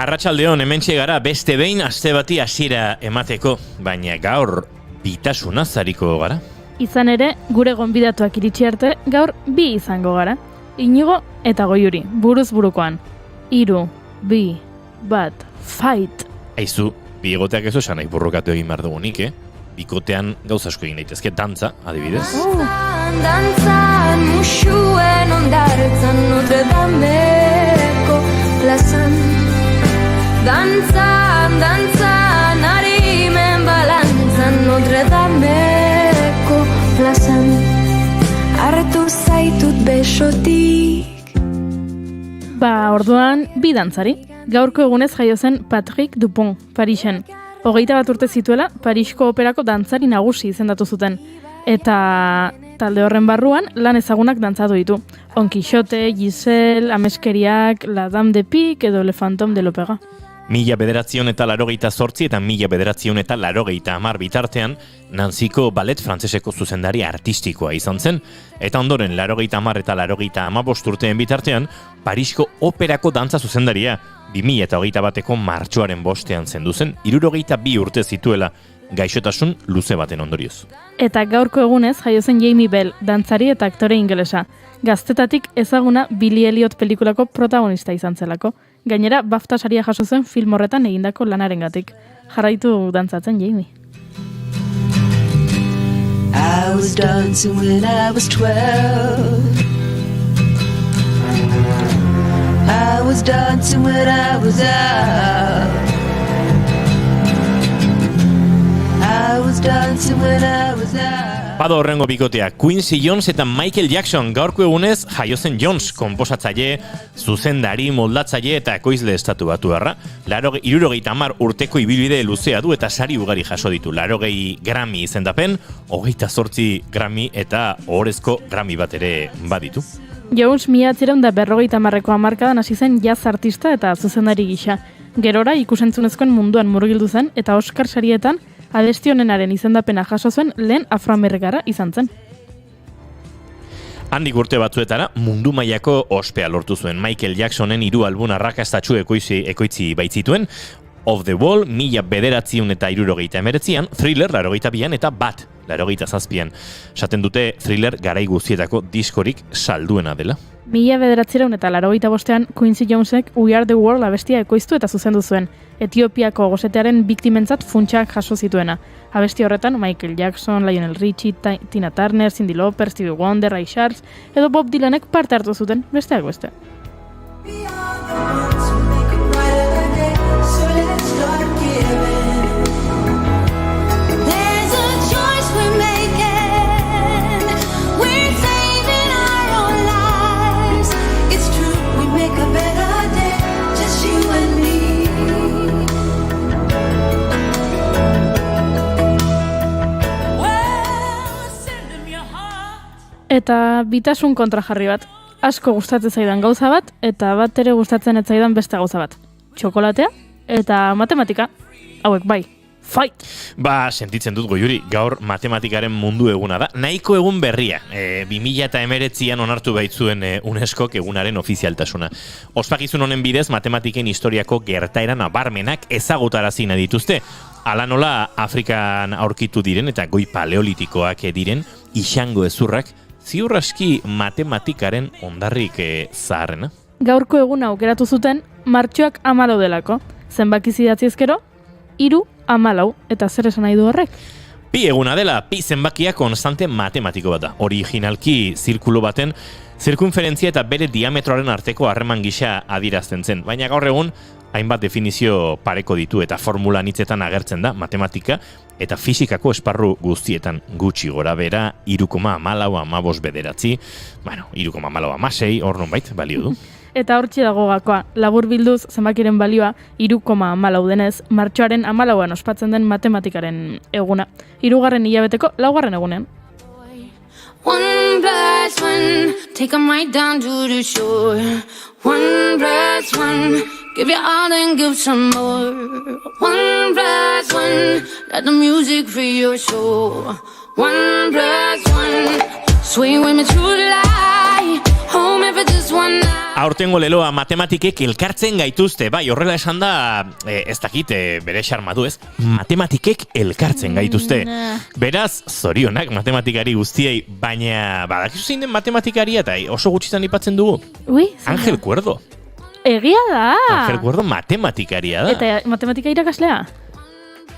Arratsaldeon, hementxe gara beste behin aste bati hasiera emateko, baina gaur bitasunaz ariko gara. Izan ere, gure gonbidatuak iritsi arte, gaur bi izango gara. Inigo eta Goiuri, buruz burukoan. 3, 2, 1, fight! Aizu, bi egoteak ez osan nahi burrokatu egin behar dugunik, Bikotean gauza asko egin daitezke, dantza, adibidez. Dantzan, musuen ondartzan, Notre Dameko plazan. Dantzan, arimen balantzan, Notre Dameko plazan. Hartu zaitut besotik. Orduan, bi dantzari. Gaurko egunez jaio zen Patrick Dupont, Parisen. 21 urte zituela, Parisko operako dantzari nagusi izendatu zuten. Eta talde horren barruan lan ezagunak dantzatu ditu. Don Quixote, Giselle, Ameskeriak, La Dame de Pique edo Le Fantôme de l'Opéra. 1908 eta 1910 bitartean, Nancyko ballet frantseseko zuzendari artistikoa izan zen, eta ondoren 1980 eta 1985 urteen bitartean, Parisko operako dantza zuzendaria, 2021ko martxoaren 5ean zendu zen, 62 urte zituela, gaixotasun luze baten ondorioz. Eta gaurko egunez jaio zen Jamie Bell, dantzari eta aktore ingelesa. Gaztetatik ezaguna Billy Elliot pelikulako protagonista izan zelako. Gainera, BAFTA saria jaso zen film horretan egindako lanarengatik. Jarraitu dantzatzen, Jamie. I was dancing when I was 12. I was dancing when I was out. I was dancing when I was out. Bado horrengo bikotea, Quincy Jones eta Michael Jackson gaurko egunez jaio zen Jones, konposatzaile, zuzendari, moldatzaile eta ekoizle estatu batuarra. 70 urteko ibilbide luzea du eta sari ugari jaso ditu. 80 Grammy izendapen, 28 Grammy eta ohorezko Grammy bat ere baditu. Jones 1950ko hamarkadan hasi zen jazz artista eta zuzendari gisa. Gerora ikusentzunezkoen munduan murgildu zen eta Oscar sarietan abesti honenaren izendapena jaso zuen lehen afroamerikara izan zen. Handik urte batzuetara mundu mailako ospea lortu zuen. Michael Jacksonen 3 album arrakastatsu ekoitzi baitzituen, Off the Wall 1979an, Thriller 82an eta Bat 87an. Esaten dute Thriller garai guztietako diskorik salduena dela. 1985an Quincy Jonesek We Are the World abestia ekoiztu eta zuzendu zuen. Etiopiako gosetearen biktimentzat funtsak jaso zituena. Abesti horretan Michael Jackson, Lionel Richie, Tina Turner, Cyndi Lauper, Stevie Wonder, Ray Charles edo Bob Dylanek parte hartu zuten, besteak beste. Eta bitasun kontrajarri bat. Asko gustatzen zaidan gauza bat, eta bat ere gustatzen ez zaidan beste gauza bat. Txokolatea eta matematika. Hauek bai. Fight! Sentitzen dut Goiuri, gaur matematikaren mundu eguna da. Nahiko egun berria. 2019an onartu baitzuen UNESCOk egunaren ofizialtasuna. Ospakizun honen bidez, matematiken historiako gertaera nabarmenak ezagutarazi nahi dituzte. Hala nola Afrikan aurkitu diren eta goi paleolitikoak diren isango ezurrak ziur aski matematikaren ondarrik zaharrena. Gaurko egun aukeratu zuten martxoak 14 delako. Zenbakiz idatzi ezkero, 3, 14, eta zer esan nahi du horrek? Pi eguna dela, pi zenbakia konstante matematiko bat da. Originalki zirkulo baten zirkunferentzia eta bere diametroaren arteko harreman gisa adierazten zen. Baina gaur egun, hainbat definizio pareko ditu eta formula anitzetan agertzen da matematika eta fisikako esparru guztietan gutxi gora bera 3,14 3,16 hor nonbait balio du. Eta hortxe dago gakoa, labur bilduz zenbakiren balioa 3,14 denez, martxoaren 14an ospatzen den matematikaren eguna. 3. hilabeteko 4. egunean. 1+1, take 'em right down to the shore. 1+1, give your all and give some more. 1+1, let the music free your soul. 1+1, swing with me through the light, hold me for just one night. Aurtengo leloa matematikek elkartzen gaituzte. Bai, horrela esan da, ez dakit, bere xarma du ez, matematikek elkartzen gaituzte. Beraz, zorionak matematikari guztiei, baina badakizu zein den matematikaria eta oso gutxitan aipatzen dugu. Ui, Ángel Cuerdo. Egia da! Ángel Cuerdo matematikaria da. Eta matematika irakaslea?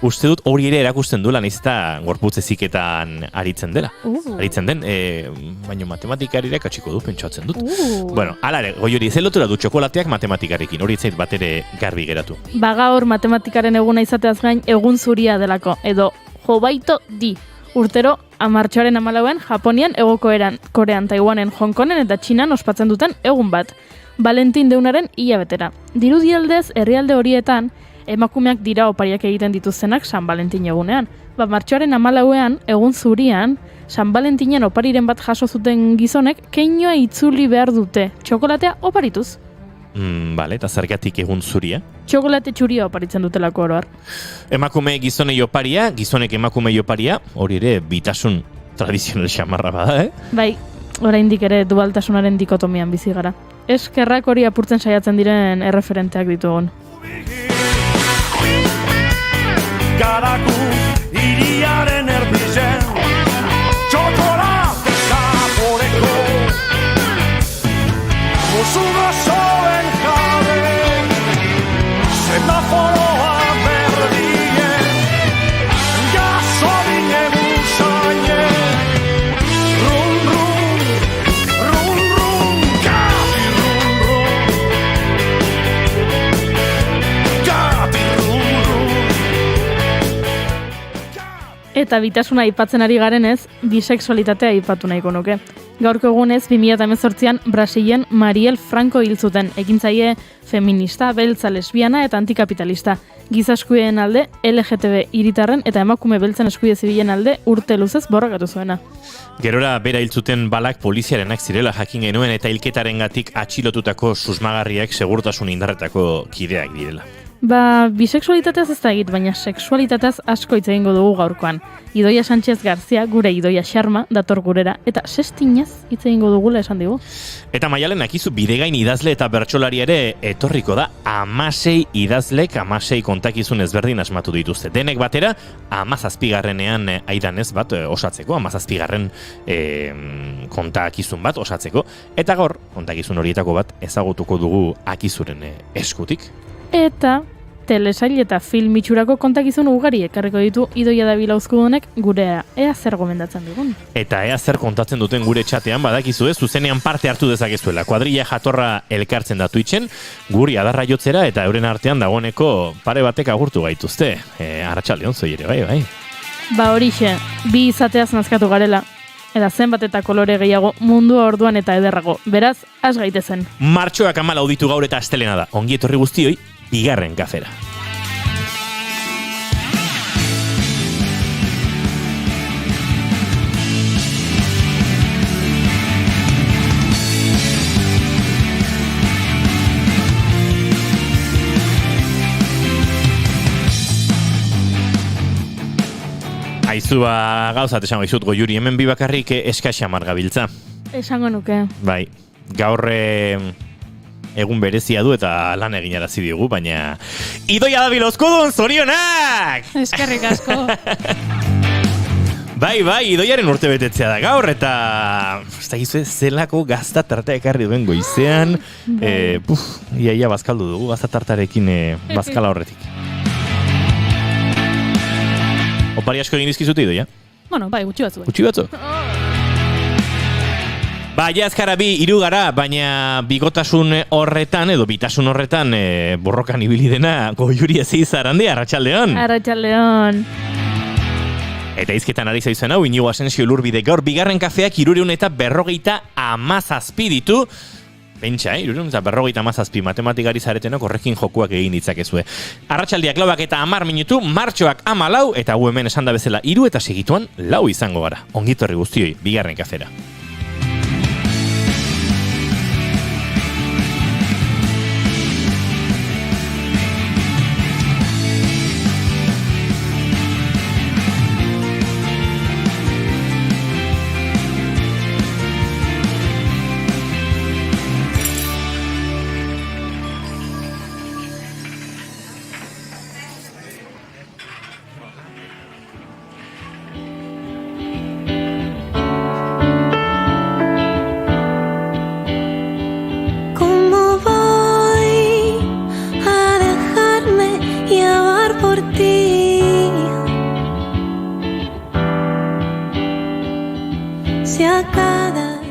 Uste dut hori ere erakusten duela, nahiz eta gorputz heziketan aritzen dela. Aritzen den, baina matematikari katxiko du, pentsatzen dut. Bueno, ala ere, goi hori, zelotura du txokolateak matematikarekin, hori itzait bat ere garbi geratu. Gaur matematikaren eguna izateaz gain egun zuria delako, edo Jobaito di. Urtero, martxoaren 14 Japonian, Hego Korean, Taiwanen, Hong Kongen eta Txinan ospatzen duten egun bat. Valentin deunaren hilabetera. Dirudialdez, herrialde horietan, emakumeak dira opariak egiten dituztenak San Valentin egunean. Martxoaren 14 egun zurian, San Valentinen opariren bat jaso zuten gizonek keinua itzuli behar dute, txokolatea oparituz. Bale, eta zergatik egun zuria? Txokolate txuria oparitzen dutelako oroar. Emakume gizonei oparia, gizonek emakumei oparia, hori ere bitasun tradizional xamarra bada, Bai, oraindik ere dualtasunaren dikotomian bizi gara. Eskerrak hori apurtzen saiatzen diren erreferenteak ditugun. Garaku iriaren erdizen txokolate zaboreko musu gozoen jabe semaforoa berdien gasolin egun zaie run run run run gati run run gati run run. Eta bitasuna aipatzen ari garenez, bisexualitatea aipatu nahiko nuke. Gaurko egunez, 2018an Brasilen Mariel Franco hil zuten, ekintzaile feminista, beltza, lesbiana eta antikapitalista. Giza eskubideen alde, LGTB hiritarren eta emakume beltzen eskubide zibilen alde urte luzez borrokatu zuena. Gerora bera hil zuten balak poliziarenak zirela jakin genuen eta hilketarengatik atxilotutako susmagarriak segurtasun indarretako kideak direla. Bisexualitateaz ez da egit, baina sexualitateaz asko hitz egingo dugu gaurkoan. Idoia Sánchez Garzia, gure Idoia Xarma, dator gurera, eta sestinez hitz egingo dugula esan digu. Eta Maialen, akizu bidegain idazle eta bertsolari ere etorriko da 16 idazlek 16 kontakizun ezberdin asmatu dituzte. Denek batera 17garrenean aidanez bat osatzeko, 17garren kontakizun bat osatzeko. Eta gaur, kontakizun horietako bat ezagutuko dugu akizuren eskutik. Eta telesail eta film itxurako kontakizun ugari ekarriko ditu Idoia Davila Uzkudunek gurea. Ea zer gomendatzen dugun. Eta ea zer kontatzen duten gure txatean badakizu zuzenean parte hartu dezakezuela. Kuadrilla jatorra elkartzen da Twitchen, guri adarra jotzera eta euren artean dagoeneko pare batek agurtu gaituzte. Arratsaldeon zoi ere, bai. Horixe, bi izateaz nazkatu garela. Eta zenbat eta kolore gehiago mundua orduan eta ederrago. Beraz, has gaitezen. Martxoak 14 ditu gaur eta astelena da. Ongi etorri guztioi, bigarren kafera. Aizu gauzat esango izut Goiuri, hemen bi bakarrik eskaxamar gabiltza. Esango nuke. Bai, gaur egun berezia du eta lan eginarazi digu, baina Idoia Davila Uzkudun, zorionak! Eskerrik asko. Bai, Idoiaren urte betetzea da gaur, eta ez da gizue zelako gazta tarta ekarri duen goizean. Iaia bazkaldu dugu, gazta tartarekin bazkala horretik. Opari asko egin dizkizute, Idoia? Bueno, bai, gutxi batzu. Gutxi batzu? Jazkara bi hiru gara, baina bigotasun horretan, edo bitasun horretan borrokan ibili dena Goiuri Ezizarrandi, arratsaldeon. Arratsaldeon. Eta izketan ari zaizen hau, Inigo Asensio Lurbide gaur bigarren kafeak 357 ditu. Pentsa, 357 matematikari zaretenok horrekin jokuak egin ditzakezue. Arratsaldiak 4 eta 10 minutu, martxoak 14 eta gu hemen esan da bezala 3 eta segituan 4 izango gara. Ongitorri guztioi, bigarren kafera.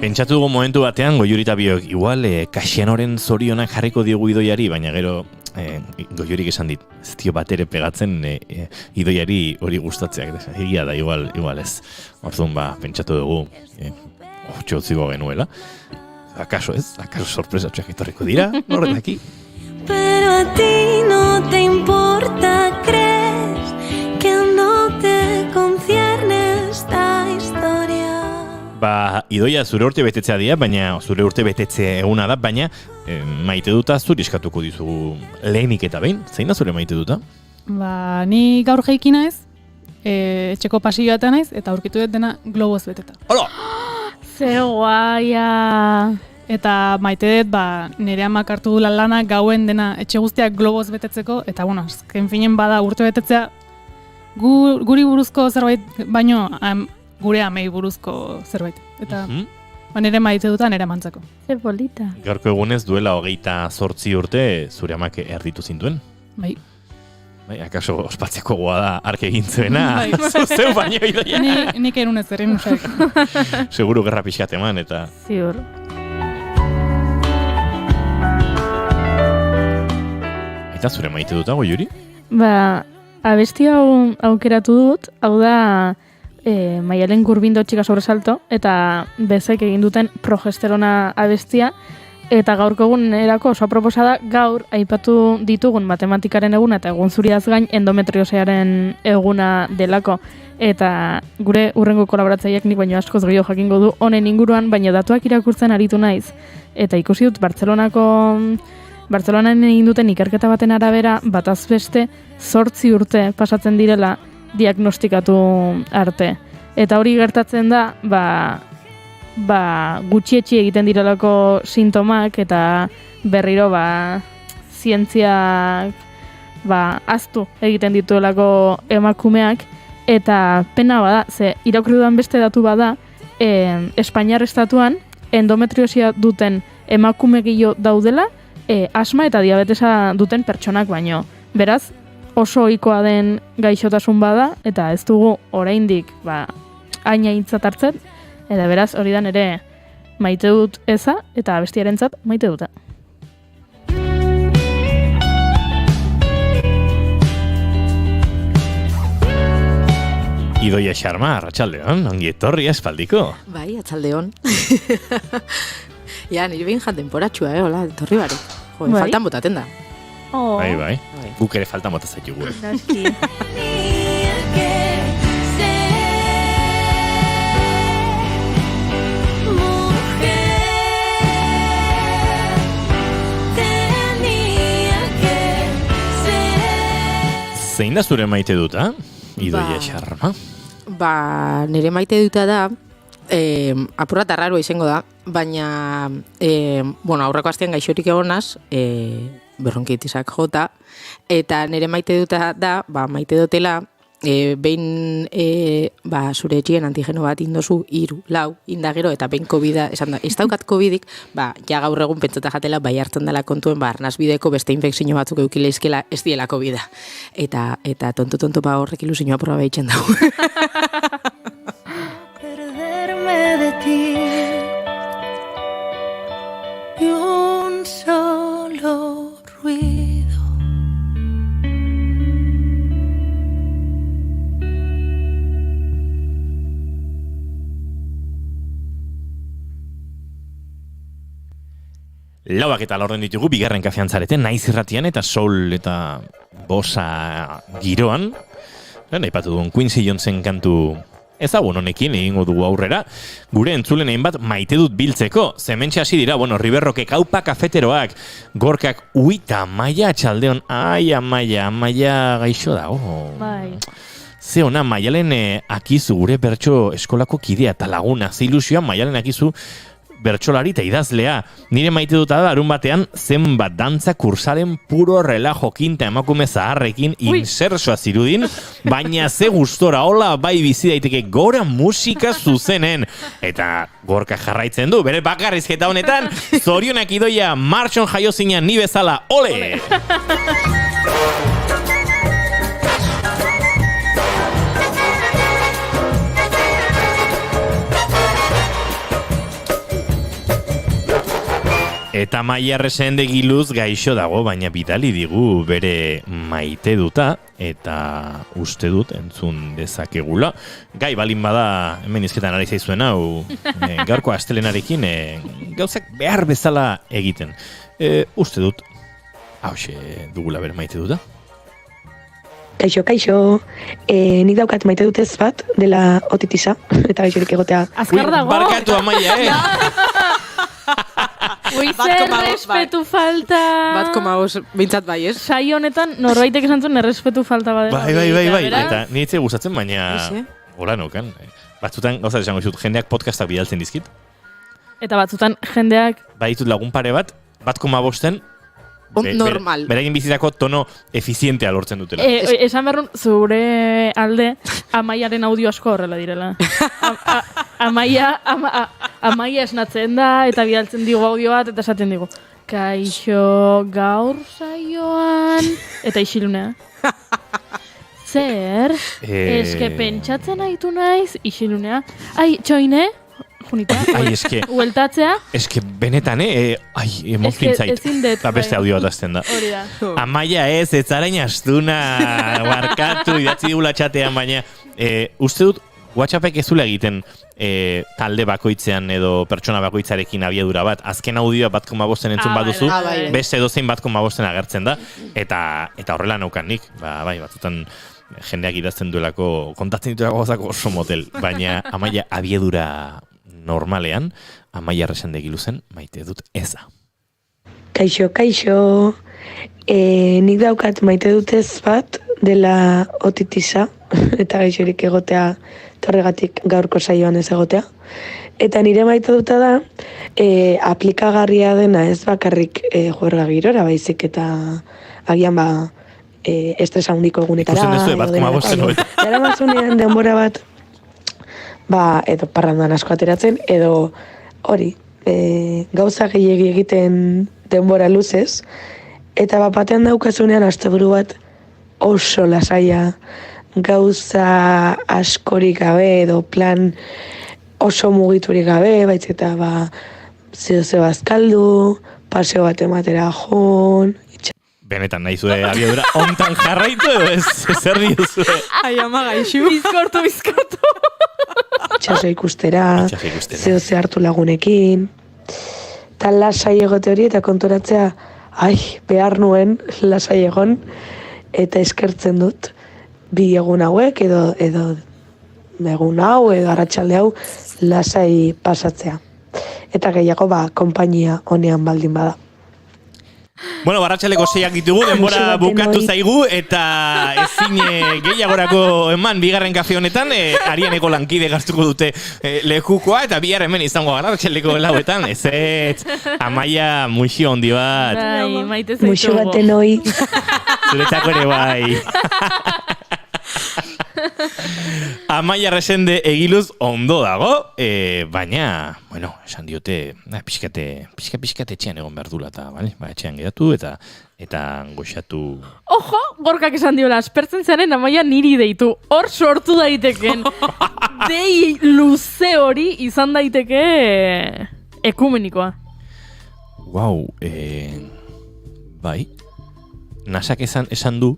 Pentsatu dugu momentu batean, Goiuri eta biok, igual, Kaxianoren zorionak jarriko diogu Idoiari, baina gero, Goiurik esan dit, ez dio batere pegatzen Idoiari hori gustatzeak. Egia da, igual ez. Orduan, pentsatu dugu, txotziko genuela. Akaso ez? Akaso sorpresatxoak etorriko dira, norretaki? Pero a ti no te importa, crees que no te concierne esta historia. Idoia zure urte betetzea dira, baina zure urte betetze eguna da, baina maite duta zuri eskatuko dizugu lehenik eta behin. Zein da zure maite duta? Ni gaur jaiki naiz, etxeko pasilloetan naiz, eta aurkitu dut dena globoz beteta. Hola! Ze guaia! Eta maite dut, nire amak hartu du lana gauen dena etxe guztiak globoz betetzeko, eta azken finen bada urte betetzea guri buruzko zerbait, baino gure amei buruzko zerbait. Eta nire maite duta nire amantzako. Ze bolita. Gaurko egunez duela 28 urte zure amak erditu zintuen? Bai. Akaso ospatzeko goa da ark egin zuena, zeu baino Idoia. Nik erun ez erin usaik. Seguru gerra pixkat eman, eta... Ziur. Eta zure maite duta, Goiuri? Abesti hau aukeratu dut, hau da Maialen Gurbindo Txika Sobresalto, eta bezek egin duten progesterona abestia, eta gaurko egunerako oso aproposa da, gaur aipatu ditugun matematikaren eguna eta egun zuriaz gain endometriosearen eguna delako. Eta gure urrengo kolaboratzaileak nik baino askoz gehiago jakingo du honen inguruan, baina datuak irakurtzen aritu naiz. Eta ikusi dut Bartzelonan egin duten ikerketa baten arabera, bataz beste 8 urte pasatzen direla diagnostikatu arte. Eta hori gertatzen da, gutxietxi egiten direlako sintomak eta berriro zientziak aztu egiten dituelako emakumeak, eta pena bada, ze irakurri dudan beste datu bada, Espainiar estatuan endometriosia duten emakume gehiago daudela, asma eta diabetesa duten pertsonak baino. Beraz, oso ohikoa den gaixotasun bada, eta ez dugu oraindik hain aintzat hartzen, eta beraz hori da nere maite dut eza, eta bestiarentzat maite duta. Idoia Xarma, arratsaldeon, ongi etorri espaldiko. Bai, atxaldeon. Nire behin jan denporatxua, hola, etorri barik. Faltan botaten da. Bai. Guk ere faltan bota zaitugu. Naski. Zein da zure maite duta, Idoia Xarma? Nire maite duta da, apurrat arraroa izango da, baina, aurreko astean gaixorik egonaz, berronkitisak jota, eta nire maite duta da, maite dutela, behin zure etxien antigeno bat indozu 3, 4, indagero, eta behin COVID-a, esan da, ez daukat COVID-ik, ja gaur egun pentsota jatela, hartzen dela kontuen, arnaz bideko beste infekzio batzuk eukileizkela ez diela COVID-a. Eta tonto horrek ilusioa proba behitzen dago. Perderme de ti y un solo ruido. Lauak eta laurden ditugu, bigarren kafean zareten, naiz irratian eta soul eta bosa giroan. Aipatu duen Quincy Jonesen kantu ezagun honekin egingo dugu aurrera. Gure entzulen hainbat maite dut biltzeko. Zementxe hasi dira, Riberroke kaupa kafeteroak, Gorkak uita, Maia atxaldeon, Maia gaixo da, Bai. Ze ona, Maialen akizu gure bertso eskolako kidea eta laguna, ze ilusioan Maialen akizu bertsolari eta idazlea. Nire maite duta da larun batean zenbat dantza kursaren puro relajo kinta emakume zaharrekin insersoa zirudin, baina ze gustora hola bai bizi daiteke gora musika zuzenen. Eta Gorka jarraitzen du, bere bakarrizketa honetan, zorionak Idoia, martxon jaio zinean ni bezala, ole! Eta Amaia Resende Giluz gaixo dago, baina bidali digu bere maite duta, eta uste dut entzun dezakegula. Gai balin bada, hemen izketan ari zaizuen hau, gaurko astelenarekin gauzak behar bezala egiten. Uste dut, hauxe dugula bere maite duta. Kaixo, nik daukat maite dutez bat dela otitisa, eta gaixorik egotea. Azkar dago. Barkatu Amaia, Zer respetu falta. 1,5 bintzat bai, ez? Sai honetan norbaitek esan zuen errespetu falta badela. Bai. Eta nire gustatzen, baina hola nokan. Batzutan, gauza esango zut, jendeak podcastak bidaltzen dizkit. Eta batzutan jendeak... Baditut lagun pare bat, 1,5 normal. Beraien bizitzako tono efizientea lortzen dutela. Esan berrun, zure alde Amaiaren audio asko horrela direla. Amaia esnatzen da, eta bidaltzen digu audio bat, eta esaten digu, kaixo gaur saioan, eta isilunea. Zer? Eske pentsatzen aitu naiz, isilunea. Ai, txoine? Junita, hueltatzea. Eske benetan, moztu intzait. Eta beste audio bat azten da. Hori da. Amaia ez zarain astuna, barkatu, idatzi digula txatean, baina uste dut, WhatsAppek ez zula egiten talde bakoitzean edo pertsona bakoitzarekin abiadura bat. Azken audioa 1,5 entzun baduzu, beste edozein 1,5 agertzen da, eta horrela naukan nik. Bai, batzutan jendeak idazten duelako, kontatzen dituelako gozako oso motel, baina Amaia abiadura normalean, Amaia Resende Giluzen maite dut eza. Kaixo, nik daukat maite dutez bat dela otitisa, eta gaixorik egotea torregatik gaurko saioan ez egotea. Eta nire maite duta da, aplikagarria dena ez bakarrik juerga girora, baizik eta agian estresa handiko egunetara. Ikusten duzu, 1,5 hobet. Gara mazunean denbora bat, edo parrandan asko ateratzen, edo hori, gauza gehiegi egiten denbora luzez, eta batean daukazunean asteburu bat oso lasaia, gauza askorik gabe, edo plan oso mugiturik gabe, baitz eta zeo bazkaldu, paseo bat ematera joan. Benetan nahi zue abiadura ontan jarraitu edo ez zer diozue? Ai, ama gaixu. Bizkortu. Itxaso ikustera, zeo hartu lagunekin. Eta lasai egote hori eta konturatzea, behar nuen lasai egon, eta eskertzen dut bi egun hauek edo egun hau edo arratsalde hau lasai pasatzea. Eta gehiago konpainia honean baldin bada. Bueno, barratxaleko 6ak ditugu, denbora bukatu zaigu, eta ezin gehiagorako eman bigarren kafe honetan, Arianeko lankide gaztuko dute lekukoa, eta bihar hemen izango barratxaleko lauetan, ez, Amaia muixio handi bat. Bai, maite zaitu. Muixio baten hoi. Zuretzako ere bai. Amaia Resende Egiluz ondo dago, baina, bueno, esan diote, pixkate etxean egon behar dula, eta, etxean geratu, eta goxatu. Ojo, Gorkak esan diola, aspertzen zaren Amaia niri deitu, hor sortu daiteken, dei luze hori izan daiteke ekumenikoa. Wow, bai, nasak esan du,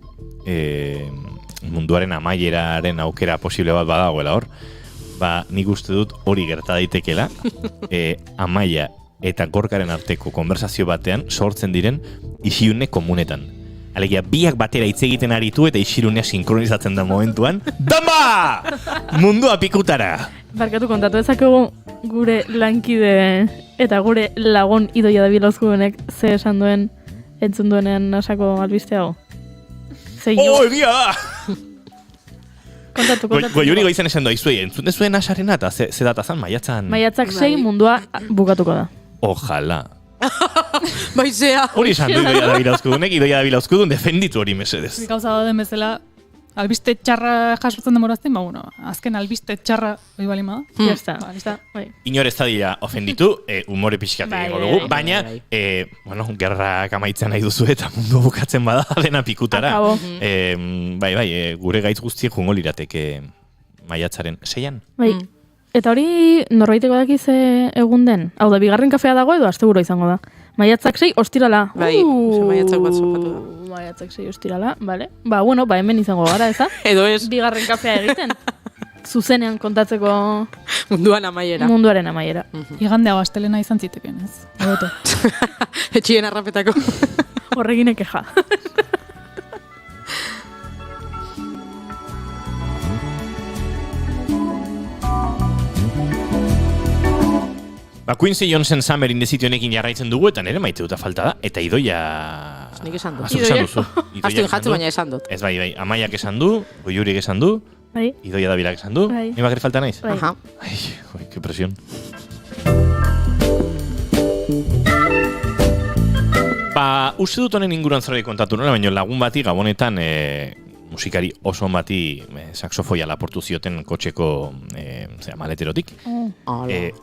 munduaren amaieraren aukera posible bat badagoela hor, nik uste dut hori gerta daitekela, Amaia eta Gorkaren arteko konversazio batean sortzen diren isilune komunetan. Alegia, biak batera hitz egiten aritu eta isilunea sinkronizatzen da momentuan. Damba! Mundua pikutara! Barkatu kontatu ezakegu gure lankide eta gure lagun Idoia Dabilozkuenek ze esan duen entzun duenean nasako albistea hau. Egia da! Kontatu. Goiuri goizan esan doa izuei, entzun dezuen asarena eta ze datazan maiatzan? Maiatzak 6 mundua bukatuko da. Ojalá. Baizea. Hori esan du Idoia Dabilozkudun, defenditu hori mesedez. Gauza dauden bezala, albiste txarra jasotzen demorazten, azken albiste txarra hori balima da. Jazta. Inor ez da dira ofenditu, umore pixkate egingo dugu, baina, gerrak amaitzen nahi duzu eta mundu bukatzen bada dena pikutara. Gure gaitz guztiek jungo lirateke maiatzaren 6an. Bai, eta hori norbaiteko daki ze egun den? Hau da, bigarren kafea dago edo asteburu izango da? Maiatzak 6, ostirala. Bai, maiatzak bat zopatu da. Maiatzak 6, ostirala, bale. Ba, bueno, hemen izango gara, eza? Edo ez. Bigarren kafea egiten. Zuzenean kontatzeko Munduaren amaiera. Munduaren amaiera. Igandea astelena izan ziteken, ez? Hobeto. Etxien arrapetako. Horregin ekeja. Ba, Quincy Jonesen Summer in the City honekin jarraitzen dugu, eta nire maite duta falta da, eta Idoia... Nik esan dut. Azuk esan duzu. Aztu jatzu baina esan dut. Ez bai, Amaiak esan du, Goiurik esan du, Bai. Idoia Dabilak esan du, Bai. ni bakari falta naiz? Bai. Aha. Ai, oi, que presión. Ba, uste dut honen inguruan zerbait kontatu nola, baina lagun bati gabonetan musikari oso bati saxofoia laportu zioten kotxeko maleterotik.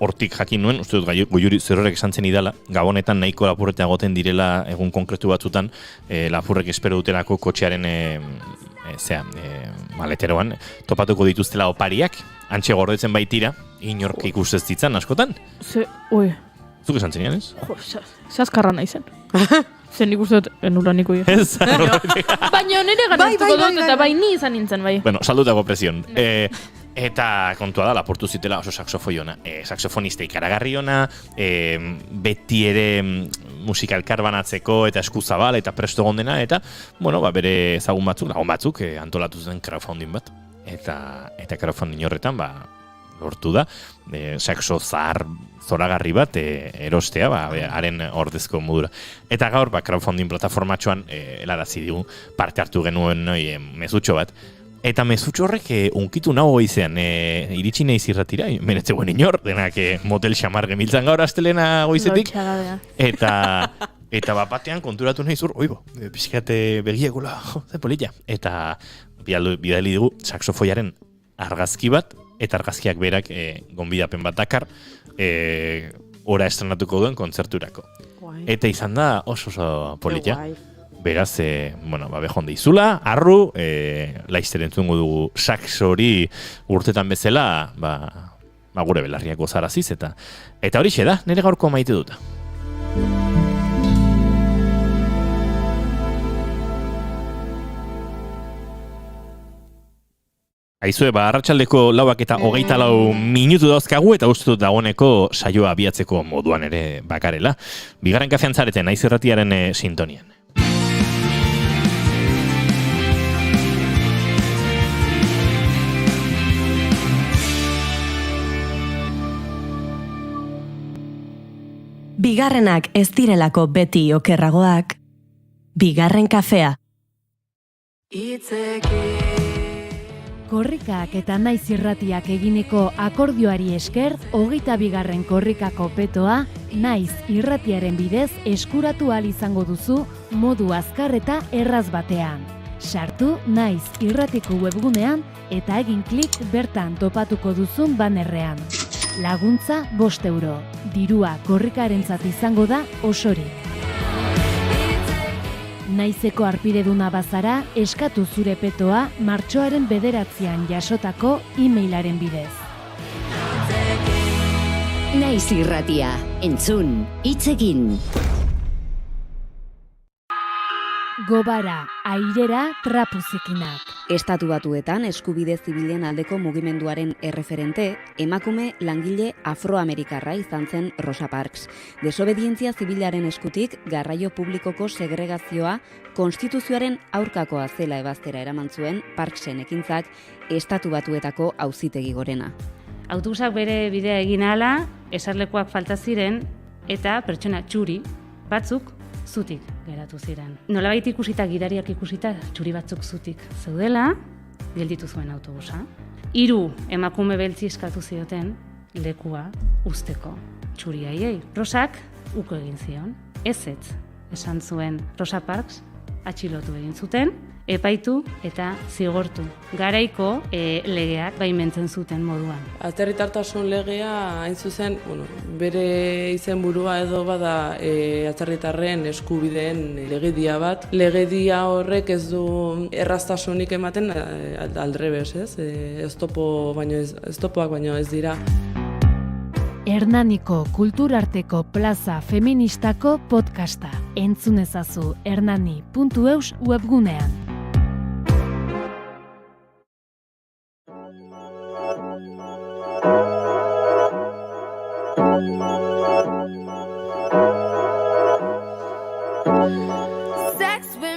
Hortik jakin nuen, uste dut Goiuri zerrorek esan zen idala, gabonetan nahiko lapurreta egoten direla egun konkretu batzutan, lapurrek espero dutelako kotxearen maleteroan topatuko dituztela opariak, antxe gordetzen baitira, inork ikustez ditzan askotan. Zuk esan zenian, ez? Jo, zazkarra nahi zen. Zen nik uste dut enula niko egin. Ez, Baina nire ganeztuko dut eta bai ni izan nintzen bai. Bueno, saldutako presion. Eta kontua da, laportu zitela oso saxofoi ona. Saxofonista ikaragarri ona, beti ere musika elkar banatzeko eta eskuzabal eta presto gondena, eta, bueno, bere ezagun batzuk, lagun batzuk, antolatu zen crowdfunding bat. Eta crowdfunding horretan, lortu da, saxo zahar zoragarri bat erostea, haren ordezko modura. Eta gaur, crowdfunding plataformatxoan helarazi digu parte hartu genuen mezutxo bat. Eta mezutxo horrek unkitu nago goizean, iritsi nahi zirratira, menetzeuen inor, denak motel xamar gemiltzan gaur astelena goizetik. Eta batean konturatu nahi zur, oibo, pixkate begiekula, ze polita. Eta bidali digu saxofoiaren argazki bat, eta argazkiak berak gonbidapen bat dakar, ora estrenatuko duen kontzerturako. Eta izan da oso polita. Beraz, behon deizula, arru, laizter entzungo dugu saxo hori urtetan bezala, gure belarriak gozaraziz, eta horixe da, nire gaurko maite duta. Aizue, arratsaldeko 4 eta 24 minutu dauzkagu eta uste dut dagoeneko saioa abiatzeko moduan ere bakarela. Bigarren kafean zareten, Naiz Irratiaren sintonian. Bigarrenak ez direlako beti okerragoak. Bigarren kafea. Korrikak eta Naiz Irratiak egineko akordioari esker, 22. korrikako petoa Naiz Irratiaren bidez eskuratu ahal izango duzu modu azkar eta erraz batean. Sartu Naiz Irratiko webgunean eta egin klik bertan topatuko duzun bannerrean. Laguntza 5 euro. Dirua korrikarentzat izango da osorik. Naizeko arpideduna bazara, eskatu zure petoa martxoaren 9 jasotako e-mailaren bidez. Naiz Irratia, entzun, hitz egin. Gobara, airera, trapuzikinak. Estatu Batuetan eskubide zibilen aldeko mugimenduaren erreferente, emakume langile afroamerikarra izan zen Rosa Parks. Desobedientzia zibilaren eskutik garraio publikoko segregazioa konstituzioaren aurkakoa zela ebaztera eraman zuen Parksen ekintzak Estatu Batuetako auzitegi gorena. Autobusak bere bidea egin ahala, esarlekuak falta ziren eta pertsona txuri batzuk zutik geratu ziren. Nolabait ikusita, gidariak ikusita, txuri batzuk zutik zeudela, gelditu zuen autobusa. 3 emakume beltzi eskatu zioten lekua usteko txuri haiei. Rosak uko egin zion. Ezetz esan zuen Rosa Parks, atxilotu egin zuten, epaitu eta zigortu. Garaiko legeak baimentzen zuten moduan. Atzerritartasun legea, hain zuzen, bere izenburua edo bada atzerritarren eskubideen legedia bat. Legedia horrek ez du erraztasunik ematen aldrebes, ez? Oztopoak baino ez dira. Hernaniko kulturarteko plaza feministako podcasta. Entzun ezazu hernani.eus webgunean.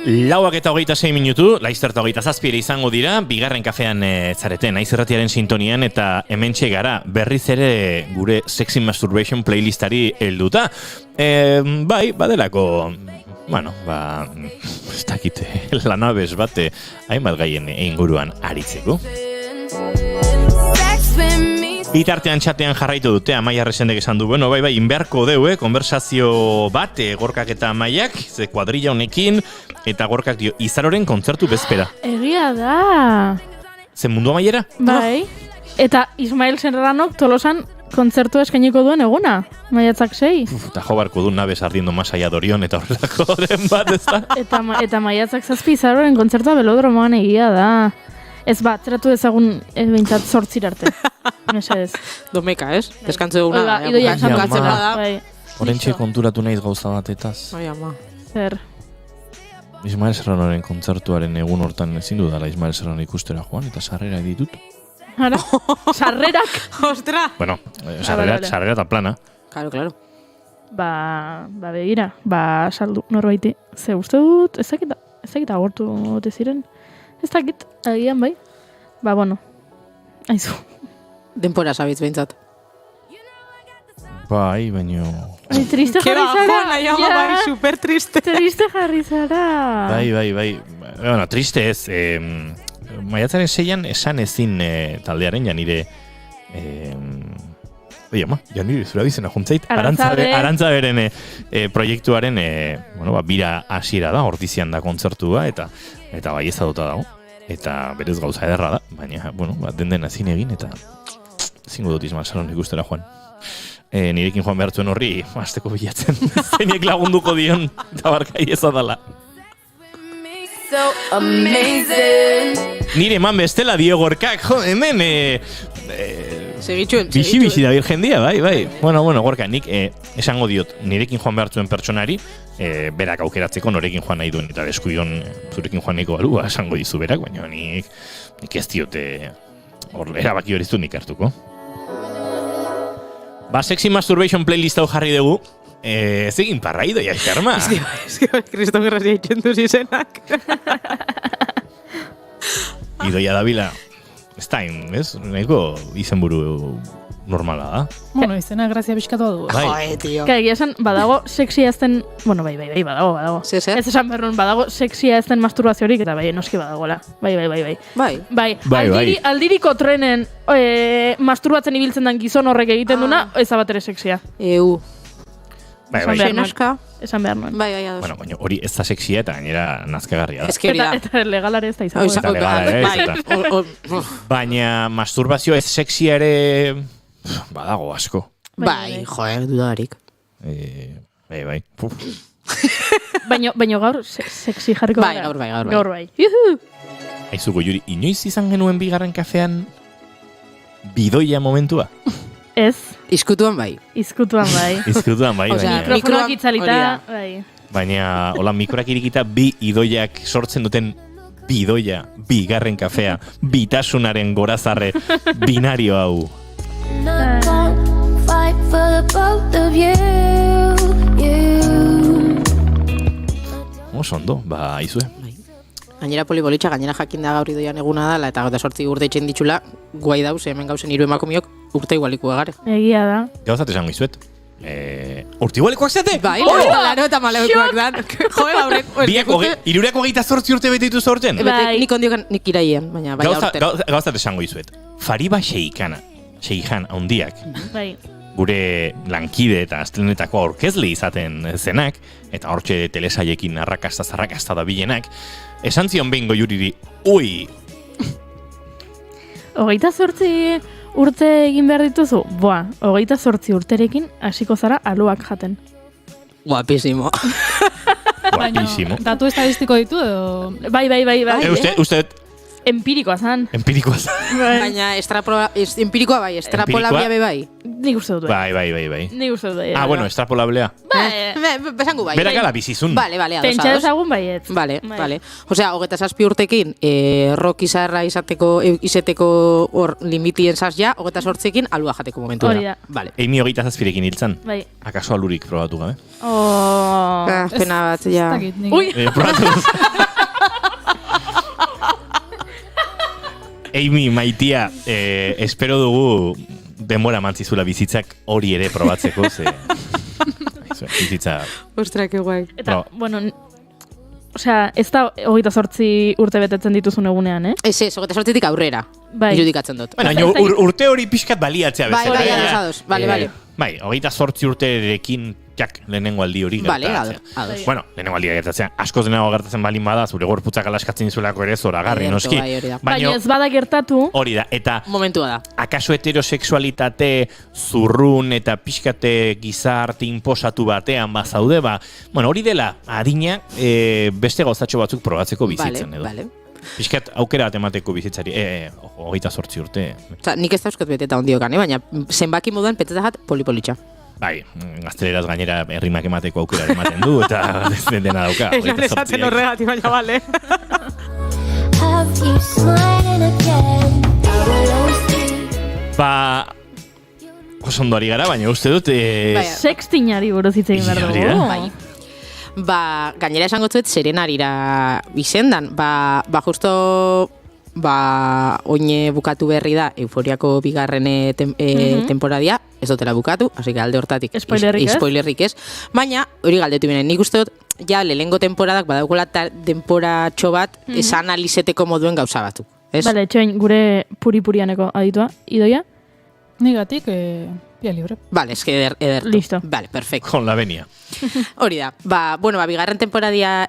Lauak eta 26 minutu, laizter eta 27 izango dira, bigarren kafean zareten, naiz irratiaren sintonian, eta hementxe gara berriz ere gure Sexy Masturbation playlistari helduta. Bai, badelako, bueno, ez dakite, lanabez bate, hainbat gaien inguruan aritzeko. Bitartean txatean jarraitu dute, Amaia Resendek esan du, bueno, bai, inbeharko deu, konversazio bat, Gorkak eta Amaiak, ze kuadrilla honekin, eta Gorkak dio, Izaroren kontzertu bezpera. Egia da. Zen mundu amaiera? Bai. Eta Ismael Serranok Tolosan kontzertua eskainiko duen eguna, maiatzak 6. Eta jo barko du nabez ardiendo masai adorion, eta horrelako den bat, ez da? Eta maiatzak 7 Izaroren kontzertua belodromoan egia da. Ez bat, zeratu dezagun behintzat 8 arte. Mesedez. Domeka, ez? Deskantze duguna da. Idoia Bukatzen bada. Horentxe konturatu naiz gauza batetaz. Bai, ama. Zer. Ismael Serranoren kontzertuaren egun hortan ezin dudala Ismael Serrano ikustera joan, eta sarrera ditut. Ara, sarrerak. Ostra! Bueno, sarrera eta plana. Claro. Ba begira, saldu norbaiti. Ze uste dut, ez dakit agortu ote ziren. Ez dakit, agian bai. Bueno, aizu. Denpora sabitz behintzat. Bai, baino... Ai, triste jarri zara. Bai, super triste. Triste jarri zara. Bai. Bueno, triste ez. Maiatzaren 6an esan ezin taldearen, ja nire... ja nire zura bizena juntzait. Arantza beren proiektuaren bira hasiera da, ordizian da kontzertua, eta bai ezadota dago. Eta berez gauza ederra da, baina, den ezin egin, eta zingo dut Ismael Serrano ikustera joan. Nirekin joan behartuen horri, azteko bilatzen, zeinek lagunduko dion, eta barkai ezadala. Nire eman bestela dio Gorkak, jo, hemen... Bixi da jendia, bai. Bueno, Gorka, nik esango diot, nirekin joan behartuen pertsonari, berak aukeratzeko norekin joan nahi duen, eta deskuion zurekin joan nahiko balu, esango dizu berak, baina nik ez diote erabaki hori nik hartuko. Sexy Masturbation playlist hau jarri dugu, zegin parraido, ja, xerma. Ez que Kriston Gerrasia itxendu zizenak. Idoia Davila, ez da, nahiko izenburu normala da. Bueno, izena grazia bizkatu du. Joe, tio. Egia esan, badago sexia ezten... Bueno, bai, badago. Zer? Ez esan berrun, badago sexia ezten masturbaziorik, eta bai, noski badagola. Bai. Aldiriko trenen masturbatzen ibiltzen den gizon horrek egiten duna, ez abatere sexia. Bai. Esan behar nuen. Bai. Bueno, hori ez da sexia eta gainera nazkagarria da. Eta legalare ez da izango. Baina masturbazio ez sexia ere... Badago asko. Bai, dudarik. Bai. Baina gaur sexi jarriko gara. Gaur bai. Aizuko, Juri, inoiz izan genuen bigarren kafean bidoia momentua? Ez. Izkutuan bai. Mikrofonak itzalita. Baina, hola, mikroak irikita bi idoiak sortzen duten bidoia, bigarren kafea, bitasunaren gorazarre, binario hau. Ondo, izue. Gainera polibolitxa, gainera jakin da gaur idoian eguna dala, eta 28 urte itxen ditxula, guai dauz, hemen gauzen 3 emakumiok, urte igualiku egare. Egia da. Gauzat esango izuet. Urte igualikoak zate? Bai, laro eta maleukoak dan. Joe, haurek... Irureak 28 urte betitu zortzen? Nik ondiokan nik iraian, baina bai aurten. Gauzat esango izuet. Fariba Xeijan handiak. Bai. Gure lankide eta astlenetako aurkezle izaten zenak, eta hortxe telesaiekin arrakasta da bilenak, esan zion behin Goiuriri, ui! 28 urte egin behar dituzu? 28 urterekin hasiko zara aluak jaten. Guapísimo. Datu estadistiko ditu edo... Bai. Uste, empirikoa zan. Empirikoa zan. Baina empirikoa bai, estrapolablea be bai. Nik uste dut bai. Nik uste dut bai. Bueno, estrapolablea. Besangu bai. Berak ala bizizun. Vale, ados. Pentsa ezagun baiet. Vale. Osea, 27 urtekin, rock izarra izeteko hor limitien zaz ja, 28ekin alua jateko momentu Hori da. da. Vale. Eimi 27ekin hiltzan. Bai. Akaso alurik probatu gabe? Pena bat, ja. Ui! Eimi, maitia, espero dugu denbora mantzizula bizitzak hori ere probatzeko, ze... bizitza... Ostra, que guai. Eta, bueno, osea, ez da 28 urte betetzen dituzun egunean, Ez, 28tik aurrera. Bai. Irudikatzen dut. Baina, urte hori pixkat baliatzea bezala. Bai, ados. Vale. Bai, 28 urterekin jak lehenengo aldi hori gertatzea. Ados. Bueno, lehenengo aldi gertatzea. Askoz denago gertatzen balin bada, zure gorputzak alaskatzen izulako ere zoragarri, noski. Baina ez bada gertatu. Hori da, eta... Momentua da. Akaso heterosexualitate zurrun eta pixkate gizarte inposatu batean bazaude, bueno, hori dela adina beste gauzatxo batzuk probatzeko bizitzen, edo. Vale. Pixkat aukera bat emateko bizitzari, 28 urte. Osa, nik ez da euskot beteta ondiokan, baina zenbaki moduan petzetat polipolitxa. Bai, gazteleraz gainera herrimak emateko aukera ematen du, eta ez dena dauka. Esan esaten horregati, baina bale. Oso ondo ari gara, baina uste dut... Sextinari buruz hitz egin behar dugu. Gainera esango zuet serenarira izendan. Justo oine bukatu berri da Euforiako bigarren temporadia, ez dutela bukatu, hasi que alde hortatik spoilerrik ez. Baina, hori galdetu binen, nik uste dut, ja, lehengo temporadak badaukola temporatxo bat esan alizeteko moduen gauza batzuk. Bale, txoin, gure puri-purianeko aditua, Idoia? Nigatik, pia libre. Vale, es que edertu. Listo. Vale, perfecto. Con la venia. Hori da. Bigarren temporadia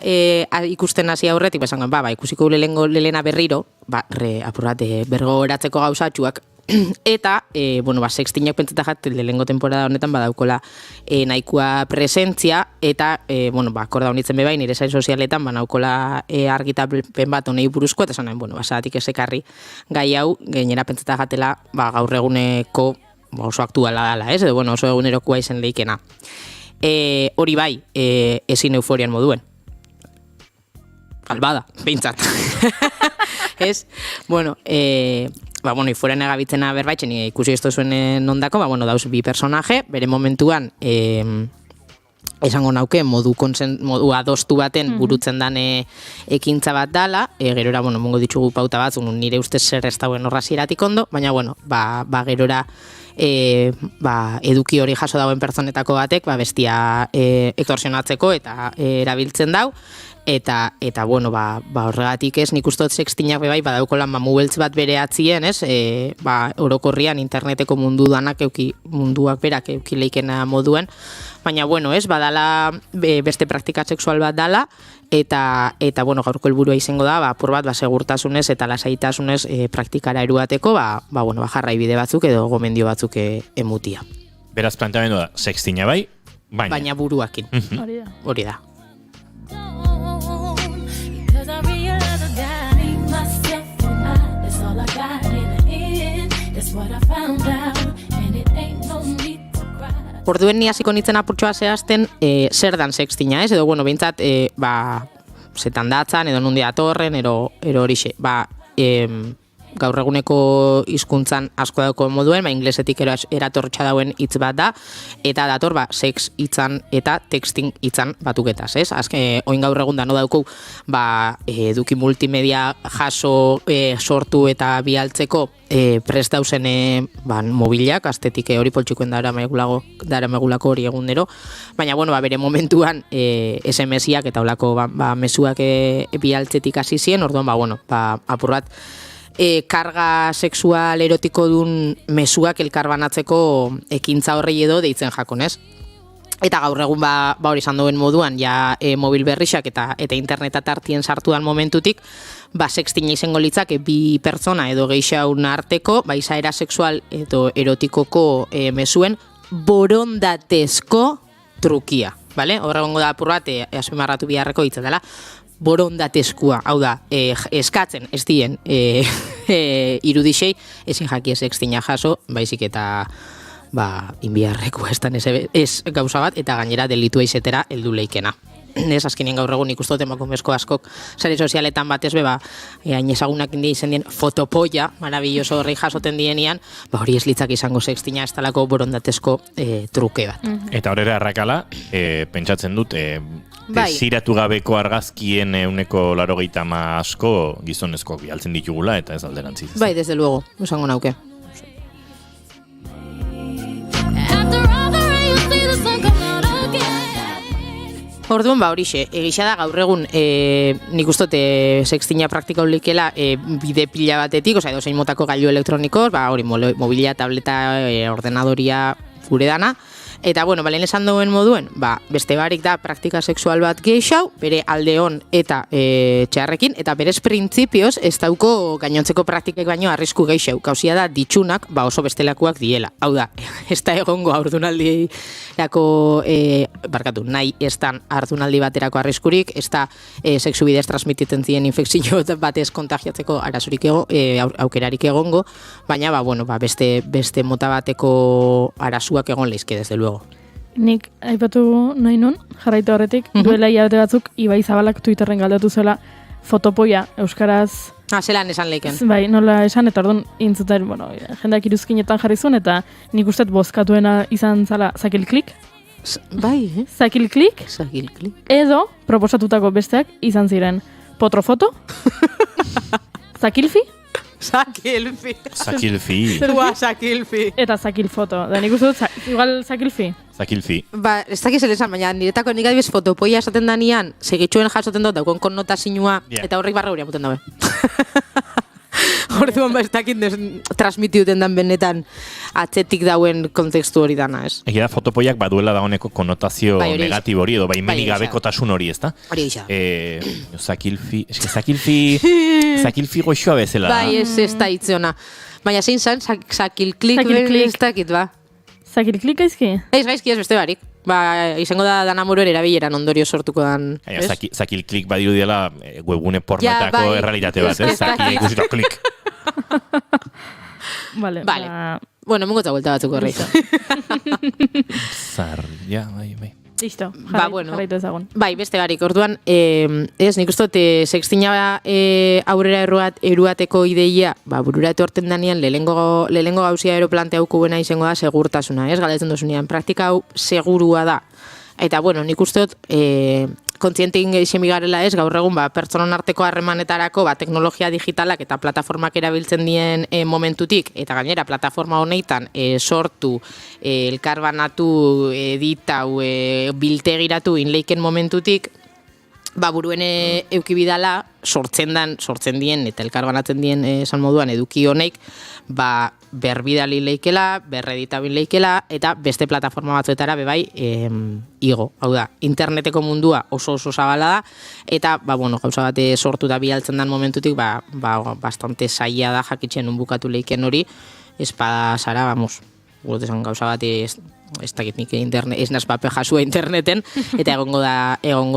ikusten hasi aurretik, esangoen, ikusiko lelena berriro, apurrate bergoratzeko gauzatxuak, eta, sextinak pentseta jat, lehengo temporada honetan badaukola nahikoa presentzia, eta, akorda honitzen bebai, nire zain sozialetan, naukola argitapen bat honei buruzko, eta esan nahi, zaatik esekarri gai hau, gainera pentseta jatela, gaur eguneko oso aktuala dala, ez? Edo, oso egunerokoa izen leikena. Hori bai, ezin euforian moduen. Albada, behintzat. Ez? Euforian egabitzena berbaitzen ikusi ez zuen ondako, dauz bi personaje, bere momentuan esango nauke modu adostu baten burutzen dan ekintza bat dala, gerora, mongo ditugu pauta bat, nire ustez zer ez dauen horrazieratik ondo, baina, gerora eduki hori jaso dauen pertsonetako batek, bestia ektorsionatzeko eta erabiltzen dau, eta horregatik ez, nik ustot sextinak bebai, badaukola mamubeltz bat bere atzien, ez, orokorrian interneteko munduak berak eukileikena moduen, baina, ez, badala beste praktika sexual bat dala, eta gaurko helburua izango da, apur bat, segurtasunez eta lasaitasunez praktikara eruateko, jarrai bide batzuk edo gomendio batzuk emutia. Beraz planteamendu da, sextina bai, baina buruakin. Hori da. Orduen ni hasiko nintzen apurtxoa zehazten zer dan sextina, ez? Edo, behintzat, zetan datzan, edo nundi atorren, ero horixe. Gaur eguneko hizkuntzan asko dauko moduen, inglesetik eratortxa dauen hitz bat da, eta dator, sex hitzan eta texting hitzan batuketaz, ez? Oin gaur egun dano dauko, eduki multimedia jaso sortu eta bialtzeko prest dauzen mobilak, astetik hori poltsikoen dara megulako hori egunero, baina, bere momentuan SMS-iak eta olako mezuak bialtzetik hasi zien, orduan, apur bat, karga sexual erotiko dun mezuak elkarbanatzeko ekintza horrei edo deitzen jakonez. Eta gaur egun hori izan duen moduan, mobil berrixak eta interneta tartien sartudan momentutik, sextina izango litzake bi pertsona edo geixaun arteko, izaera sexual edo erotikoko mezuen borondatezko trukia. Horregongo da apur bat, azpimarratu biharreko hitza dela. borondatezkoa, hau da, eskatzen ez dien irudixei, ezin jaki sextina jaso, baizik eta inbiarrekoa ez gauza bat, eta gainera delitua izetera heldu leikena. Ez, azkenien gaur egun ikustot emakumezko askok sare sozialetan batez hain ezagunak indi izen dien fotopoia, marabilloso horrei jasoten dienian, hori ez litzak izango sextina ez talako borondatezko truke bat. Eta horrela arrakala, pentsatzen dut, desiratu gabeko argazkien 80 asko gizonezko bialtzen ditugula eta ez alderantziz. Bai, desde luego, esango nauke. Orduan, horixe, egisa da gaur egun nik ustote sextina praktika ulikela bide pila batetik, edo zein motako gailu elektronikoz, hori mobila, tableta, ordenadoria gure dana. Eta, lehen esan duen moduen, beste barik da praktika sexual bat geixau, bere aldeon eta txarrekin, eta berez printzipioz ez dauko gainontzeko praktikek baino arrisku geixau. Gauzia da, ditxunak, oso bestelakoak diela. Hau da, ez da egongo haurdunaldirako, nahi ez dan haurdunaldi baterako arriskurik, ez da sexu bidez transmititen ziren infekzio batez kontagiatzeko arazurik aukerarik egongo, baina, beste mota bateko arasuak egon leizke, desde luego. Nik aipatu nahi nun, jarraitu horretik, duela hilabete batzuk, Ibai Zabalak Twitterren galdatu zuela fotopoia, euskaraz... zelan esan leiken. Bai, nola esan, eta orduan intzuten, jendeak iruzkinetan jarri zuen, eta nik ustet bozkatuena izan zala zakilklik. Bai, Zakilklik. Edo, proposatutako besteak izan ziren potrofoto, zakilfi, Zakilfi. Eta zakilfoto. Da nik uste dut, igual zakilfi. Zakilfi. Ez dakiz elezan, baina niretako nik adibes fotopoia esaten danean, segitxuen jasoten dut, daukon konnotazioa, eta horrek barra hori amuten dabe. Orduan ez dakit transmitiuten dan benetan atzetik dauen kontekstu hori dana, ez? Egia da, fotopoiak baduela dagoeneko konotazio negatibo hori, edo baimenik gabekotasun hori, ez da? Hori isa. Zakilfi goxoa bezala. Bai, ez da itzeona. Baina zein zan, zakilklik ez dakit, Zakilklik gaizki? Ez gaizki ez beste barik. Izango da danamoroen erabileran ondorio sortuko dan. Zakilklik badiru diela webgune pornotako errealitate bat, ez? Zakil ikusita klik. Vale. Mungo eta vuelta batzuk horri. Bai. Listo, jarraitu ezagun. Bai, beste barik, orduan, ez nik uste dut, sextina aurrera eruateko ideia, burura etorten danean, lehengo gauzia planteauko buena izango da segurtasuna, ez, galdetzen dozunean, praktika hau segurua da. Eta, nik uste dut, kontzientein geixen bigarela ez, gaur egun, pertsonon arteko harremanetarako, teknologia digitalak eta plataformak erabiltzen dien momentutik, eta gainera, plataforma honetan sortu, elkarbanatu, editau, biltegiratu inleiken momentutik, buruen eukibidala sortzen dien, eta elkarbanatzen dien esan moduan eduki honek, berbidali leikela, berreditabil leikela, eta beste plataforma batzuetara bebai igo. Hau da, interneteko mundua oso zabala da, eta gauza bate sortu da bialtzen den momentutik, bastante zaila da jakitzen unbukatu leiken hori, espada zara, guretesan gauza bate ez dakit nik ez naz pape jasua interneten, eta egongo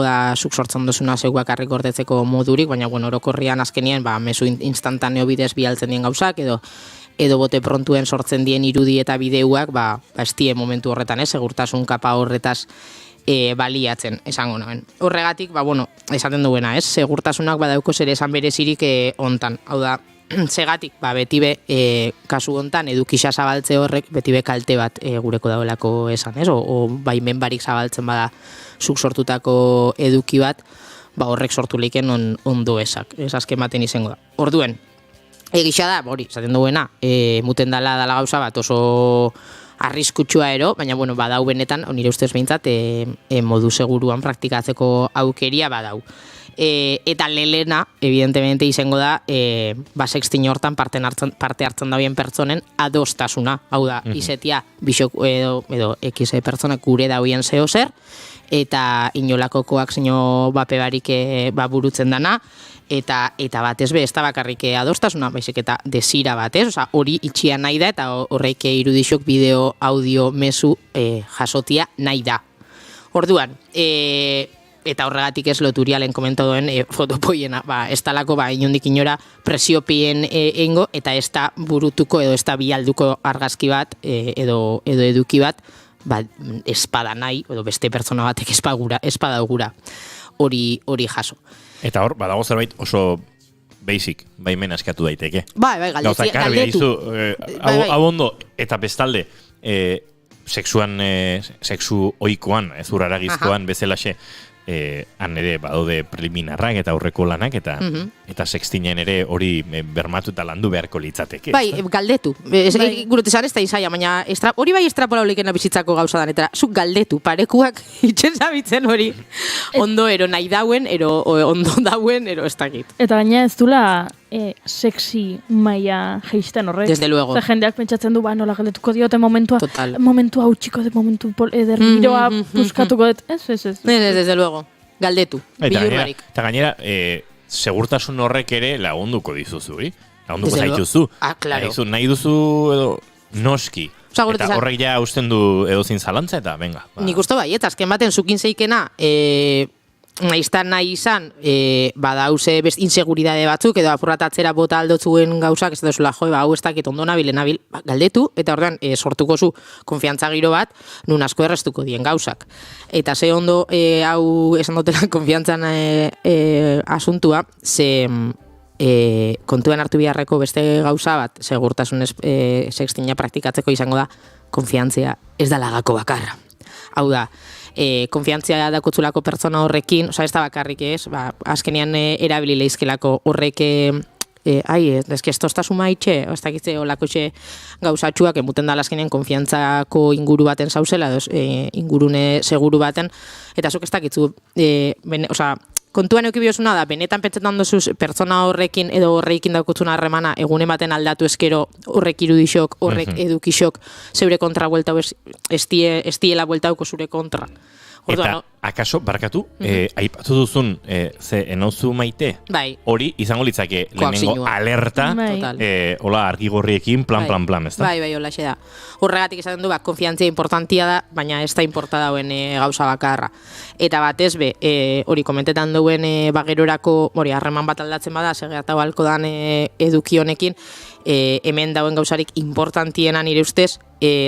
da zuk sortzen duzuna zeu bakarrik gordetzeko modurik, baina orokorrian azkenien mezu instantaneo bidez bialtzen dien gauzak, edo bote prontuen sortzen dien irudi eta bideuak, ez die momentu horretan, segurtasun kapa horretaz baliatzen, esango naben. Horregatik, esaten duena, segurtasunak badauko zer esan berezirik hontan, hau da, segatik, beti be, kasu hontan, edukisa zabaltze horrek, beti be kalte bat gureko dauelako esan, o baimen barik zabaltzen bada zuk sortutako eduki bat, horrek sortu leiken ondo esak, esazken baten izango da. Orduen, egisa da, hori, esaten duena, muten dala gauza bat oso arriskutsua baina, badau benetan, nire ustez behintzat, modu seguruan praktikatzeko aukeria badau. Eta lelena, evidentemente, izango da, sextin hortan parte hartzen dabien pertsonen adostasuna. Hau da, izetia, bisok edo X pertsonak gure dauen zeo zer, eta inolakokoak zino bape barik burutzen dana, eta batez be, ez da bakarrik adostasuna, baizik eta desira batez, hori itxia nahi da, eta horreik irudixok bideo, audio, mezu jasotia nahi da. Orduan, eta horregatik ez loturialen komento duen fotopoiena, ez talako inondik inora presiopien eingo, eta ez da burutuko edo ez da bialduko argazki bat edo eduki bat, espada nahi, edo beste pertsona batek espadagura hori jaso. Eta hor, badago zerbait oso basic, baimen askatu daiteke. Galdetu. Hau ondo, eta bestalde, sexu oikoan, ez uraragizkoan bezalaxe, han ere badaude preliminarrak eta aurreko lanak, eta sextinen ere hori bermatu eta landu beharko litzateke. Galdetu. Gurutezan ez da izaia, baina hori bai estrapolikena bizitzako gauza dan, eta zuk galdetu, parekuak itxen zabitzen hori ondo ero nahi dauen, ero ondo dauen, ero ez dakit. Eta gaina ez dula sexy maia geisten horrek. Desde luego. Jendeak pentsatzen du, nola galdetuko diote momentua hau txiko de momentu ederbiroa buskatuko dut. Ez. Desde luego. Galdetu. Bilurbarik. Eta gainera, segurtasun horrek ere lagunduko dizuzuri. Lagunduko zaituzu. Claro. Nahi duzu edo noski. Eta horrek ja usten du edozin zalantza eta venga. Nik uste bai, eta azken baten zukin zeikena, nahi izan, badauze inseguridade batzuk, edo apurratatzera bota aldotzuen gauzak, ez da zula, hau ez dakit ondo nabil, galdetu, eta orduan sortuko zu konfiantza giro bat, nun asko errestuko dien gauzak. Eta ze ondo, hau esan dutela konfiantzan asuntua, ze kontuan hartu biharreko beste gauza bat, segurtasun sextina praktikatzeko izango da, konfiantzia ez da lagako bakarra. Hau da, konfiantzia dakotzulako pertsona horrekin, ez da bakarrik ez, azkenean erabili leizkelako horrek, eski ez tozta suma itxe, ez dakitze olako itxe gauzatxuak, emuten dala azkenean konfiantzako inguru baten zauzela, ingurune seguru baten, eta zuk ez dakitzu, kontuan eukibiozuna da, benetan pentsetan dozuz pertsona horrekin edo horreikin daukotzuna harremana egun ematen aldatu eskero horrek irudixok, horrek edukixok zeure kontra bueltau ez diela bueltauko zure kontra. Eta, akaso, barkatu, aipatu duzun, ze enauzu maite, hori izango litzake lehenengo alerta, hola argigorriekin, plan, ez da? Bai, hola xe da. Horregatik esaten du, konfiantzia importantia da, baina ez da importa dauen gauza bakarra. Eta batez be, hori komentetan duen bagerorako, hori harreman bat aldatzen bada, segertau halko dan eduki honekin, hemen dauen gauzarik importantiena nire ustez,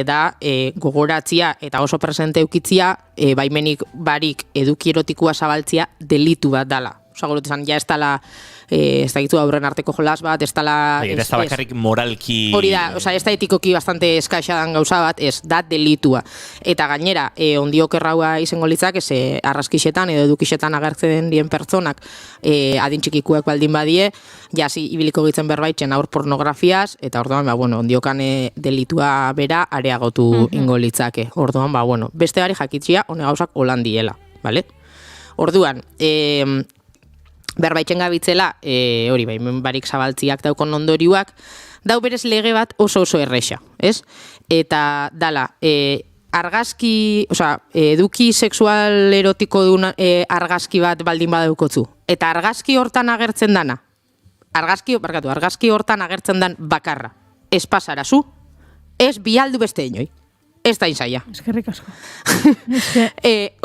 da gogoratzia eta oso presente eukitzia baimenik barik eduki erotikoa zabaltzia delitu bat dala. Osagurutezan, ja ez dala ez dakitu aurren arteko jolas bat, ez dala... Ez da bakarrik moralki... Hori da, ez da etikoki bastante eskaixadan gauza bat, ez da delitua. Eta gainera, ondiok erraua izango litzak, ez arraskixetan edo edukixetan agertzen dien pertsonak adintxikikuak baldin badie, jasi ibiliko gitzen berbaitzen aur pornografiaz, eta orduan, ondiokan delitua bera areagotu ingo litzake. Orduan, beste bari jakitzia, hone gauzak holan diela, bale? Orduan, berbaitzen gabitzela, hori barik zabaltziak daukon ondorioak, dau berez lege bat oso erresa, ez? Eta dala, argazki, eduki sexual erotiko duen argazki bat baldin badaukotzu. Eta argazki hortan agertzen dana, argazki hortan agertzen dan bakarra, ez pasarazu, ez bialdu beste inoi. Ez da inzaia. Eskerrik asko.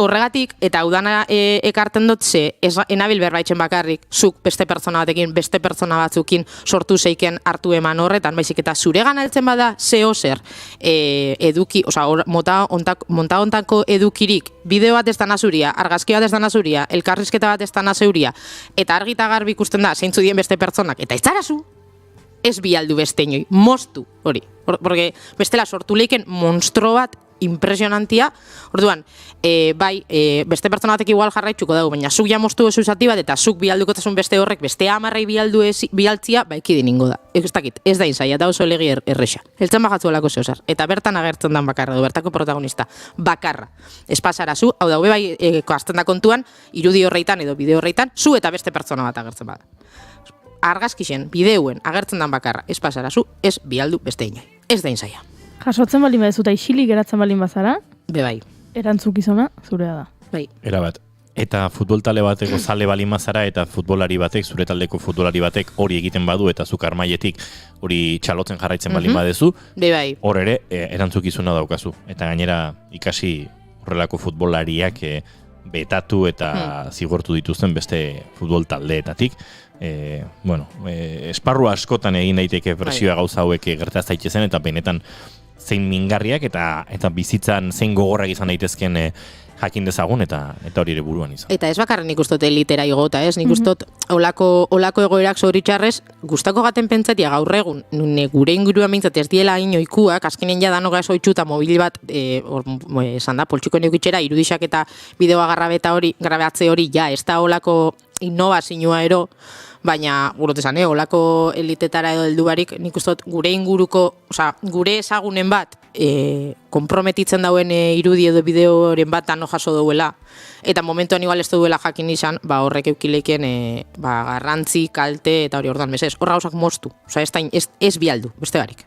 Horregatik, eta udana ekarten dut ze, enabil berbaitzen bakarrik, zuk beste pertsona batekin, beste pertsona batzukin sortu zeiken hartu eman horretan, baizik eta zure ganaltzen bada zeo zer eduki, mota ontako edukirik, bideo bat ez dana zuria, argazki bat ez dana zuria, elkarrizketa bat ez dana zeuria, eta argita garbi ikusten da, zeintzu dien beste pertsonak, eta ez zarazu, ez bialdu beste inoi, moztu, hori. Porque bestela sortu leiken monstro bat impresionantia, orduan, beste pertsona batek igual jarraitzuko dugu, baina zuk ja moztu ezu zati bat, eta zuk bialdukotasun beste horrek, beste amarrei bialtzia, ekidin ingo da. Ez dakit, ez da inzaia, da oso elegi erresa. Eltzen bagatzuelako zehozar, eta bertan agertzen dan bakarra, bertako protagonista, bakarra. Ez pasara zu, hau da, azten da kontuan, irudi horreitan edo bideo horreitan, zu eta beste pertsona bat agertzen bada. Argazkixen, bideuen, agertzen dan bakarra, ez pasara zu, ez bialdu beste inai. Ez da inzaia. Jasotzen balin badezu eta isili geratzen balin bazara, bai. Erantzukizuna zurea da. Bai. Erabat. Eta futbol tale bateko zale balin bazara eta futbolari batek, zure taldeko futbolari batek hori egiten badu eta zuk armaietik hori txalotzen jarraitzen balin badezu, bai. Hor ere erantzukizuna daukazu. Eta gainera ikasi horrelako futbolariak betatu eta zigortu dituzten beste futbol taldeetatik. Esparru askotan egin daiteke presioa gauza hauek gertaz daitezen eta benetan zein mingarriak eta bizitzan zein gogorrak izan daitezken jakin dezagun eta hori ere buruan izan. Eta ez bakarren nik ustot elitera igota, ez? Nik ustot olako egoerak zoritxarrez gustako gaten pentsatia gaur egun gure inguruan mintzat ez diela inoikuak, azkenen ja danoga soitxu eta mobil bat esan da, poltsiko neukitxera irudisak eta bideoa grabatze hori ja, ez da olako innovazioa ero, baina gurotezan, olako elitetara edo heldubarik nik ustot gure inguruko, gure ezagunen bat konprometitzen dauen irudi edo bideoren bat dano jaso duela, eta momentuan igual ez duela jakin izan, horrek eukileken garrantzi, kalte, eta hori ordan mesez, horra gauzak moztu, ez bialdu, beste barik.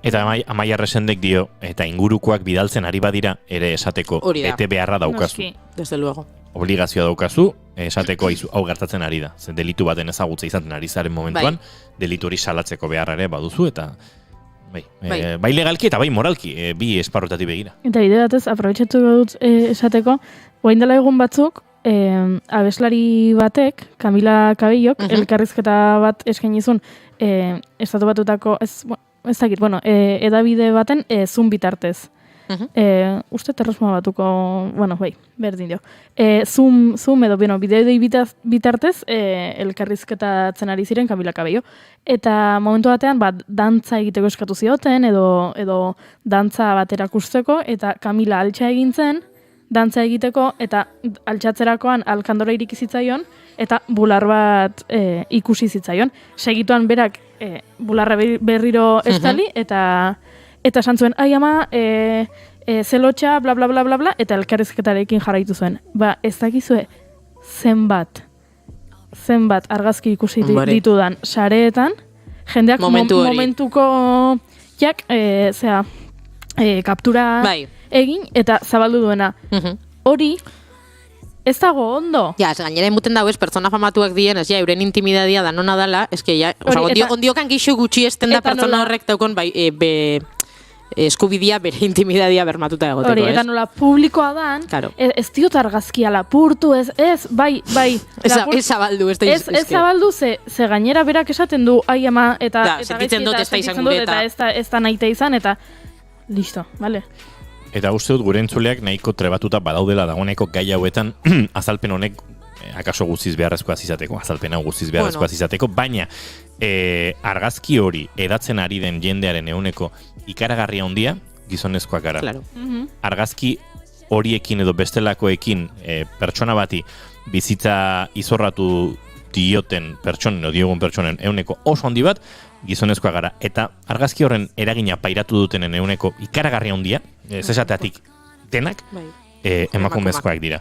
Eta Amaia Resendek dio, eta ingurukoak bidaltzen ari badira, ere esateko bete beharra daukazu. Desde luego. Obligazioa daukazu, esateko hau gertatzen ari da. Zer delitu baten ezagutza izaten ari zaren momentuan, delitu hori salatzeko beharra ere baduzu, eta bai legalki eta bai moralki, bi esparrutatik begira. Eta bide batez, aprobetxatu dut esateko, guain dela egun batzuk, abeslari batek, Camila Cabellok, elkarrizketa bat eskainizun, estatu batutako, ez dakit, edabide baten Zoom bitartez. Uste terrosma batuko, berdin dio. Zoom edo, bideoi bitartez elkarrizketatzen ari ziren Camila Cabello. Eta momentu batean, dantza egiteko eskatu zioten, edo dantza bat erakusteko, eta Camila altxa egin zen, dantza egiteko, eta altxatzerakoan alkandora iriki zitzaion, eta bular bat ikusi zitzaion. Segituan berak bularra berriro estali, eta esan zuen, ai ama, zelotxa, bla, bla, bla, bla, bla, eta elkarrizketarekin jarraitu zuen. Ez dakizue, zenbat argazki ikusi ditudan sareetan, jendeak momentuko kaptura egin, eta zabaldu duena. Hori, ez dago ondo. Ja, gainera emuten dago pertsona famatuak dien, euren intimidadia da nona dala, ondiokan gixo gutxi esten da pertsona horrek daukon, eskubidia bere intimidadia bermatuta egoteko, hori, eta nola publikoa dan, ez diot argazkia lapurtu, bai. Ez zabaldu, ez zabaldu, ze gainera berak esaten du, ai ama, eta sentitzen dut ez da izan gure, eta ez da nahita izan, eta listo, bale? Eta uste dut gure entzuleak nahiko trebatuta badaudela dagoeneko gai hauetan azalpen honek akaso guztiz beharrezkoa izateko, baina argazki hori edatzen ari den jendearen ehuneko ikaragarria handia gizonezkoak gara. Claro. Argazki horiekin edo bestelakoekin pertsona bati bizitza izorratu dioten pertsonen edo diogun pertsonen ehuneko oso handi bat gizonezkoa gara. Eta argazki horren eragina pairatu dutenen ehuneko ikaragarria handia, ez esateatik denak, emakumezkoak dira.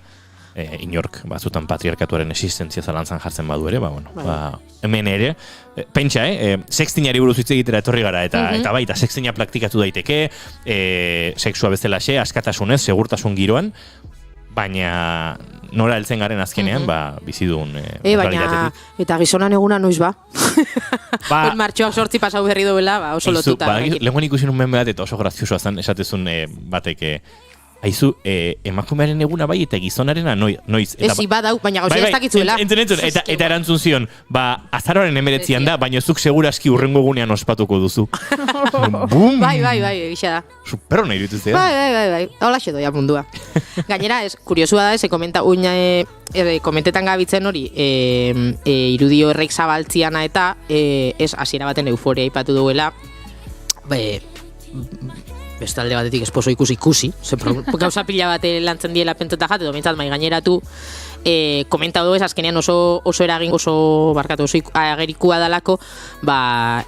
Inork, batzutan patriarkatuaren existentzia zalantzan jartzen badu ere, hemen ere, pentsa, sextinari buruz hitz egitera etorri gara, eta baita, sextina praktikatu daiteke, sexua bezalaxe, askatasunez, segurtasun giroan, baina nora heltzen garen azkenean, bizidun realitatetik. Eta gizonan eguna noiz ba? Martxoak 8 pasau berri dobela, oso lotuta. Lenguan ikusi nun bat, eta oso graziosoa zen, esatezun batek, aizu, emakumearen eguna bai eta gizonarena noiz. Ezi badau, baina gauzia ez dakitzuela. Eta erantzun zion, azaroaren 19 da, baina zuk seguraski urrengo egunean ospatuko duzu. Bum! Bai, egisa da. Superro nahi dituzte. Bai, hola xedo ja mundua. Gainera, kuriosua da, komentetan gabitzen hori, irudi horrek zabaltziana eta hasiera baten euforia ipatu duela, beste alde batetik esposo ikusi, gauza pila bat lantzen diela pentseta jat, edo bintzat mai gaineratu, komenta du ez, azkenean oso eragin, oso agerikua dalako,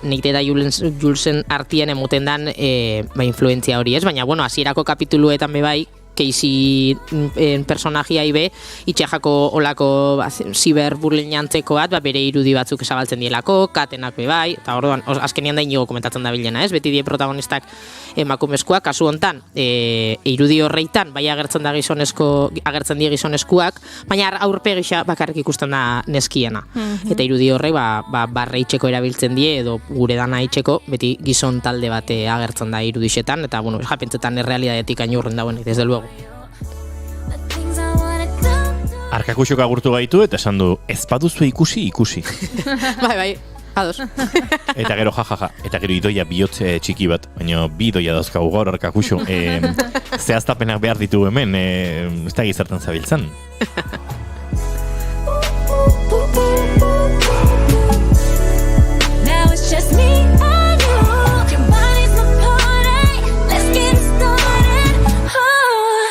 neite eta Julesen artien emoten dan influentzia hori ez, baina, hasierako kapituluetan bebai, Casey personajia ibe, itxejako olako ziberbullying antzeko bat, bere irudi batzuk esabaltzen dielako, katenak bebai, eta orduan, azkenian da inigo komentatzen da bilena, ez? Beti die protagonistak emakumezkoak, kasu hontan, irudi horreitan, bai agertzen die gizonezkoak, baina aurpegisa bakarrik ikusten da neskiena. Eta irudi horrei, barre itxeko erabiltzen die, edo gure dana itxeko, beti gizon talde bate agertzen da irudixetan, eta, japentzetan errealidadetik ainurren dauen, desde luego. Arkakuxok agurtu gaitu eta esan du, ez baduzu ikusi. Bai, ados. Eta gero jajaja, eta gero idoia bihotze txiki bat, baina bi idoia dauzkagu gaur Arkakuxo. Zehaztapenak behar ditu hemen, ez da gizartan zabiltzan. Now it's just me and you. Your body's my party. Let's get it started. Oh.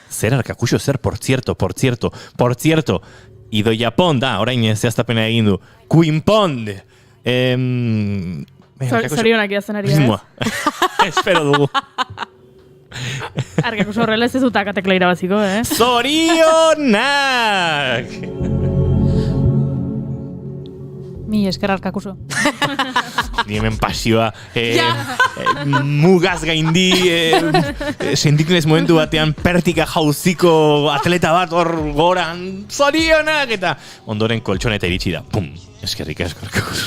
Zer Arkakuxo, zer, por cierto. Idoia Pond, da, orain zehaztapena egin du. Queen Pond! Zorionak idazten ari da. Espero dugu. Arkakuxo horrela ez dut akatekla irabaziko, Zorionak! Mi esker Arkakuxo. Ni hemen pasioa mugaz gaindi sentitzen ez momentu batean pertika jauziko atleta bat hor goran zorionak eta ondoren koltxoneta iritsi da. Pum! Eskerrik asko Arkakuxo.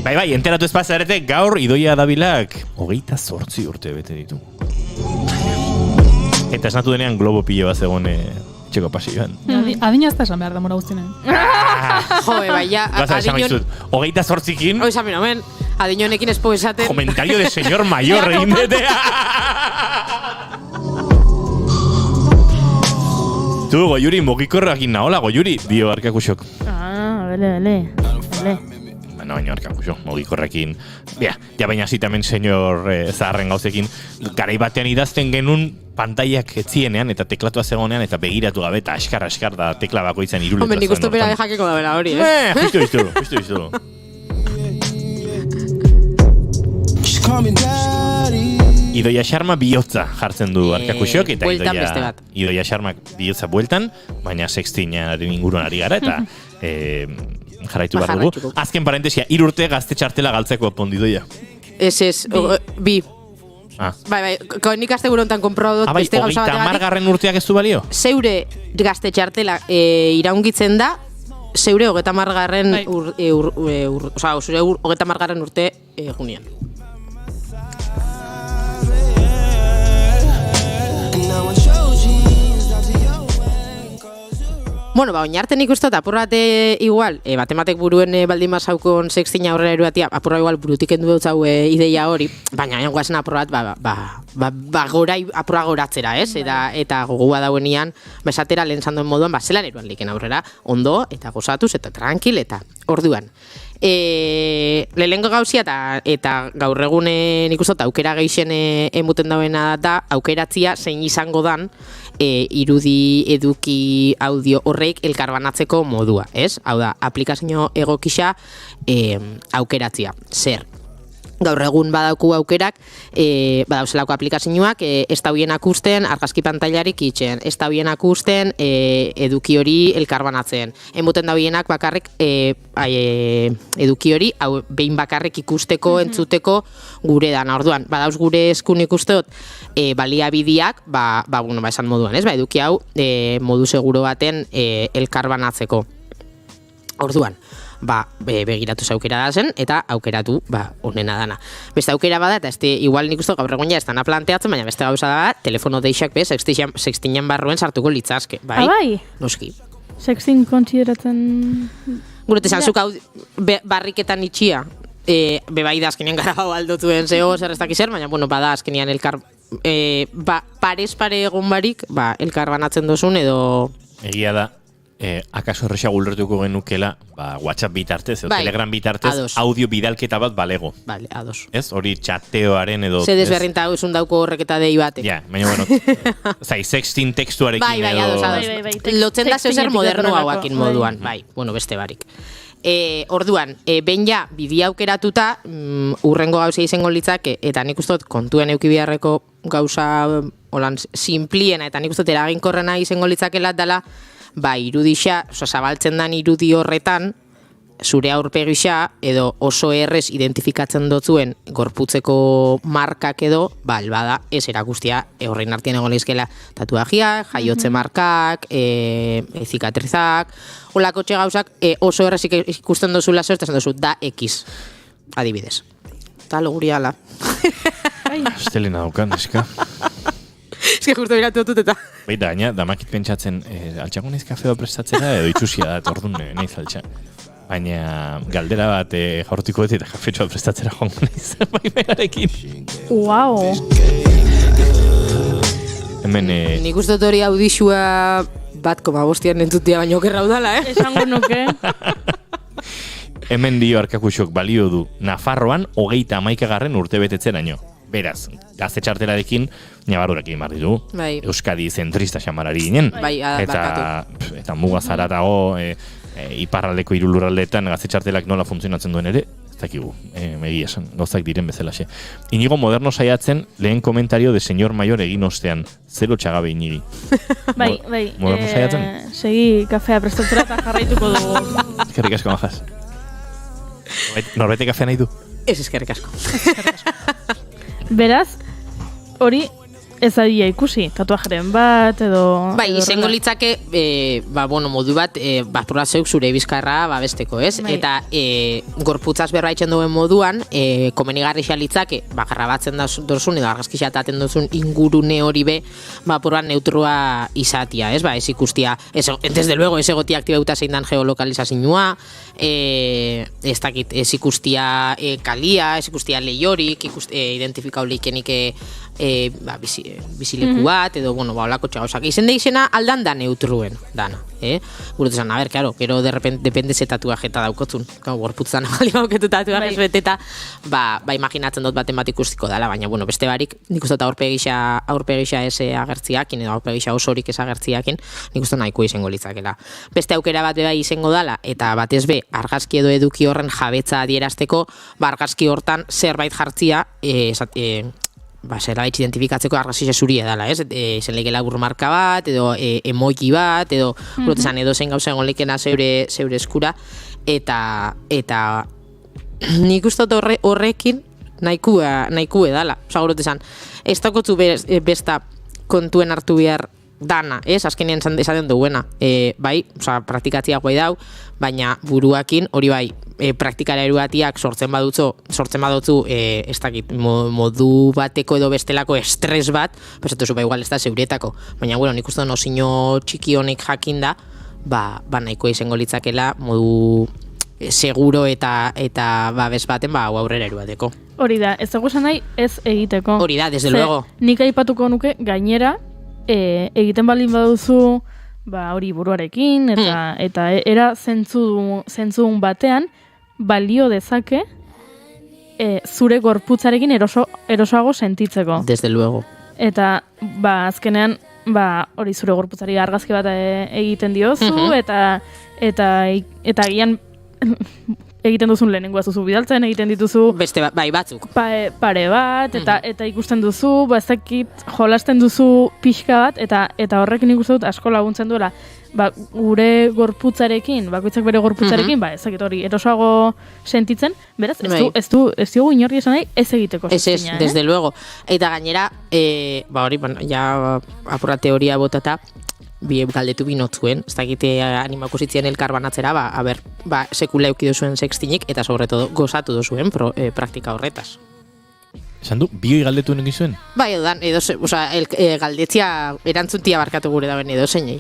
Bai, enteratu ez pasarete, gaur Idoia Dabilak 28 urte bete ditu. Eta esnatu denean globo pilo bat zegoen txeko pasioan. Adina ez da esan behar demora guztinen. Jode, bai, ja. Adinon... 28kin. Hoi, esan binomen. Adinonekin espo esaten. Comentario de señor mayor, egin detea. Tu, Goiuri, mogikorrakin nahola, Goiuri, dio Arkakuxok. Bele. Baina Arkakuxo, mogikorrekin. Ja baina zitamen señor zaharren gauzekin. Garai batean idazten genuen pantaiak etzienean eta teklatua zegonean eta begiratu gabe eta askar da tekla bakoitzen iruletra. Hombre, nik uste bera jakeko da bera hori, Justu. Idoia Xarma bihotza jartzen du Arkakuxok eta Idoia Xarmak bihotza bueltan, baina sextinaren inguruan ari gara eta jarraitu behar dugu. Azken parentesia, 3 urte gazte txartela galtzeko Pondidoia. Ez, bi. Bai, nik azte burontan konprobatu dut beste gauza bategatik. 30 urteak ez du balio? Zeure gazte txartela iraungitzen da, zeure 30 urte junean. Bueno, oinarten ikusten apur bat igual, batematek buruen baldin bazaukon sextina aurrera eruatia, apurra igual burutik endu dut zau ideia hori, baina guazen apur bat apurra goratzera, ez? Eta gogua dauenian, esatera lehen zanduen moduan, zelan eruan liken aurrera, ondo, eta gozatuz, eta tranquil, eta orduan. Lehenko gauzia eta gaur egunen ikustot aukera geixen emuten dauena da aukeratzia zein izango dan irudi, eduki, audio horreik elkarbanatzeko modua, ez? Hau da, aplikazio egokisa aukeratzia. Zer? Gaur egun badauku aukerak, badauzelako aplikazioak, ez dauienak usten, argazki pantailarik itxen, ez dauienak usten, eduki hori elkarbanatzen. Emuten dauienak bakarrik eduki hori, behin bakarrik ikusteko, entzuteko gure dana. Orduan, badauz gure eskun ikusteot, baliabideak, esan moduan, ez? Eduki hau, modu seguro baten elkarbanatzeko. Orduan, begiratu aukera da zen, eta aukeratu onena dana. Beste aukera bada, eta igual nik uste gaur egun ja ez dana planteatzen, baina beste gauza da, telefono deixak sextinan barruen sartuko litzazke. Bai? Noski. Sextin kontsideratzen... Gure tezantzuk hau barriketan itxia, bai da azkenean gara hau aldotuen zeo zer ez dakizer, baina bada azkenean elkar... Parez pare egon barik, elkar banatzen dozun edo... Egia da. Akaso erresa guldertuko genukela WhatsApp bitartez, Telegram bitartez, audio bidalketa bat balego. Vale, ados. Ez, hori txateoaren edo... Zedez berrinta esun dauko horreketa dei batek. Ja, baina sexting textuarekin edo... Bai. Lotzen da zer moderno hauakin moduan, beste barik. Orduan, ben ja, bidea aukeratuta, urrengo gauza izango litzake, eta nik ustot kontuen euki biharreko gauza simpliena, eta nik ustot eraginkorrena izango litzakela dela, irudixa, zabaltzen dan irudi horretan, zure aurpegisa edo oso errez identifikatzen dotzuen gorputzeko markak edo, bada, ez erakustia horrein artean egon lehizkela tatuajiak, jaiotze markak, zikatrizak, holako txe gauzak oso errez ikusten dozula zer, eta zen dozu, da X, adibidez. tal, guri ala. Estelena daukan, eska. Eske justo biratu dut eta. Baita, gaina, damakit pentsatzen, altxako naiz kafea prestatzera, edo itxusia da, orduan nahiz altxa. Baina galdera bat jaurtiko dut eta kafetxoa prestatzera joango naiz, baimenarekin. Wow. Hemen... Nik uste dut hori audixua 1,5 entzutia baino okerra udala, Esango nuke. Hemen dio Arkakuxok balio du Nafarroan 31. urtebetetzeraino. Beraz, gazte txartelarekin nabardurekin bar ditu. Bai. Euskadi zentrista xamarari ginen. Bai, eta muga zaratago, iparraldeko hiru lurraldeetan gazte txartelak nola funtzionatzen duen ere, ez dakigu, egia esan, gauzak diren bezalaxe. Inigo Moderno saiatzen lehen komentario de señor mayor egin ostean, zero txagabe iniri. Bai. Moderno saiatzen? Segi kafea prestatzera eta jarraituko dugu. Eskerrik asko, majas. Norbete kafea nahi du? Ez eskerrik asko. Beraz, hori ez adia ikusi, tatuajeren bat, edo... Bai, izango litzake, modu bat, bastura zeuk zure bizkarra babesteko, ez? Bai. Eta gorputzaz berbaitzen duen moduan, komenigarri litzake, grabatzen dozun, edo argazkisa taten dozun ingurune hori be, bapuran neutrua izatia, ez? Ez ikustia, desde luego, ez egotia aktibauta zein dan geolokalizazioa, ez dakit, ez ikustia kalia, ez ikustia lehiorik, identifikau leikenik bizileku bat, edo, olako txagozak. Izen da izena aldan da neutruen, dana. Gure esan, claro, gero depende ze tatuajeta daukotzun. Gorputzan bali bauketu tatuajes beteta, imaginatzen dut baten bat ikustiko dela, baina, beste barik, nik uste aurpegisa ez agertziakin, edo aurpegisa osorik ez agertziakin, nik uste nahiko izango litzakela. Beste aukera bat bai izango dela, eta batez be, argazki edo eduki horren jabetza adierazteko, argazki hortan zerbait jartzia, zerbait identifikatzeko argazki zuria dela, ez? Zen leikela burmarka bat, edo emoji bat, edo edo zen gauza egon leikena zeure eskura, eta nik uste horrekin nahikue dala. Gurut esan, ez dakotzu besta kontuen hartu behar dana, ez? Azkenean esaten duena. Bai, praktikatzia guai dau, baina buruakin hori bai, praktikara erubatiak sortzen badutzu, ez dakit, modu bateko edo bestelako estres bat, pesatuzu igual ez da zeuretako. Baina, nik uste nozino txiki honek jakinda, nahiko izango litzakela modu seguro eta babes baten aurrera erubateko. Hori da, ez dago esan nahi ez egiteko. Hori da, desde luego. Nik aipatuko nuke gainera, egiten baldin baduzu hori buruarekin, eta era zentzudun batean, balio dezake zure gorputzarekin erosoago sentitzeko. Desde luego. Eta azkenean hori zure gorputzari argazki bat egiten diozu, eta gian egiten duzun lehenengoa zuzu bidaltzen, egiten dituzu beste batzuk pare bat, eta ikusten duzu, ez dakit jolasten duzu pixka bat, eta horrekin ikusten dut asko laguntzen duela, gure gorputzarekin, bakoitzak bere gorputzarekin, ez dakit hori erosoago sentitzen, beraz, ez dugu inorri esan nahi ez egiteko. Ez, desde luego. Eta gainera, hori, ja apurra teoria botata, galdetu binotzuen, ez dakite animako zitzien elkar banatzera, sekula eukidu zuen sextinik, eta sobre todo gozatu duzuen praktika horretaz. Esan du, bioi galdetu nek izuen? Bai, galdetzia erantzuntia barkatu gure daben edo zeinei.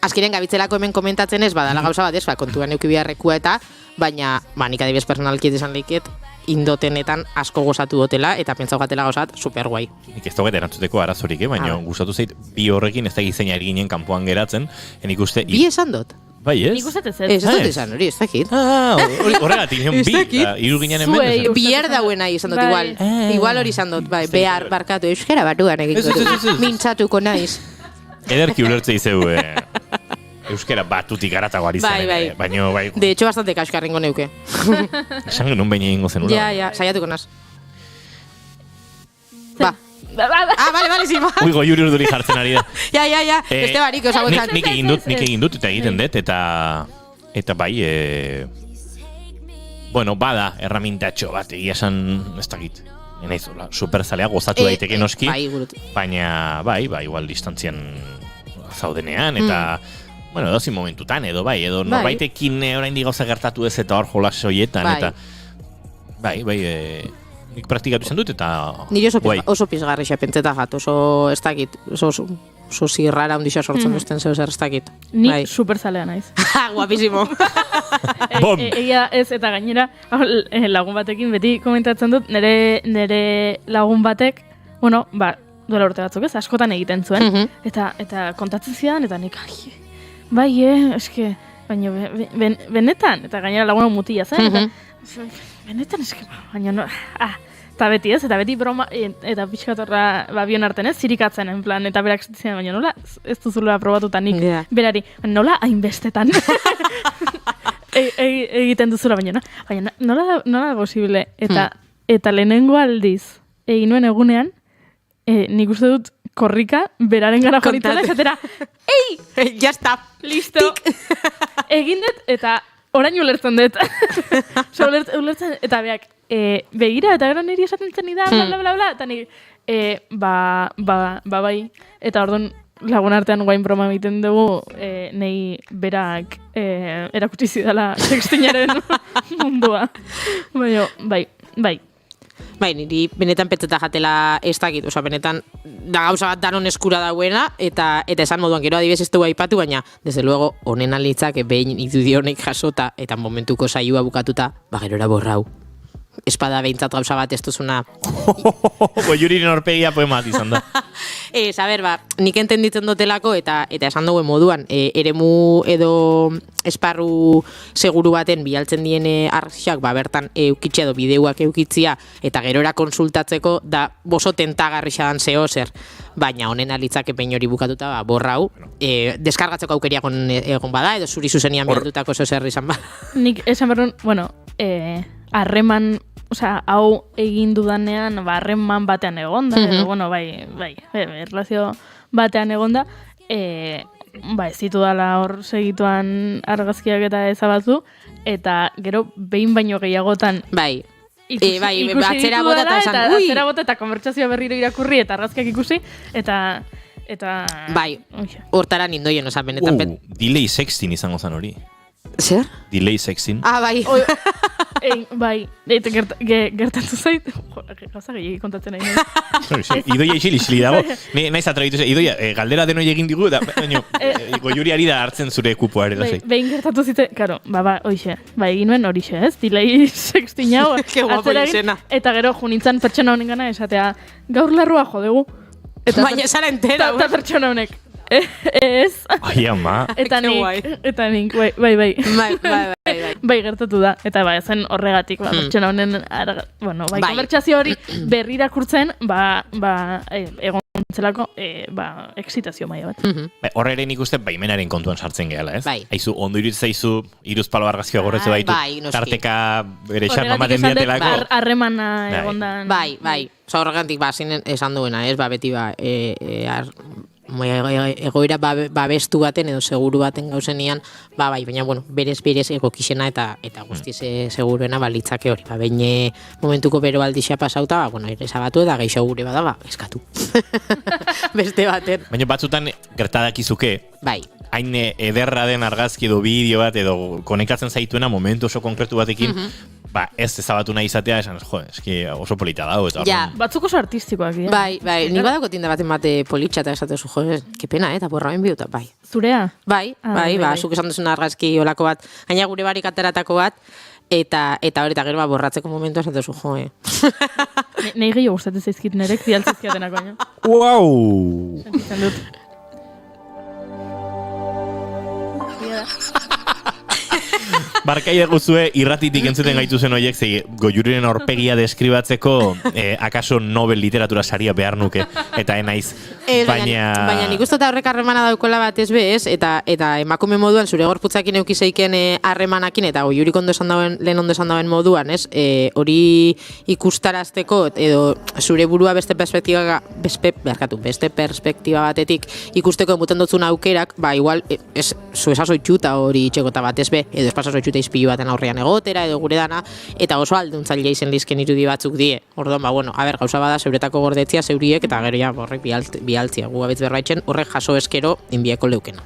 Azkiren gabitzelako hemen komentatzen ez, badala gauza bat ez, kontuan euki biharrekua eta, baina, nik adibidez personalkiet esan leiket, indotenetan asko gozatu dutela, eta pentsau gatela gauzat super guai. Nik ez dagoet erantzuteko arazorik, baina gustatu zait, bi horrekin ez da gizeina erginen kanpoan geratzen, nik uste... Bi esan dut? Bai, ez? Nik uste ez. Ez dut esan, hori, ez dakit. Horregatik, iru ginen hemen. Bier dauen nahi esan dut, igual. Igual hori esan dut, behar, barkatu, euskera batuan egin dut. Mintzatuko naiz. Ederki ulertze izeu, euskera batutik aratago ari zen. Baina, bai. De hecho, bastante kaskarrengo neuke. Esan genuen baina egingo zenula. Ja, saiatuko naz. Vale, sí, va. Ui, goiuri urduri jartzen ari da. Ja, beste barik, osagotan. Nik egin dut, eta egiten dut, eta bai, bada, erramintatxo bat, egia esan, ez dakit. Enaiz, superzalea gozatu daiteke noski, baina, igual distantzian zaudenean, eta, dozin momentutan, edo norbaitekin oraindik gauza gertatu ez, eta hor jolas hoietan, eta Bai, nik praktikatu izan dut eta... Nire guai. oso pizgarri pentseta jat, oso ez dakit, oso zirrara ondisa sortzen duzten zeu zer ez dakit. Ni superzalea naiz. Guapísimo. Egia ez, eta gainera lagun batekin beti komentatzen dut, nire lagun batek, bueno, duela urte batzuk ez, askotan egiten zuen, eta kontatzen zidan, eta nik, bai, eske, baina benetan, eta gainera laguna mutila zen, eta benetan eske, baina no, eta beti ez, eta beti broma, eta pixkatorra bion arten ez, zirikatzen en plan, eta berak zitzen, baina nola, ez duzula probatuta nik, berari, nola hainbestetan egiten duzula, baina nola posible, eta lehenengo aldiz, egin nuen egunean, nik uste dut korrika, beraren gara joritzela, esatera, ya está, listo, egin dut, eta orain ulertzen dut. Ulertzen, eta beak, begira, eta gero niri esaten zen da, bla, bla, bla, bla, eta niri, bai, eta orduan lagun artean guain broma egiten dugu, nei berak erakutsi zidala sextinaren mundua. Baina, bai. Bai, niri benetan petzeta jatela ez dakit, oza, benetan da gauza bat danon eskura dauena, eta esan moduan, gero adibes ez dugu aipatu, baina, desde luego, honen alitzak behin idudionek jasota, eta momentuko saioa bukatuta, gero era borrau. Espada behintzat gauza bat ez duzuna. Goiuriren aurpegia poema bat izan da. A ber, nik entenditzen dutelako, eta esan duen moduan, eremu edo esparru seguru baten bialtzen diene arxak, bertan eukitxe edo bideuak eukitzia, eta gerora konsultatzeko, da boso tentagarri xadan zeo zer. Baina honen alitzak epein hori bukatuta, borrau, deskargatzeko aukeria egon bada, edo zuri zuzenian bihaldutako zeo zer izan bada. Nik esan berrun, bueno, harreman, hau egin dudanean, harreman batean egonda, edo, bueno, bai, erlazio batean egonda, ez zitu dala hor segituan argazkiak eta ezabatzu, eta gero behin baino gehiagotan, atzera bota eta esan, ui! Atzera bota eta konbertsazioa berriro irakurri, eta argazkiak ikusi, eta... Bai, hortara nindoien, oza, benetan... Delay sexting izango zen hori. Zer? Delay sexting. Bai. Bai, gertatu zait, gauza gehiagi kontatzen nahi. Idoia isili dago. Naiz atrebitu ze, Idoia, galdera denoi egin digu, eta goiuri ari da hartzen zure kupoa ere. Behin gertatu zite, karo, oixe, egin nuen horixe, ez? Delay sexting hau, atzera egin, eta gero junintzan pertsona honen gana esatea, gaur larrua jodegu. Baina esara entera. Eta pertsona honek. Ez. Ai, ama. Eta nik, bai. Bai, gertatu da. Eta zen horregatik, pertsona honen, konbertsazio hori berri irakurtzen, egon zelako, excitazio maila bat. Horre ere nik uste baimenaren kontuan sartzen gehala, ez? Bai. Haizu, ondo iruditzen zaizu, iruzpalo argazkioa gorretze baitu, tarteka bere xarmamaten diatelako. Harremana egondan. Bai. Horregatik, esan duena, ez? Beti, egoera babestu baten edo seguru baten gauzenian, baina, bueno, berez egokixena eta guztiz seguruena litzake hori. Baina momentuko bero aldixa pasauta, ere zabatu eta geixo gure bada, eskatu. Beste baten. Baina batzutan gertadakizuke, bai. Hain ederra den argazki edo bideo bat edo konekatzen zaituena momentu oso konkretu batekin, ez ezabatu nahi izatea, esan, eski oso polita dago. Batzuk oso artistikoak. Bai, nik badako tinda baten bate politxa eta esatezu, ke pena, eta borra ben bihuta, bai. Zurea? Bai, zuk esan duzun argazki olako bat, gaina gure barik ateratako bat, eta hori eta gero borratzeko momentu esatezu, Nei gehiago gustatzen zaizkit nerek dialtzizkiatenako, baina. Wow! Sentitzen dut. Barkai eguzue irratitik entzuten gaitu zen horiek, Goiuriren aurpegia deskribatzeko akaso Nobel literatura saria behar nuke, eta enaiz. Baina nik uste eta horrek harremana daukola bat ez bez, eta emakume moduan zure gorputzakin eukizeiken harremanakin, eta Goiurik lehen ondo esan dauen moduan, ez? Hori ikustarazteko, edo zure burua beste perspektiba batetik ikusteko emuten dutzun aukerak, igual, zu esazoitxuta hori itxekota bat ez be, edo espasazoitxuta izpilu baten aurrean egotera, edo gure dana, eta oso alduntzailea izen lizken irudi batzuk die. Orduan, gauza bada zeuretako gordetzia zeuriek, eta gero horrek bialtzia. Gu abitz berbaitzen, horrek jaso eskero inbieko leukena.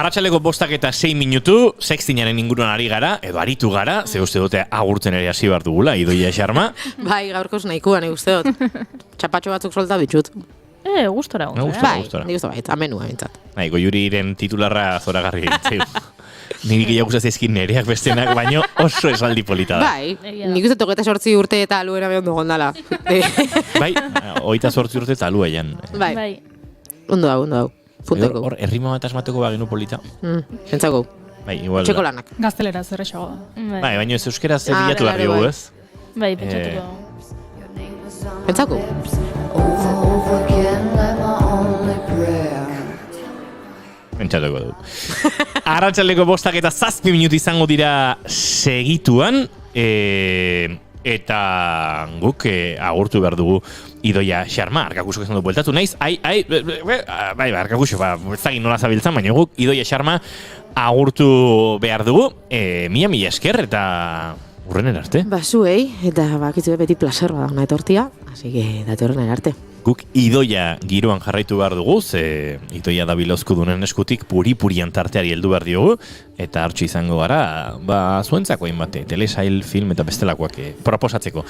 Arratsaleko 5:06, sextinaren inguruan ari gara, edo aritu gara, ze uste dute agurtzen ere hasi behar dugula, Idoia Xarma. Bai, gaurkoz nahikoa, nik uste dut. Txapatxo batzuk solta bitxut. Gustora. Bai, nik uste bait, amenua bintzat. Bai, Goiuriren titularra zoragarri gintzeu. Niri gehiago zaizkin nereak bestenak, baino oso esaldi polita da. Bai, nik uste 28 urte eta aluera behon dugon dala. Bai, 28 urte eta alua ean. Bai. Ondo hau. Punteko. Hor, errima bat asmateko bagenu polita. Pentsako. Bai, igual. Txeko lanak. Gaztelera zer esago da. Bai, baina ez euskeraz bilatu behar diogu, ez? Bai, pentsatuko. Pentsako. Pentsatuko du. Arratsaleko 5:07 izango dira segituan, eta guk agurtu behar dugu Idoia Xarma, Arkakusok esan du bueltatu naiz, bai, Arkakusok, ez dakit nola zabiltzan, baina guk Idoia Xarma agurtu behar dugu, mila esker eta urrenen arte. Zuei, eta bakitzu beti placer bada una etortia, así que datorren arte. Guk Idoia giroan jarraitu behar dugu, ze Idoia da bilozkudunen eskutik puri-purian tarteari heldu behar diogu, eta hartxo izango gara, zuentzako hainbat, telesail, film eta bestelakoak proposatzeko.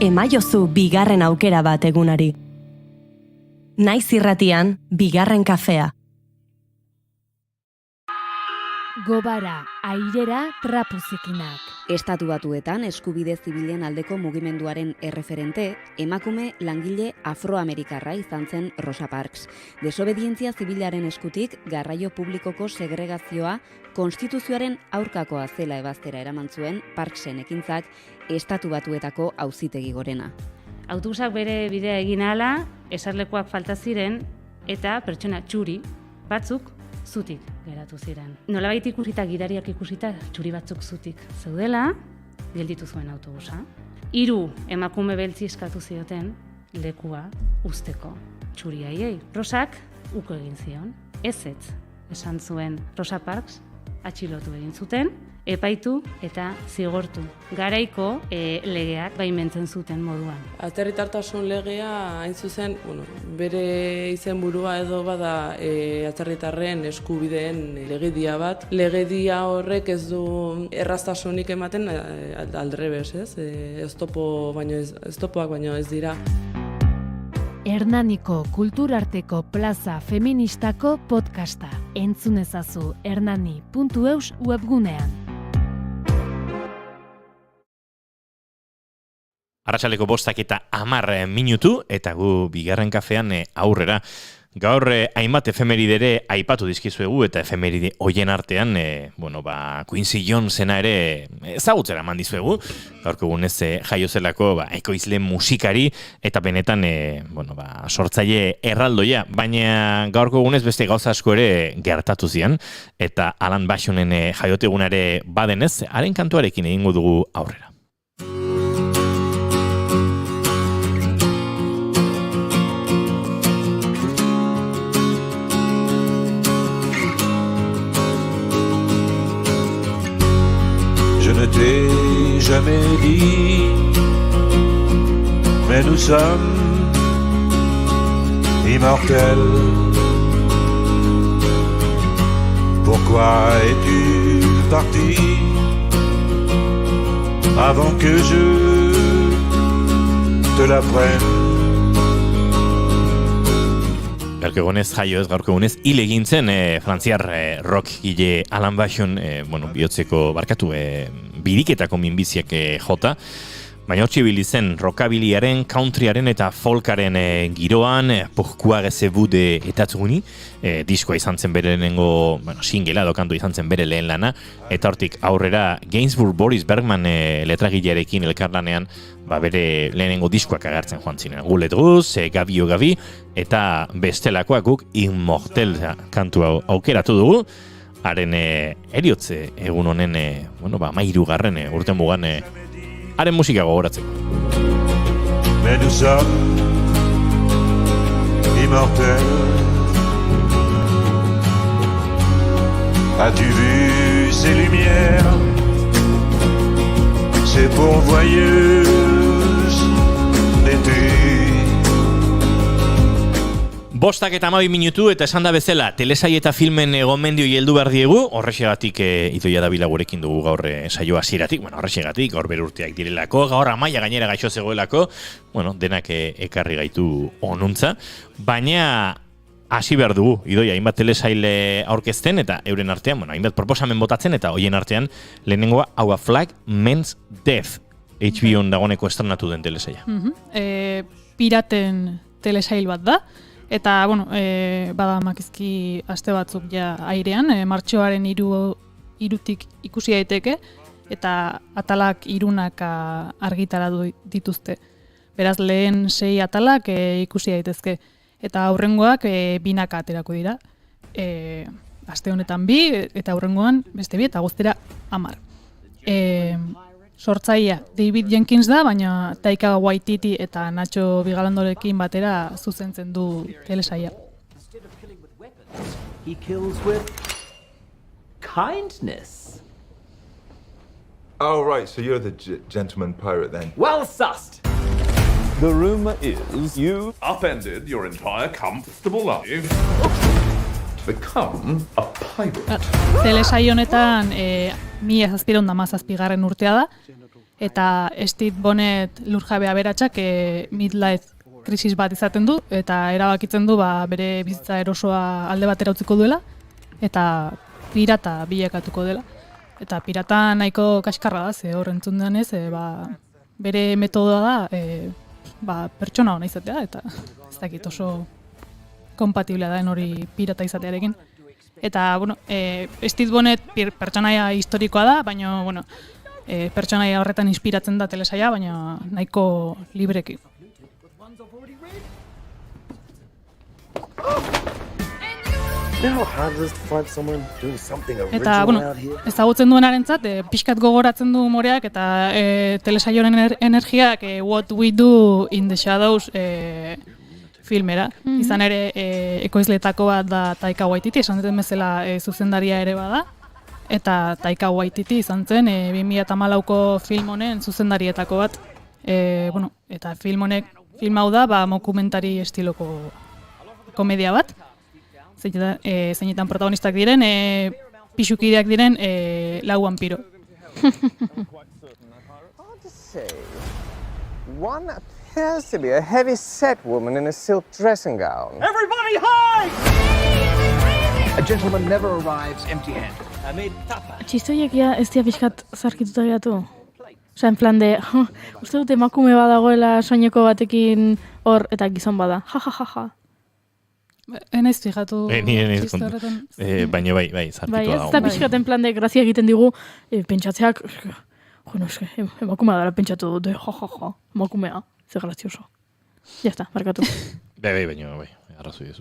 Emaiozu bigarren aukera bat egunari. Naiz irratian, bigarren kafea. Gobara, airera, trapuzikinak. Estatu Batuetan eskubide zibilen aldeko mugimenduaren erreferente, emakume langile afroamerikarra izan zen Rosa Parks. Desobedientzia zibilaren eskutik garraio publikoko segregazioa konstituzioaren aurkakoa zela ebaztera eraman zuen Parksen ekintzak Estatu Batuetako auzitegi gorena. Autobusak bere bidea egin ahala, esarlekuak falta ziren eta pertsona txuri batzuk zutik geratu ziren. Nolabait ikusita, gidariak ikusita, txuri batzuk zutik zeudela, gelditu zuen autobusa. 3 emakume beltzi eskatu zioten lekua usteko txuri haiei. Rosak uko egin zion. Ezetz esan zuen Rosa Parks, atxilotu egin zuten, epaitu eta zigortu. Garaiko legeak baimentzen zuten moduan. Atzerritartasun legea hain zuzen, bere izenburua edo bada atzerritarren eskubideen legedia bat. Legedia horrek ez du erraztasunik ematen aldrebes, ez? Oztopoak baino ez dira. Hernaniko kulturarteko plaza feministako podcasta. Entzun ezazu hernani.eus webgunean. Arratsaleko 5:10 eta gu bigarren kafean aurrera. Gaur hainbat efemeridere aipatu dizkizuegu eta efemeride hoien artean, Quincy Jonesena ere ezagutzera eman dizuegu. Gaurko egunez jaio zelako ekoizle musikari eta benetan sortzaile erraldoia, baina gaurko egunez beste gauza asko ere gertatu zian eta Alan Bashonen jaiote eguna ere badenez, haren kantuarekin egingo dugu aurrera. nous sommes immortels. Pourquoi es-tu parti avant que je te l'apprenne? Gaurko egunez jaio ez, gaurko egunez hil egin zen frantziar rock gile Alan Bashon, bihotzeko barkatu, biriketako minbiziak jota, baina hortxe ibili zen rockabiliaren, countryaren eta folkaren giroan, Pourquoi recevez-vous de Etatsuguni, diskoa izan zen bere lehenengo, singela edo kantu izan zen bere lehen lana, eta hortik aurrera Gainsbourg Boris Bergman letragilearekin elkarlanean, bere lehenengo diskoak agertzen joan ziren. Goulet Rousse, Gavi o Gavi, eta bestelakoak guk Immortel kantu aukeratu dugu, haren eriotze egun honen, 13. urten mugan, haren musika gogoratzeko. Mais nous sommes immortels. As-tu vu ces lumières, ces pourvoyeuses d'été? Bostak eta 12 minutu eta esan da bezala, telesai eta filmen gomendioi heldu behar diegu, horrexegatik Idoia Davila gurekin dugu gaur saio hasieratik, horrexegatik, gaur bere urteak direlako, gaur Amaia gainera gaixo zegoelako, denak ekarri gaitu onuntza, baina hasi behar dugu, Idoia, hainbat telesaile aurkezten eta euren artean, hainbat proposamen botatzen eta hoien artean lehenengoa Our Flag Means Death, HBO-n dagoeneko estrenatu den telesaia. Piraten telesail bat da. Eta, bada makizki aste batzuk ja airean, martxoaren 3 ikusi daiteke, eta atalak 3 argitaratu dituzte. Beraz, lehen 6 atalak ikusi daitezke. Eta aurrengoak 2 aterako dira. Aste honetan 2, eta aurrengoan beste 2, eta guztira 10. Sortzailea David Jenkins da, baina Taika Waititi eta Nacho Vigalandorekin batera zuzentzen du telesaia. He kills with kindness. Oh, right, so you're the gentleman pirate then. Well sussed! The rumor is you upended your entire comfortable life to become a pirate. Telesaio honetan 1717 urtea da, eta Steve Bonnet lurjabe aberatsak midlife krisis bat izaten du, eta erabakitzen du bere bizitza erosoa alde batera utziko duela, eta pirata bilakatuko dela. Eta pirata nahiko kaskarra da, ze hor entzun denez, bere metodoa da pertsona hona izatea, eta ez dakit oso kompatiblea da hori pirata izatearekin. Eta, Steve Bonnet pertsonaia historikoa da, baina, pertsonaia horretan inspiratzen da telesaia, baina nahiko libreki. Eta, ezagutzen duenarentzat, pixkat gogoratzen du umoreak, eta telesaioaren energiak What We Do in the Shadows filmera. Izan ere, ekoizletako bat da Taika Waititi, esan duten bezala zuzendaria ere bada, eta Taika Waititi izan zen 2014ko film honen zuzendarietako bat. Eta film hau da, dokumentari estiloko komedia bat, zeinetan protagonistak diren, pixukideak diren 4 vampiro. One appears to be a heavy-set woman in a silk dressing gown. Everybody hide! A gentleman never arrives empty-handed. Txistoiekia ez dia pixkat zarkituta geratu. Osa, en plan de, uste dut emakume badagoela soineko batekin hor, eta gizon bada. Ja. Enaiz fijatu txisto horretan. Baina bai, zarkitua dago. Ez da pixkat en plan de grazia egiten digu, pentsatzeak, emakumea dara pentsatu dute, ja, emakumea, ze grazioso. Ya está, markatu. Baina, arrazoi ez.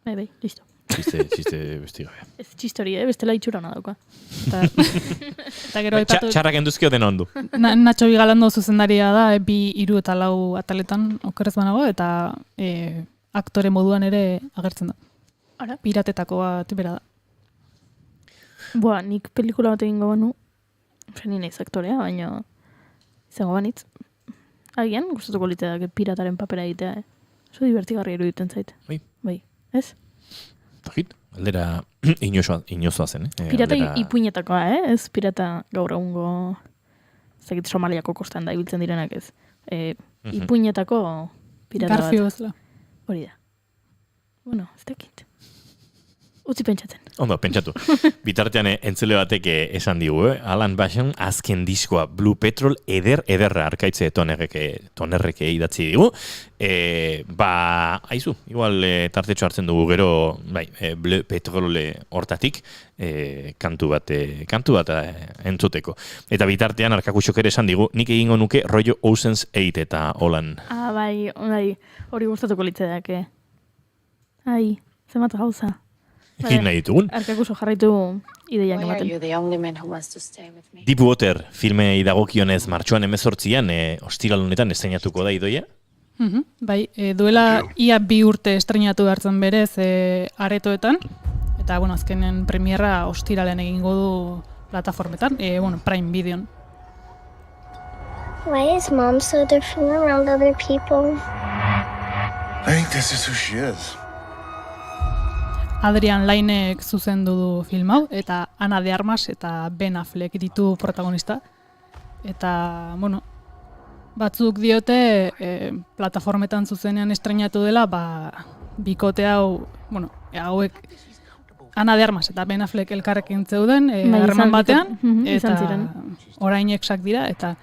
Bai, listo. Txiste besti gabe. Ez txistori, bestela itxura hona dauka. Eta gero aipatu... Txarrak enduzkio den ondu. Nacho Vigalando zuzendaria da, 2, 3 eta 4 ataletan okerrez banago, eta aktore moduan ere agertzen da. Ara? Piratetako bat bera da. Nik pelikula bat egingo banu, ni naiz aktorea, baina izango banitz, Agian, gustatuko litzake pirataren papera egitea, Oso divertigarri iruditzen zait. Bai, ez? Takit, aldera inozoa zen, Pirata ipuinetakoa, ez? Pirata gaur egungo zekit Somaliako kostan da ibiltzen direnak, ez? Ipuinetako pirata bat. Garfio bezala. Hori da. Bueno, ez dakit. Utzi pentsatzen. Ondo, pentsatu. Bitartean entzule batek esan digu, Alan Basham azken diskoa Blue Petrol ederra arkaitze tonerreke idatzi digu. Aizu, igual tartetxo hartzen dugu gero, Blue Petrol hortatik kantu bat entzuteko. Eta bitartean Arkakuxok ere esan digu, nik egingo nuke rollo Ocean's 8 eta holan. Bai, hori gustatuko litzeak. Zemat gauza. Egin nahi ditugun. Arkakuso jarraitu ideiak ematen. Deepwater filmei dagokionez martxoan 18an ostiral honetan estreinatuko da Idoia? Bai, duela ia 2 urte estreinatu hartzen berez aretoetan, eta azkenen premierra ostiralen egingo du plataformetan, Prime Videon. Why is Mom so different around other people? I think this is who she is. Adrian Lainek zuzendu du film hau, eta Ana de Armas eta Ben Affleck ditu protagonista. Eta, batzuk diote plataformetan zuzenean estreinatu dela, bikote hau, hauek Ana de Armas eta Ben Affleck elkarrekin zeuden harreman batean, eta orain exak dira, eta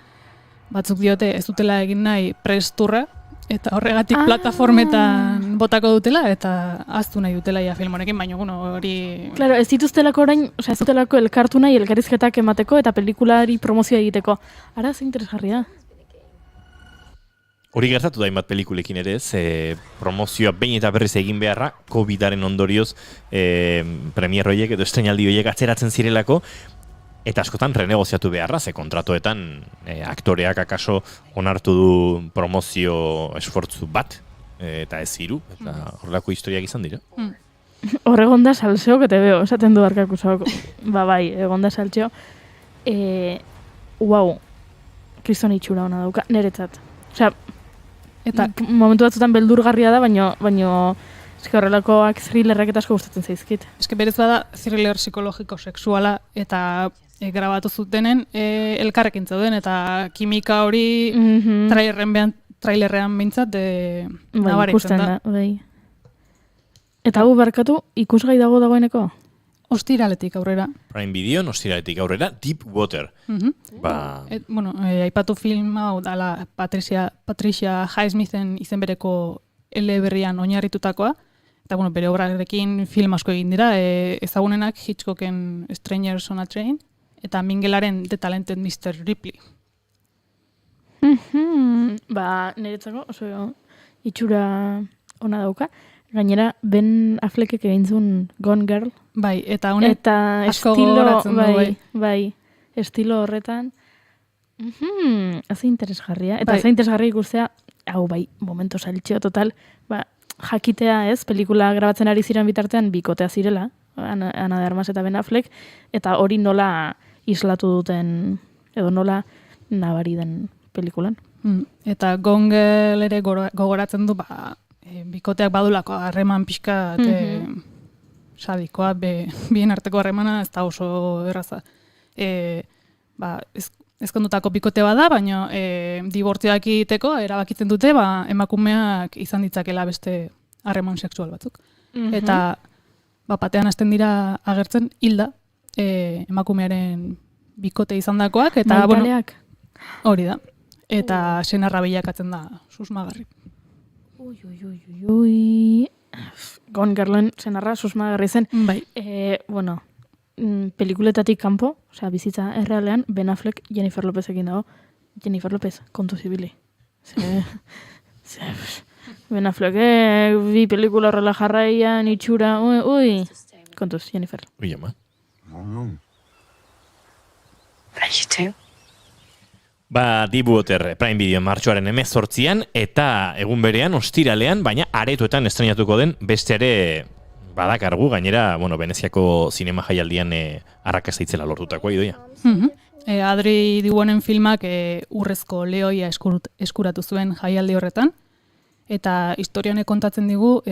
batzuk diote ez dutela egin nahi presturra, eta horregatik plataformetan botako dutela, eta aztu nahi dutela ja film honekin, baina hori... Claro, ez dituztelako orain, ez dutela elkartu nahi elkarrizketak emateko eta pelikulari promozioa egiteko. Ara, ze interesgarria. Hori gertatu da hainbat pelikulekin ere, promozioa behin eta berriz egin beharra, COVID-aren ondorioz premier horiek edo estreinaldi horiek atzeratzen zirelako, eta askotan renegoziatu beharra, ze kontratoetan aktoreak akaso onartu du promozio esfortzu bat, eta ez 3, eta horrelako historiak izan dira. Horregon da salseok, eta beo, esaten du Arkakusok. Bai, egon da salseo. Kriston itxura hona dauka, niretzat. Eta momentu batzutan beldurgarria da, baino horrelakoak thrillerrak eta asko gustatzen zaizkit. Berez bada thriller psikologiko sexuala eta grabatu zutenen elkarrekin zeuden, eta kimika hori trailerrean behintzat nabaritzen da. Eta hau barkatu ikusgai dagoeneko? Ostiraletik aurrera. Prime Video, ostiraletik aurrera, Deepwater. Aipatu film hau dala Patricia Highsmithen izen bereko eleberrian oinarritutakoa, eta bere obrarekin film asko egin dira, ezagunenak Hitchcocken Strangers on a Train, eta Mingelaren The Talented Mr. Ripley. Niretzako oso itxura ona dauka. Gainera, Ben Affleckek egin zuen Gone Girl. Bai, eta honek asko gogoratzen du. Bai, estilo horretan. Haze interesgarria. Eta haze interesgarria ikustea, hau momento saltxeo total, jakitea ez, pelikula grabatzen ari ziren bitartean bikotea zirela, Ana de Armas eta Ben Affleck, eta hori nola islatu duten, edo nola nabari den pelikulan. Eta Gongel ere gogoratzen du, bikoteak badulako harreman pixka sadikoa, bien arteko harremana ez da oso erraza. Ezkondutako bikote bada, baina dibortzioak egiteko erabakitzen dute, emakumeak izan ditzakela beste harreman sexual batzuk. Eta batean hasten dira agertzen hilda emakumearen bikote izandakoak, eta hori da. Eta senarra bilakatzen da susmagarri. Gone Girlen senarra susmagarri zen. Bai. Pelikuletatik kanpo, bizitza errealean, Ben Affleck Jennifer Lopezekin dago. Jennifer Lopez, kontu zibili. Ben Affleck, bi pelikula horrela jarraian, itxura, kontuz, Jennifer. Ui, ama. Deepwater Prime Video martxoaren 18an, eta egun berean, ostiralean, baina aretoetan estreinatuko den beste ere badakargu, gainera, Veneziako zinema jaialdian arrakasta itzela lortutakoa Idoia. Adri Dibonen filmak urrezko lehoia eskuratu zuen jaialdi horretan, eta historia honek kontatzen digu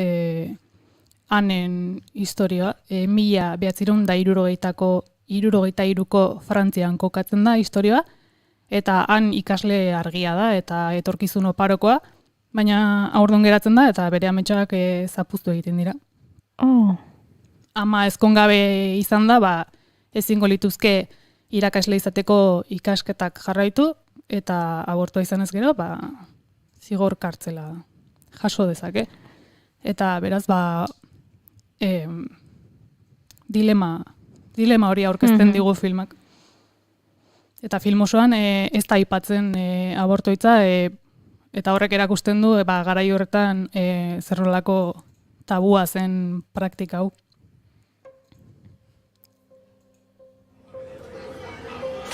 hanen historia, 1963ko Frantzian kokatzen da historia, eta han ikasle argia da, eta etorkizun oparokoa, baina haurdun geratzen da, eta bere ametsak zapuztu egiten dira. Ama ezkongabe izan da, ezingo lituzke irakasle izateko ikasketak jarraitu, eta abortua izan ez gero, zigor kartzela jaso dezake. Eta beraz, dilema hori aurkezten digu filmak. Eta film osoan ez da aipatzen abortoitza, eta horrek erakusten du garai horretan zerrolako tabua zen praktika hau.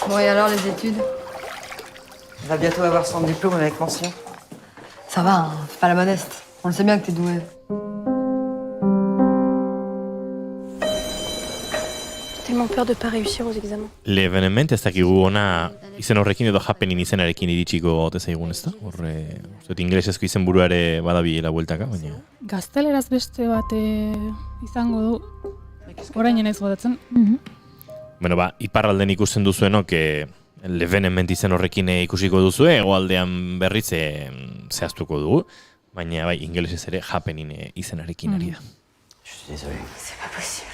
Bon, et alors, les études? Elle va bientôt avoir son diplôme avec mention. Ça va, hein, fais pas la modeste. On le sait bien que t'es douée. J'ai tellement peur de pas réussir aux examens. L'evenement ez dakigu ona izen horrekin edo happening izenarekin iritsiko ote zaigun, ezta? Horre, ingelesezko izenburua ere badabilela bueltaka, baina... Gazteleraz beste bat izango du. Orain ez godatzen. Bueno, iparralden ikusten duzuenok l'evenement izen horrekin ikusiko duzue, hegoaldean berriz zehaztuko dugu, baina ingelesez ere happening izenarekin ari da. Je suis désolé. C'est pas possible.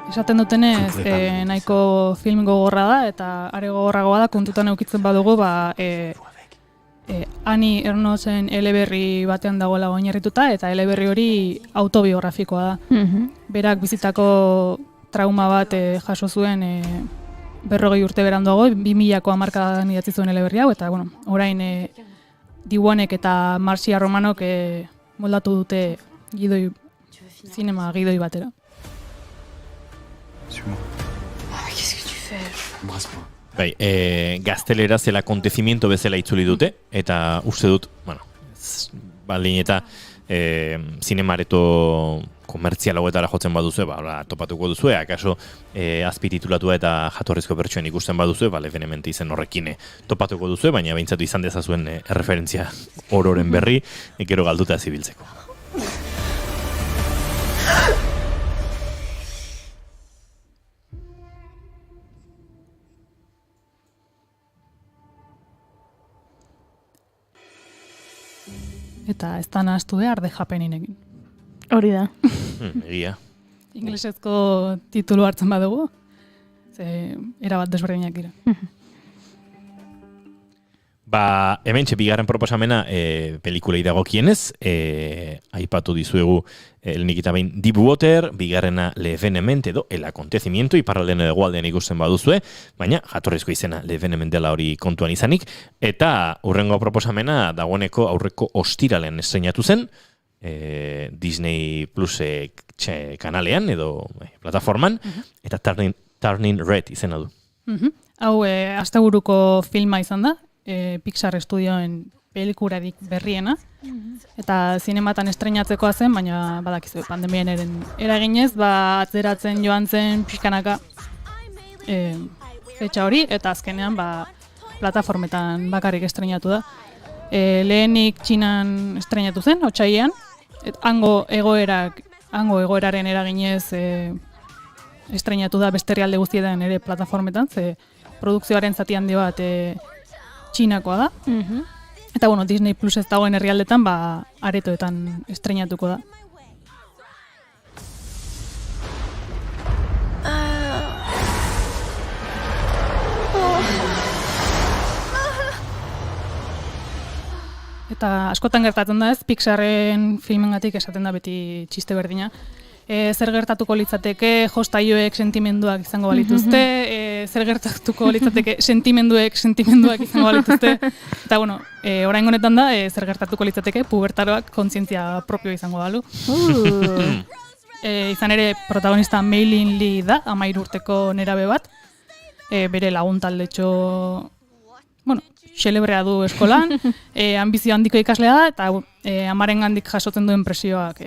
Esaten dutenez, nahiko film gogorra da, eta are gogorragoa da, kontutan eukitzen badugu, Ani Ernauxen eleberri batean dagoela oinarrituta, eta eleberri hori autobiografikoa da. Berak bizitako trauma bat jaso zuen 40 urte beranduago, 2000ko hamarkadan idatzi zuen eleberri hau, eta orain Dibonek eta Marcia Romanok moldatu dute zinema gidoi batera. Suis-moi. Qu'est-ce que tu fais? Embrasse-moi. Gazteleraz el acontecimiento bezala itzuli dute, eta uste dut, baldin eta zinemareto komertzial hauetara jotzen baduzue, topatuko duzue, akaso azpititulatua eta jatorrizko bertsoen ikusten baduzue, l'evenement izen horrekin topatuko duzue, baina behintzatu izan dezazuen referentzia ororen berri, gero galduta zibiltzeko. Eta ez da nahaztu behar de happeningekin. Hori da. Egia. Inglesezko titulu hartzen badugu, erabat desberdinak dira. Hementxe bigarren proposamena pelikulei dagokienez, aipatu dizuegu lehenik eta behin Deep Water, bigarrena l'evenement edo el acontecimiento, iparraldean edo hegoaldean ikusten baduzue, baina jatorrizko izena l'evenement dela hori kontuan izanik, eta hurrengo proposamena dagoeneko aurreko ostiralean estrenatu zen, Disney Plus kanalean edo plataforman, eta Turning Red izena du. Hau, asteburuko filma izan da, Pixar Studioen pelikurarik berriena, eta zinematan estrenatzekoa zen, baina badakizu pandemiaren eraginez, atzeratzen joan zen pixkanaka fetxa hori, eta azkenean plataformetan bakarrik estrenatu da. Lehenik Txinan estrenatu zen, otsailean, hango egoeraren eraginez estrenatu da beste herrialde guztietan ere plataformetan, ze produkzioaren zati handi bat Txinakoa da. Eta Disney Plus ez dagoen herrialdetan aretoetan estrenatuko da. Eta askotan gertatzen da ez, Pixarren filmengatik esaten da beti txiste berdina. Zer gertatuko litzateke jostaioek sentimenduak izango balituzte, zer gertatuko litzateke sentimenduak izango balituzte. Eta orain honetan da, zer gertatuko litzateke pubertaroak kontzientzia propio izango balu. Izan ere protagonista Mei-Lin Lee da, 13 urteko nerabe bat, bere lagun taldetxo xelebrea du eskolan, ambizio handiko ikaslea da, eta amaren gandik jasotzen duen presioak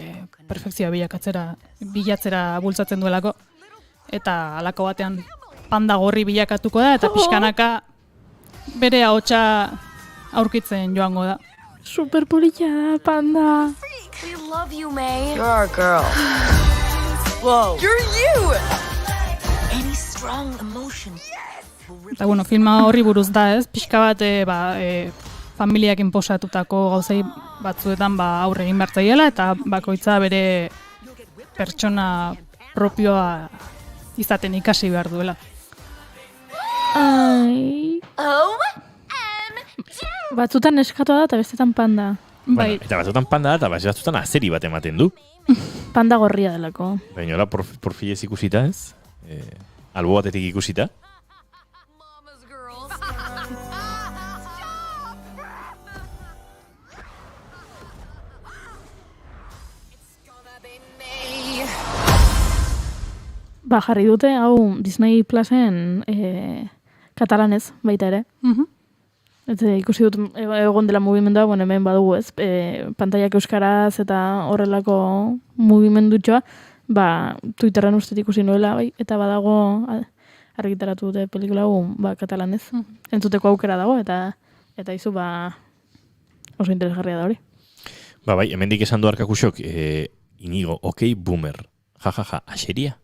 perfekzioa bilatzera bultzatzen duelako. eta halako batean panda gorri bilakatuko da, eta pixkanaka bere ahotsa aurkitzen joango da. Super polita da, panda. We love you, May. You're our girl. Whoa. You're you! Any strong emotion. Eta bueno, filma horri buruz da, ez? Pixka bat, familiak inposatutako gauzei batzuetan aurre egin behar zaiela, eta bakoitza bere pertsona propioa izaten ikasi behar duela. Ai. Batzutan eskatua da eta bestetan panda. Bueno, eta batzutan panda da eta batzutan azeri bat ematen du. Panda gorria delako. Baina hola profilez ikusita ez? Albo batetik ikusita. Jarri dute, hau Disney Plusen katalanez baita ere. Eta ikusi dut egon dela mugimendua, bueno, hemen badugu ez, pantaiak euskaraz eta horrelako mugimendutxoa, Twitterren uste ikusi nuela, bai, eta badago argitaratu dute pelikula hau katalanez. Entzuteko aukera dago, eta izu oso interesgarria da hori. Bai, hemendik esan du Arkakusok, Inigo, okei, boomer. Ja, axeria?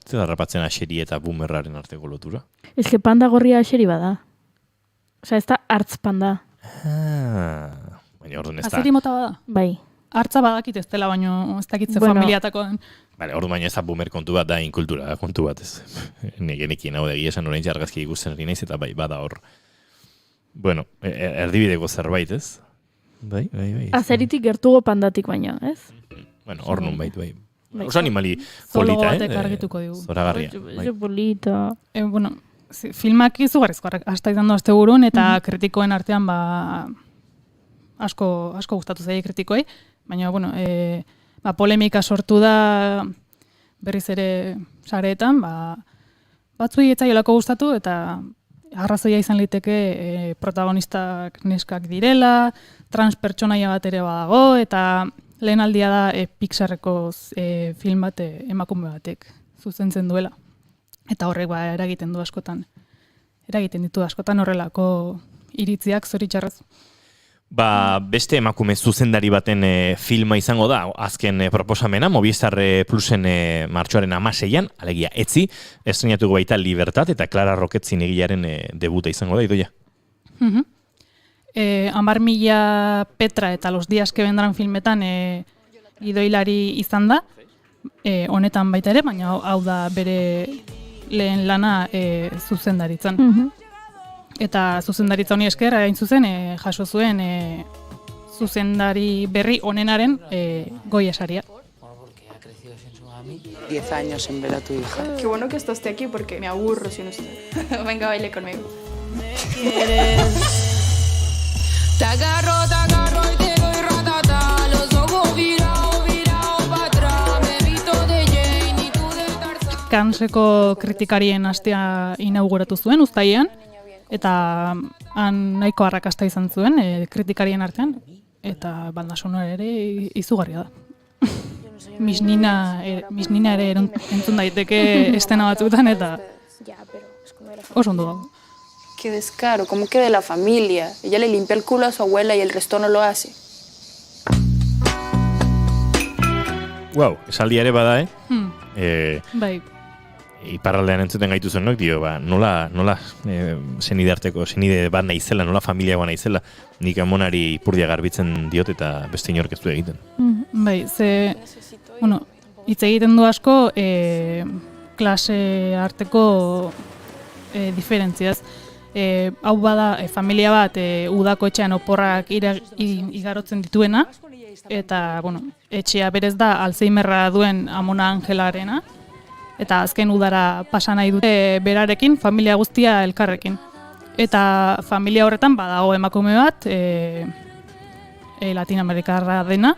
Zer da rapatzen axeri eta boomerraren arteko lotura? Ez que panda gorria axeri bada. Osa, ez da hartz panda. Baina orduan ez da. Azeri mota bada? Bai. Hartza badakit ez dela, baino ez dakitze familiatakoen. Bale, orduan baina ez da boomer kontu bat, da inkultura kontu bat ez. Genekien hau egia esan orain argazki ikusten ari naiz eta bai, bada hor. Bueno, erdibideko zerbait ez? Bai. Azeritik gertugo pandatik baina, ez? Bueno, hor nun bai. Oso animali polita, Zologo batek argituko digu. Zoragarria. Polita. Bueno, filmak izugarrizkoak hasta izan du asteburun, eta kritikoen artean asko gustatu zaie kritikoei, baina bueno, polemika sortu da berriz ere sareetan, batzuei ez zaiolako gustatu eta arrazoia izan liteke protagonistak neskak direla, trans pertsonaia bat ere badago, eta lehen aldia da Pixarreko film bat emakume batek zuzentzen duela. Eta horrek eragiten du askotan. Eragiten ditu askotan horrelako iritziak zoritxarrez. Beste emakume zuzendari baten filma izango da, azken proposamena, Movistar Plusen martxoaren 16an, alegia etzi, estrenatuko baita Libertad eta Clara Roquet zinegilaren debuta izango da, Idoia. 10.000 Petra eta Los días que vendrán filmetan gidoilari izan da, honetan baita ere, baina hau da bere lehen lana zuzendaritzan. Eta zuzendaritza honi esker, hain zuzen, jaso zuen zuzendari berri onenaren Goya saria. 10 años en ver a tu hija. Qué bueno que esté aquí porque me aburro sin usted. Venga, baile conmigo. Te agarro y te doy ratata. Los ojos virao para atrás. Me visto de Jane y tú de Tarzan. Canneseko kritikarien astea inauguratu zuen uztailean, eta han nahiko arrakasta izan zuen kritikarien artean, eta banda sonora ere izugarria da. Misnina ere entzun daiteke estena batzuetan, eta oso ondo dago. Qué descaro, como que de la familia. Ella le limpia el culo a su abuela y el resto no lo hace. Wow, esaldi ere bada, Bai. Iparraldean entzuten gaitu zenok, nola senide bat naizela, nola familiagoa naizela, nik amonari ipurdia garbitzen diot eta beste inork ez du egiten. Bai, hitz egiten du asko klase arteko diferentziaz. Hau bada familia bat udako etxean oporrak igarotzen dituena, eta etxea berez da Alzheimerra duen Amona Angelarena, eta azken udara pasa nahi dute berarekin, familia guztia elkarrekin. Eta familia horretan badago emakume bat, Latinoamerikarra dena,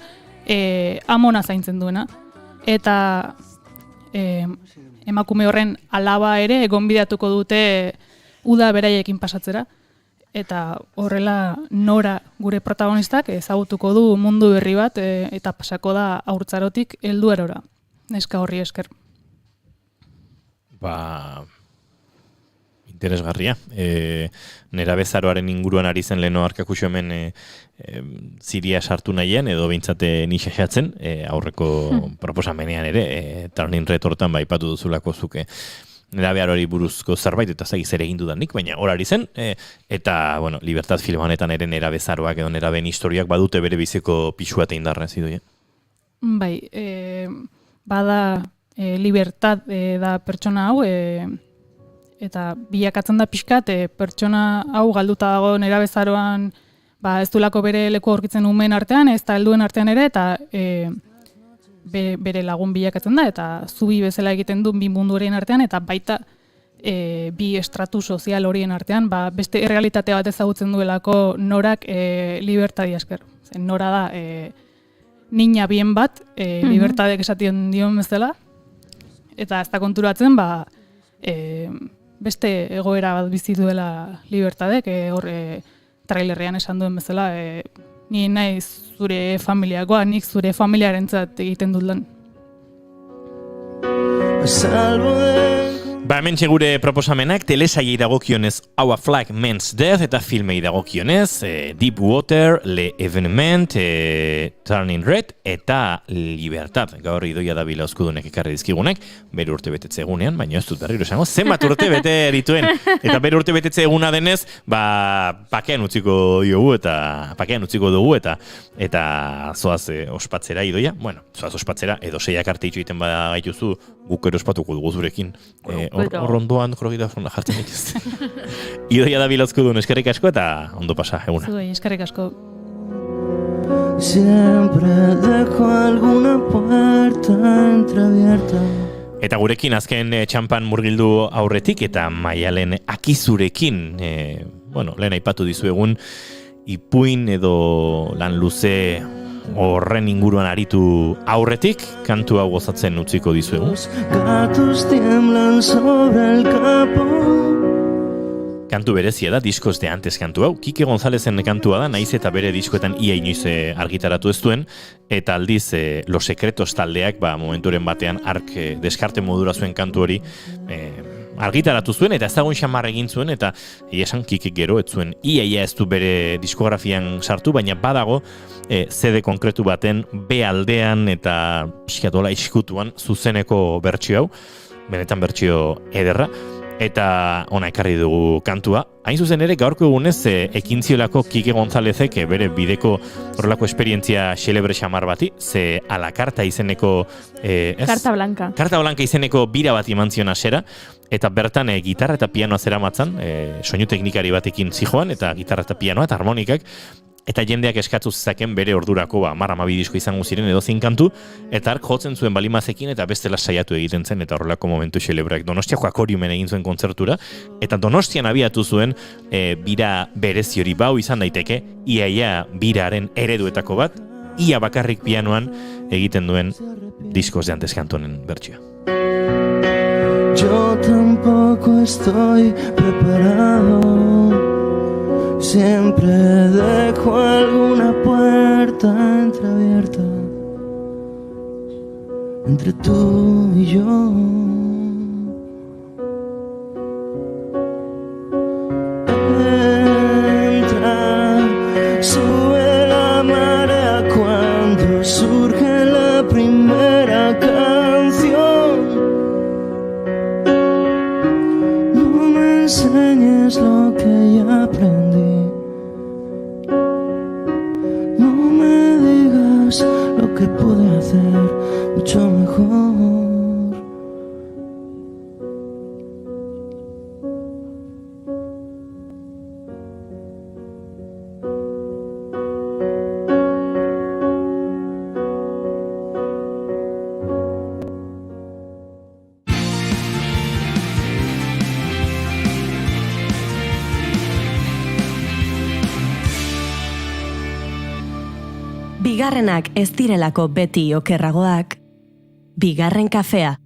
Amona zaintzen duena. Eta emakume horren alaba ere gonbidatuko dute uda beraiekin pasatzera, eta horrela Nora gure protagonistak ezagutuko du mundu berri bat eta pasako da haurtzarotik helduerora, neska horri esker. interesgarria. Nera bezaroaren inguruan ari zen leheno arkakuxo hemen Ziria sartu nahian, edo behintzate nixaxatzen, aurreko proposamenean ere, Turning Red hortan baipatu duzulako zuke. Nera behar hori buruzko zerbait, eta zagiz ere egin dudanik, baina horari zen, eta, bueno, Libertad film honetan ere nera bezaroak edo nera ben historiak badute bere biziko pixua eta indarra zidoia. Bai, bada Libertad da pertsona hau, eta bilakatzen da pixkat, pertsona hau galduta dago nera bezaroan, ez duelako bere leku aurkitzen umeen artean, ez da helduen artean ere, eta bere lagun bilakatzen da, eta zubi bezala egiten du bi mundu horien artean, eta baita bi estratu sozial horien artean, beste errealitate bat ezagutzen duelako Norak Libertadi esker. Nora da niña bien bat, Libertadek esaten dion bezala, eta ez da konturatzen, beste egoera bat bizi duela Libertadek, trailerrean esan duen bezala, ni naiz zure familiakoa, nik zure familiarentzat egiten dut lan. Hemen gure proposamenak telesaiei dagokionez Our Flag Means Death eta filmei dagokionez Deep Water, Le Evenement, Turning Red eta Libertad. Gaur idoia da bila oskudunek ekarri dizkigunek, bere urte betetze egunean, baina ez dut berriro esango, zenbat urte bete dituen. Eta bere urte betetze eguna denez, pakean utziko dugu eta zoaz ospatzera idoia. Bueno, zoaz ospatzera, edo seiak arte itxoiten bada gaituzu, guk ero ospatuko dugu zurekin. Horrondoan krogitafona jartzen dituzte. Idoia da bilozku duen eskerrik asko eta ondo pasa, eguna. Zuei, eskerrik asko. Siempre dejo alguna puerta entreabierta. Eta gurekin azken txampan murgildu aurretik eta Maialen Akizurekin, lehen aipatu dizuegun, ipuin edo lan luze horren inguruan aritu aurretik, kantu hau gozatzen utziko dizuegu. Gatos tiemblan sobre el capo. Kantu berezia da, diskos de antes kantu hau. Kike Gonzalezen kantua da, naiz eta bere diskoetan ia inoiz argitaratu ez duen, eta aldiz Los Secretos taldeak momenturen batean ark deskarte modura zuen kantu hori argitaratu zuen, eta ez dagoen xamar egin zuen, eta esan Kikek gero ez zuen ia ez du bere diskografian sartu, baina badago CD konkretu baten B aldean eta pixkatola iskutuan zuzeneko bertsio hau, benetan bertsio ederra, eta ona ekarri dugu kantua. Hain zuzen ere, gaurko egunez ekintziolako Kike Gonzalezek bere bideko horrelako esperientzia xelebre xamar bati, ze a la carta izeneko Karta Blanca. Karta Blanca izeneko bira bat eman zion hasera, eta bertan gitarra eta pianoa zeramatzan, soinu teknikari batekin zijoan, eta gitarra eta pianoa eta harmonikak, eta jendeak eskatzu zezaken bere ordurako 10-12 disko izango ziren edo zein kantu, eta ark jotzen zuen balimazekin eta bestela saiatu egiten zen, eta horrelako momentu xelebrak Donostiako Akoriumen egin zuen kontzertura, eta Donostian abiatu zuen bira berezi hori bau izan daiteke, iaia biraren ereduetako bat, ia bakarrik pianoan egiten duen diskos de antes kantonen bertsioa. Yo tampoco estoy preparado. Siempre dejo alguna puerta entreabierta entre tú y yo. Entra, sube la marea cuando surge la primera canción. No me enseñes lo que ya aprendí. Lo que pude hacer mucho mejor. Bigarrenak ez direlako beti okerragoak, bigarren kafea.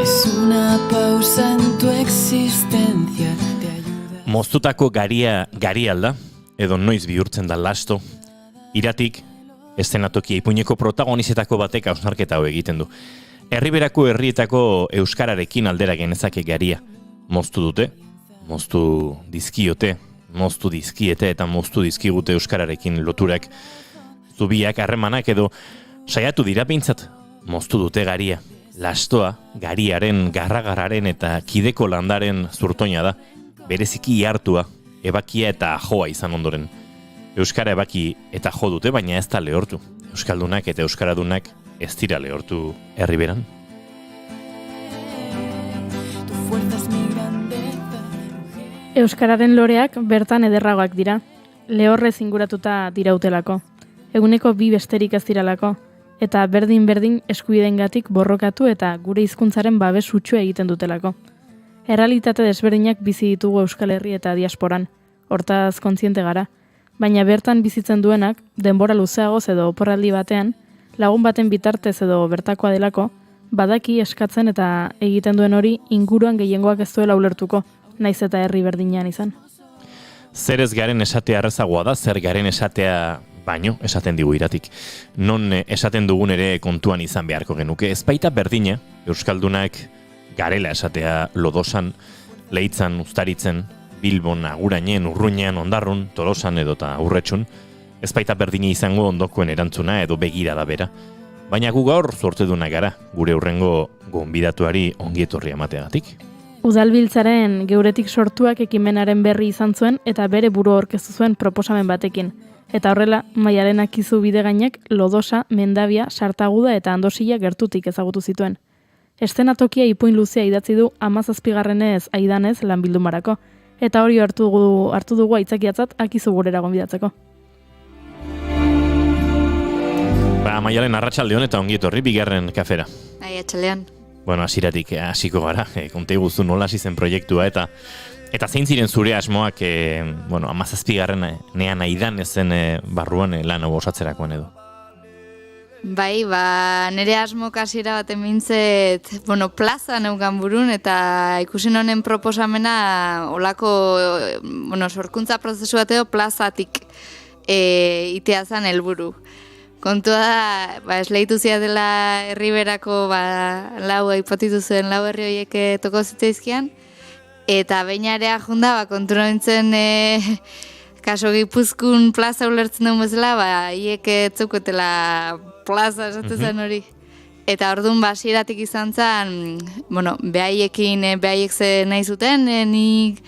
Es una Moztutako garia alda, edo noiz bihurtzen da lasto, iratik, eszenatokia ipuineko protagonizetako batek hausnarketa hau egiten du. Herriberako herrietako euskararekin aldera genezake garia. Moztu dute, moztu dizkiote, moztu dizkiete eta moztu dizkigute euskararekin loturak, zubiak, harremanak edo saiatu dira behintzat, moztu dute garia. Lastoa, gariaren, garragarraren eta kideko landaren zurtoina da, bereziki hartua, ebakia eta joa izan ondoren. Euskara ebaki eta jo dute, baina ez da lehortu. Euskaldunak eta euskaradunak ez dira lehortu herriberan. Euskararen loreak bertan ederragoak dira, lehorrez inguratuta dirautelako. Eguneko bi besterik ez diralako, eta berdin-berdin eskubideengatik borrokatu eta gure hizkuntzaren babes hutsua egiten dutelako. Errealitate desberdinak bizi ditugu Euskal Herri eta diasporan, hortaz kontziente gara, baina bertan bizitzen duenak, denbora luzeagoz edo oporraldi batean, lagun baten bitartez edo bertakoa delako, badaki eskatzen eta egiten duen hori inguruan gehiengoak ez duela ulertuko, naiz eta herri berdinean izan. Zer ez garen esatea errezagoa da, zer garen esatea baino esaten digu iratik. Non esaten dugun ere kontuan izan beharko genuke. Ez baita berdina, Euskaldunak garela esatea Lodosan, Leitzan, Uztaritzen, Bilbon, Agurainen, Urruñan, Ondarrun, Tolosan edota Urretxun. Ez baita berdina izango ondokoen erantzuna edo begira da bera. Baina gu gaur zorteduna gara, gure hurrengo gonbidatuari ongietorri emateagatik. Udalbiltzaren geuretik sortuak ekimenaren berri izan zuen eta bere buru aurkeztu zuen proposamen batekin. Eta horrela, Maialen Akizu Bidegainek Lodosa, Mendabia, Sartaguda eta Andosilla gertutik ezagutu zituen. Eszenatokia ipuin luzea idatzi du 17. aidanez lanbildumarako, eta hori hartu dugu aitzakiatzat Akizu gurera gonbidatzeko. Maialen, arratsaldeon eta ongi etorri bigarren kafera. Arratsaldeon. Bueno, hasiratik hasiko gara, konta iguzu nola hasi zen proiektua eta zein ziren zure asmoak, 17. aidan ezen barruan lan hau osatzerakoan edo? Bai, nire asmo hasiera baten mintzet, plaza neukan burun eta ikusi honen proposamena olako, sorkuntza prozesu bateo plazatik itea zen helburu. Kontua da, esleitu dela herriberako lau aipotitu zuen lau herri horiek toko zitzaizkian, eta bainarea junda, kontura nintzen kaso Gipuzkun plaza ulertzen duen bezala, hiek etzukotela plaza esatzen hori. Eta orduan hasieratik izan zen, behaiek ze nahi zuten, nik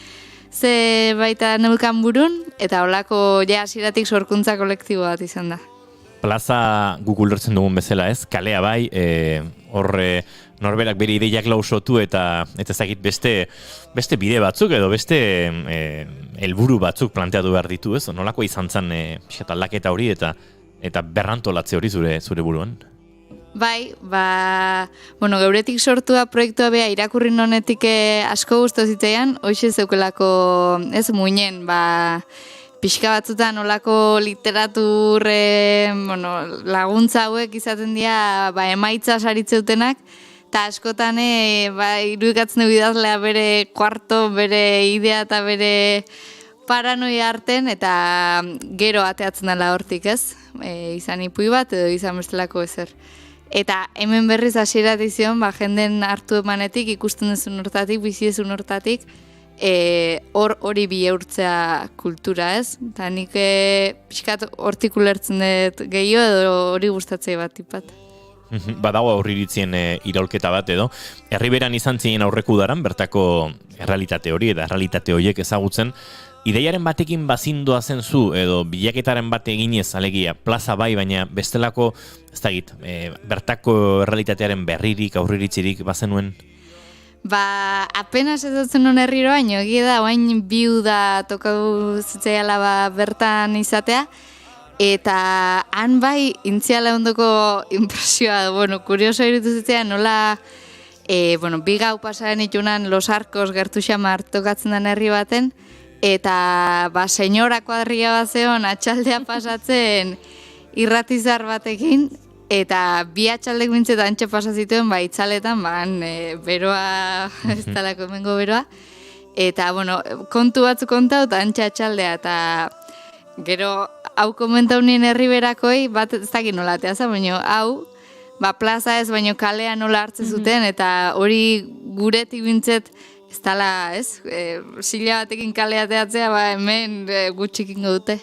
ze baita neukan burun, eta holako hasieratik sorkuntza kolektibo bat izan da. Plaza guk ulertzen dugun bezala ez, kalea bai, horre norberak bere ideiak lausotu eta ezagit beste bide batzuk edo beste helburu batzuk planteatu behar ditu ez, nolako izan zen aldaketa hori eta berrantolatze hori zure buruan? Bai, geuretik sortua proiektua beha irakurri honetik asko guztu zitzaian, hoxe zeukelako ez muinen, pixka batzutan olako literatur laguntza hauek izaten dira emaitza saritzeutenak, eta askotan irudikatzen dugu idazlea bere kuarto, bere idea eta bere paranoia arten, eta gero ateatzen dela hortik ez, izan ipui bat edo izan bestelako ezer. Eta hemen berriz hasieratik zion, jenden hartu emanetik, ikusten duzun hortatik, bizi duzun hortatik, hori bihurtzea kultura ez, eta nik pixkat hortik ulertzen dut gehiago edo hori gustatzei bat tipat. Badago aurriritzien iraulketa bat edo, herriberan izan ziren aurreku udaran, bertako errealitate hori eta errealitate horiek ezagutzen, ideiaren batekin bazindoa zen zu edo bilaketaren bate eginez alegia plaza bai, baina bestelako, ez dakit, bertako errealitatearen berririk, aurriritzirik bazenuen? Apenas ez dutzen non herriro baino, egia da, oain biu da tokau zitzaiala bertan izatea, eta han bai intziala ondoko impresioa, kurioso irutu zitzaian, nola, bi gau pasaren itunan Los Arcos gertu xamar tokatzen den herri baten, eta senyora kuadria bat zeon atxaldea pasatzen irratizar batekin, eta bi atxaldek bintzeta antxe pasazituen itzaletan, beroa, ez talako emengo beroa, Eta, bueno, kontu batzuk kontau, eta antxa txaldea, eta gero, hau komentau nien herriberakoi, bat ez dakit nola teaza, baina hau, plaza ez, baina kalea nola hartzen zuten, eta hori guretik bintzet, ez dala, ez, sila batekin kalea teatzea, hemen gutxikingo dute.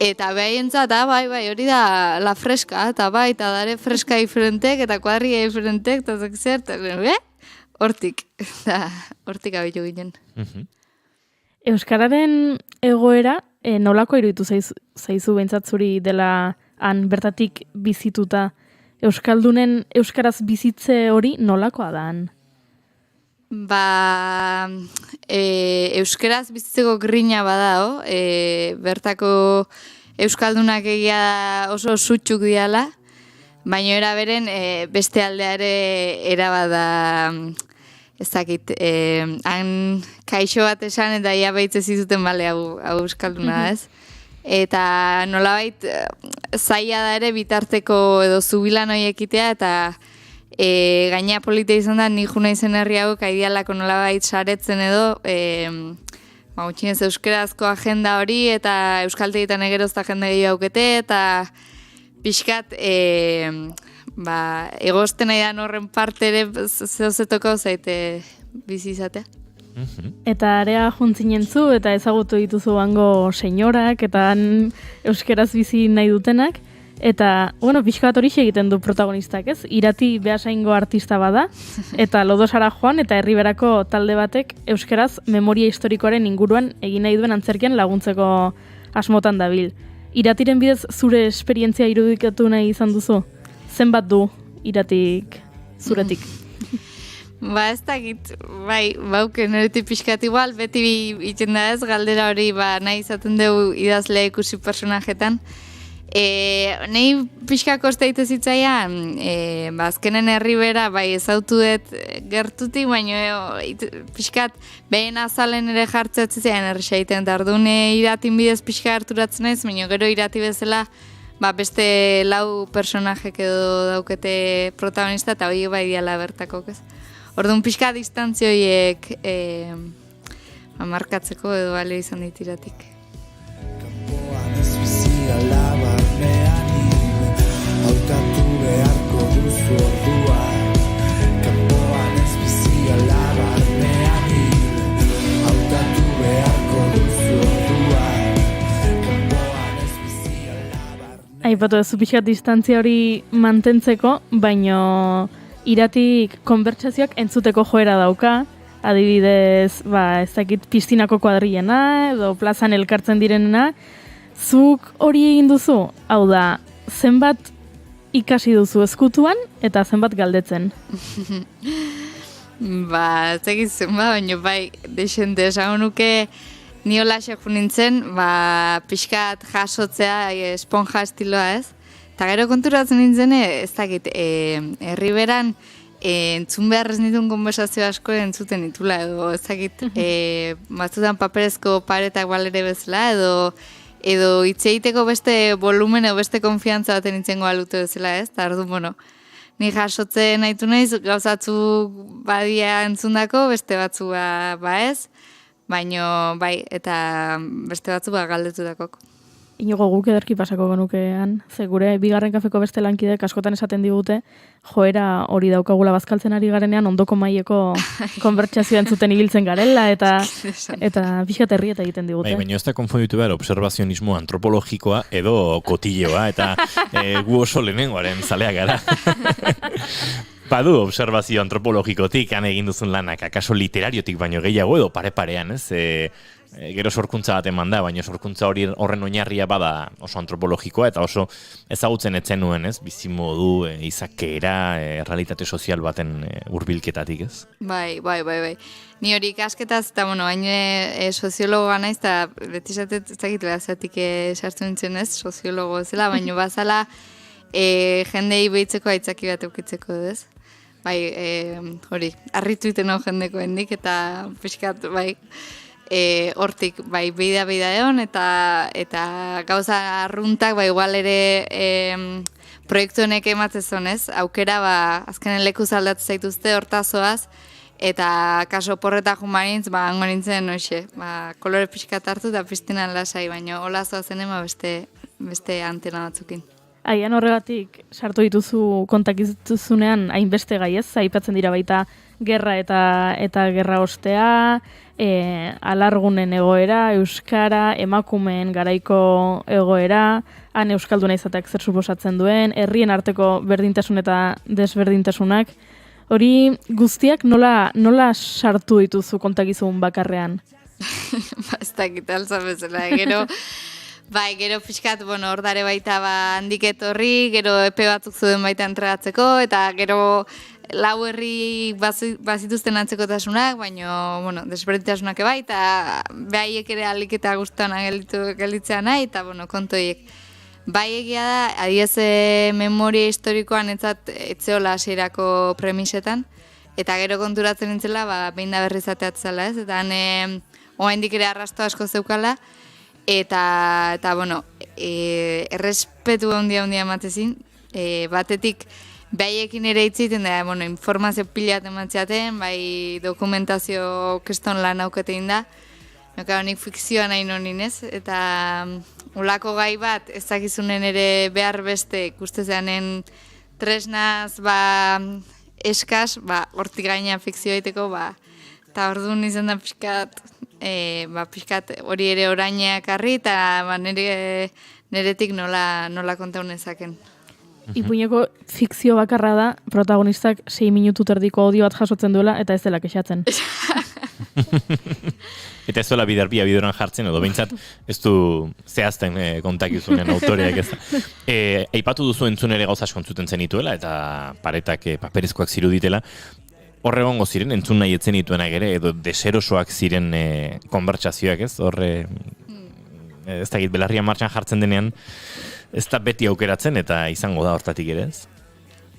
Eta behaientzat, bai, hori da la freska, eta bai, eta dare freska diferentek, eta kuadria diferentek, eta zer, hortik, eta hortik abitu ginen. Euskararen egoera, nolako iruditu zaizu behintzat zuri dela han bertatik bizituta? Euskaldunen euskaraz bizitze hori nolakoa da han? Euskaraz bizitzeko grina badao, bertako euskaldunak egia oso sutxuk diala, baina eraberen beste aldeare erabada, ez dakit, han kaixo bat esan eta ia behitze zizuten bale hau euskalduna, ez? Eta nolabait zaila da ere bitarteko edo zubilan hoiekitea eta gaina polita izan da, ni juna izen herri hauek aidialako nolabait saretzen edo, gutxinez euskarazko agenda hori eta euskaltegietan egerozta agenda gehiago aukete eta pixkat egozten nahi dan horren parte ere zehozetoko zaite bizi izatea. Eta area juntzinen zu eta ezagutu dituzu hango senyorak eta han euskaraz bizi nahi dutenak. Eta, pixka bat hori egiten du protagonistak, ez? Irati Beasaingo artista bada, eta Lodosara joan eta herriberako talde batek euskaraz memoria historikoaren inguruan egin nahi duen antzerkian laguntzeko asmotan dabil. Iratiren bidez zure esperientzia irudikatu nahi izan duzu? Zenbat du Iratik zuretik? Ez dakit, bauken eretik pixkat igual, beti iten da ez, galdera hori nahi izaten dugu idazle ikusi personajetan. Nei pixka koste daite zitzaian, azkenen herribera ezautu dut gertutik, baina pixkat behen azalen ere jartzeatzen erresa egiten dardune iratin bidez pixka harturatzen ez, baina gero irati bezala beste lau personajek edo daukete protagonista eta hori bai diala bertakok ez. Orduan pixka distantzio horiek markatzeko edo bale izan ditiratik. Hautatu beharko duzu ordua, kanpoan ez bizi alabarnean hil. Hautatu beharko duzu ordua, kanpoan ez bizi alabarnean. Aipatu duzu pixkat distantzia hori mantentzeko, baino Iratik konbertsazioak entzuteko joera dauka, adibidez, ez dakit piztinako kuadrilena edo plazan elkartzen direnena, zuk hori egin duzu, hau da, zenbat ikasi duzu ezkutuan eta zenbat galdetzen? Zegit zenbat, baina desente esan nuke ni holaxe nintzen, pixkat jasotzea esponja estiloa ez. Eta gero konturatzen nintzen, ez dakit, herriberan entzun beharrez nituen konversazio asko entzuten ditula, edo ez dakit, batzutan paperezko paretak balere bezala, edo hitz egiteko beste volumen edo beste konfiantza baten itzengo alute bezala ez, eta orduan, ni jasotzen nahitu nahiz, gauzatzu badia entzundako, beste batzu ez, baino eta beste batzu galdetudakok. Inigo guk ederki pasako genukean, ze gure bigarren kafeko beste lankidek askotan esaten digute, joera hori daukagula bazkaltzen ari garenean ondoko maileko konbertsazioa entzuten ibiltzen garela, eta pixkat herrieta egiten digute. Baina ez da konfunditu behar observazionismo antropologikoa edo kotilleoa, eta gu oso lehenengoaren zalea gara. Badu observazio antropologikotik han egin duzun lanak, akaso literariotik baino gehiago edo pare-parean, ez? Gero sorkuntza bat eman da, baina sorkuntza horren oinarria bada oso antropologikoa eta oso ezagutzen etzen nuen, ez? Bizimodu, izakera, realitate sozial baten hurbilketatik, ez? Bai. Ni hori ikasketaz, eta baina soziologoa naiz, eta beti esatet ez dakit behazatik sartu nintzen ez, soziologo zela, baina bazala jendei behitzeko aitzaki bat eukitzeko, ez? Hori, harritu iten hau jendeko hendik, eta pixkat, hortik, beida egon, eta gauza arruntak, igual ere proiektu honek ematzen zonez, aukera, azkenen lekuz aldatzen zaituzte, hortazoaz, Eta kaso porreta jumarintz, hango nintzen, hoxe, kolore pixkat hartu eta piztinan lasai, baina hola zoazen beste antena batzukin. Aian horregatik sartu dituzu kontakizunean hainbeste gai ez, aipatzen dira baita gerra eta gerra ostea, alargunen egoera, euskara, emakumeen garaiko egoera, han euskalduna izateak zer suposatzen duen, herrien arteko berdintasun eta desberdintasunak. Hori guztiak nola sartu dituzu kontakizun bakarrean? Ez dakit alza bezala, gero pixkat, hor dare baita handik etorri, gero epe batzuk zuen baita entregatzeko, eta gero lau herri bazituzten antzekotasunak, baina, desberdintasunak bai, eta behaiek ere aliketa guztuan gelditzea nahi, eta, kontoiek. Bai egia da, adiez memoria historikoan etzeola hasierako premisetan, eta gero konturatzen nintzela, behin da berriz ateatzela ez, eta oraindik ere arrasto asko zeukala, eta errespetu handia ematezin, batetik behaiekin ere hitziten da, informazio pilat ematziaten, bai dokumentazio keston lan auketein da, nik fikzioa nahi nonin ez, eta olako gai bat ez dakizunen ere behar beste ikustezanen tresnaz eskaz, hortik gaina fikzioa egiteko, eta orduan izan da pixkat hori ere oraineak harri, eta neretik nola konta honezaken. Ipuineko fikzio bakarra da, protagonistak 6 minutu terdiko audio bat jasotzen duela, eta ez dela kexatzen. Eta ez dola bideran jartzen, edo behintzat ez du zehazten kontakizunen autoreak ez. Aipatu duzu entzun ere gauza asko entzuten zenituela, eta paretak paperezkoak ziruditela. Horre gongo ziren, entzun nahi etzen dituenak ere, edo deserosoak ziren konbertsazioak ez, horre ez dakit belarrian martxan jartzen denean, ez da beti aukeratzen eta izango da hortatik ere ez?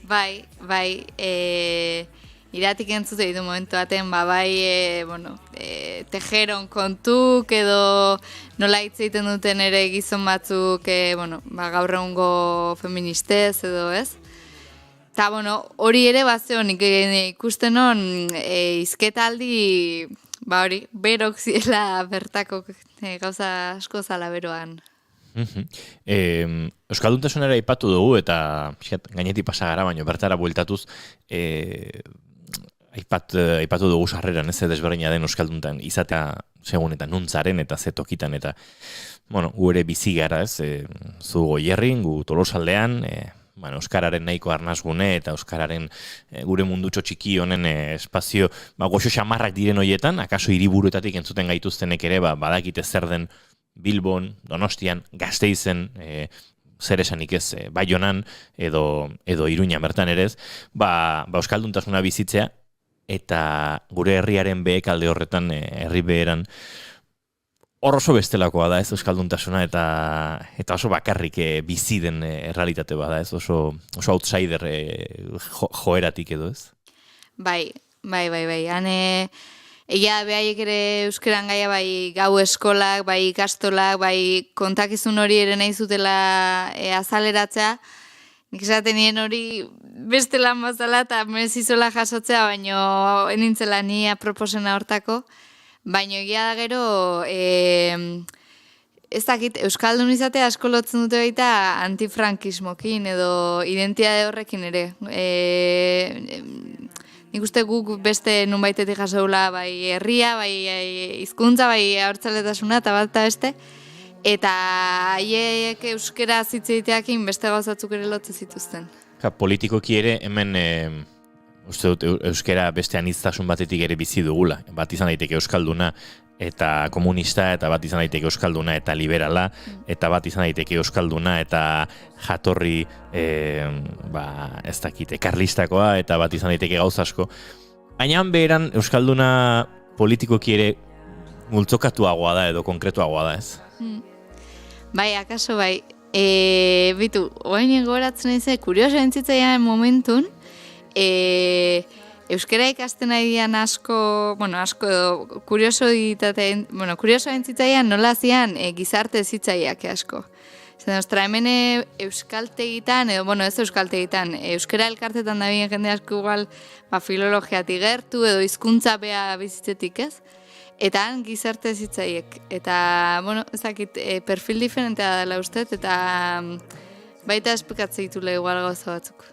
Bai, iratik entzute ditu momentu baten, tejeron kontuk edo nola hitz egiten duten ere gizon batzuk, gaur egungo feministez edo ez. Eta, hori ere nik ikusten hon izketaldi, berok ziela bertako gauza asko zala beroan. Euskalduntasunera aipatu dugu eta gainetik pasagara, baina bertara bueltatuz aipatu dugu sarreran, ez desberdina den euskalduntan izatea segun eta nuntzaren eta zetokitan eta gu ere bizi gara, ez, zu Goierrin, gu Tolosaldean, euskararen nahiko arnazgune eta euskararen gure mundutxo txiki honen espazio goxo xamarrak diren hoietan, akaso hiriburuetatik entzuten gaituztenek ere badakite zer den Bilbon, Donostian, Gasteizen, zer esanik ez, Baionan edo Iruñan bertan ere ez, euskalduntasuna bizitzea eta gure herriaren behekalde horretan, herri beheran, hor oso bestelakoa da ez euskalduntasuna eta oso bakarrik bizi den errealitate bada ez, oso outsider joeratik edo ez? Bai. Egia behaiek ere euskeran gaia gau eskolak, ikastolak, kontakizun hori ere nahi zutela azaleratzea. Nik esaten nien hori beste lan bazala eta merezizola jasotzea, baino enintzela ni aproposena hortako. Baina egia da gero, ez dakit, euskaldun izatea asko lotzen dute baita antifrankismokin edo identitate horrekin ere. Nik uste guk beste nunbaitetik jasoula herria, hizkuntza, abertzaletasuna eta bat eta beste. Eta haiek euskera zitzeiteakin beste gauzatzuk ere lotzen zituzten. Politikoki ere hemen uste dut euskera beste aniztasun batetik ere bizi dugula. Bat izan daiteke euskalduna eta komunista, eta bat izan daiteke euskalduna eta liberala, eta bat izan daiteke euskalduna eta jatorri ez dakite, karlistakoa, eta bat izan daiteke gauza asko. Baina beheran euskalduna politikoki ere multzokatuagoa da edo konkretuagoa da ez? Akaso bitu, oain goratzen ez, kurioso entzitzaian momentun, euskara ikasten nahi dian asko edo kurioso entzitzaian nola zian gizarte zitzaiak asko. Zer, ostra, hemen euskaltegitan, edo, bueno, ez euskaltegitan, euskara elkartetan da bien jende asko igual, filologiatik gertu, edo hizkuntza bea bizitzetik, ez? Eta han gizarte zitzaiek. Eta, bueno, ezakit, perfil diferentea dela ustez, eta baita espikatzen ditule igual gauza batzuk.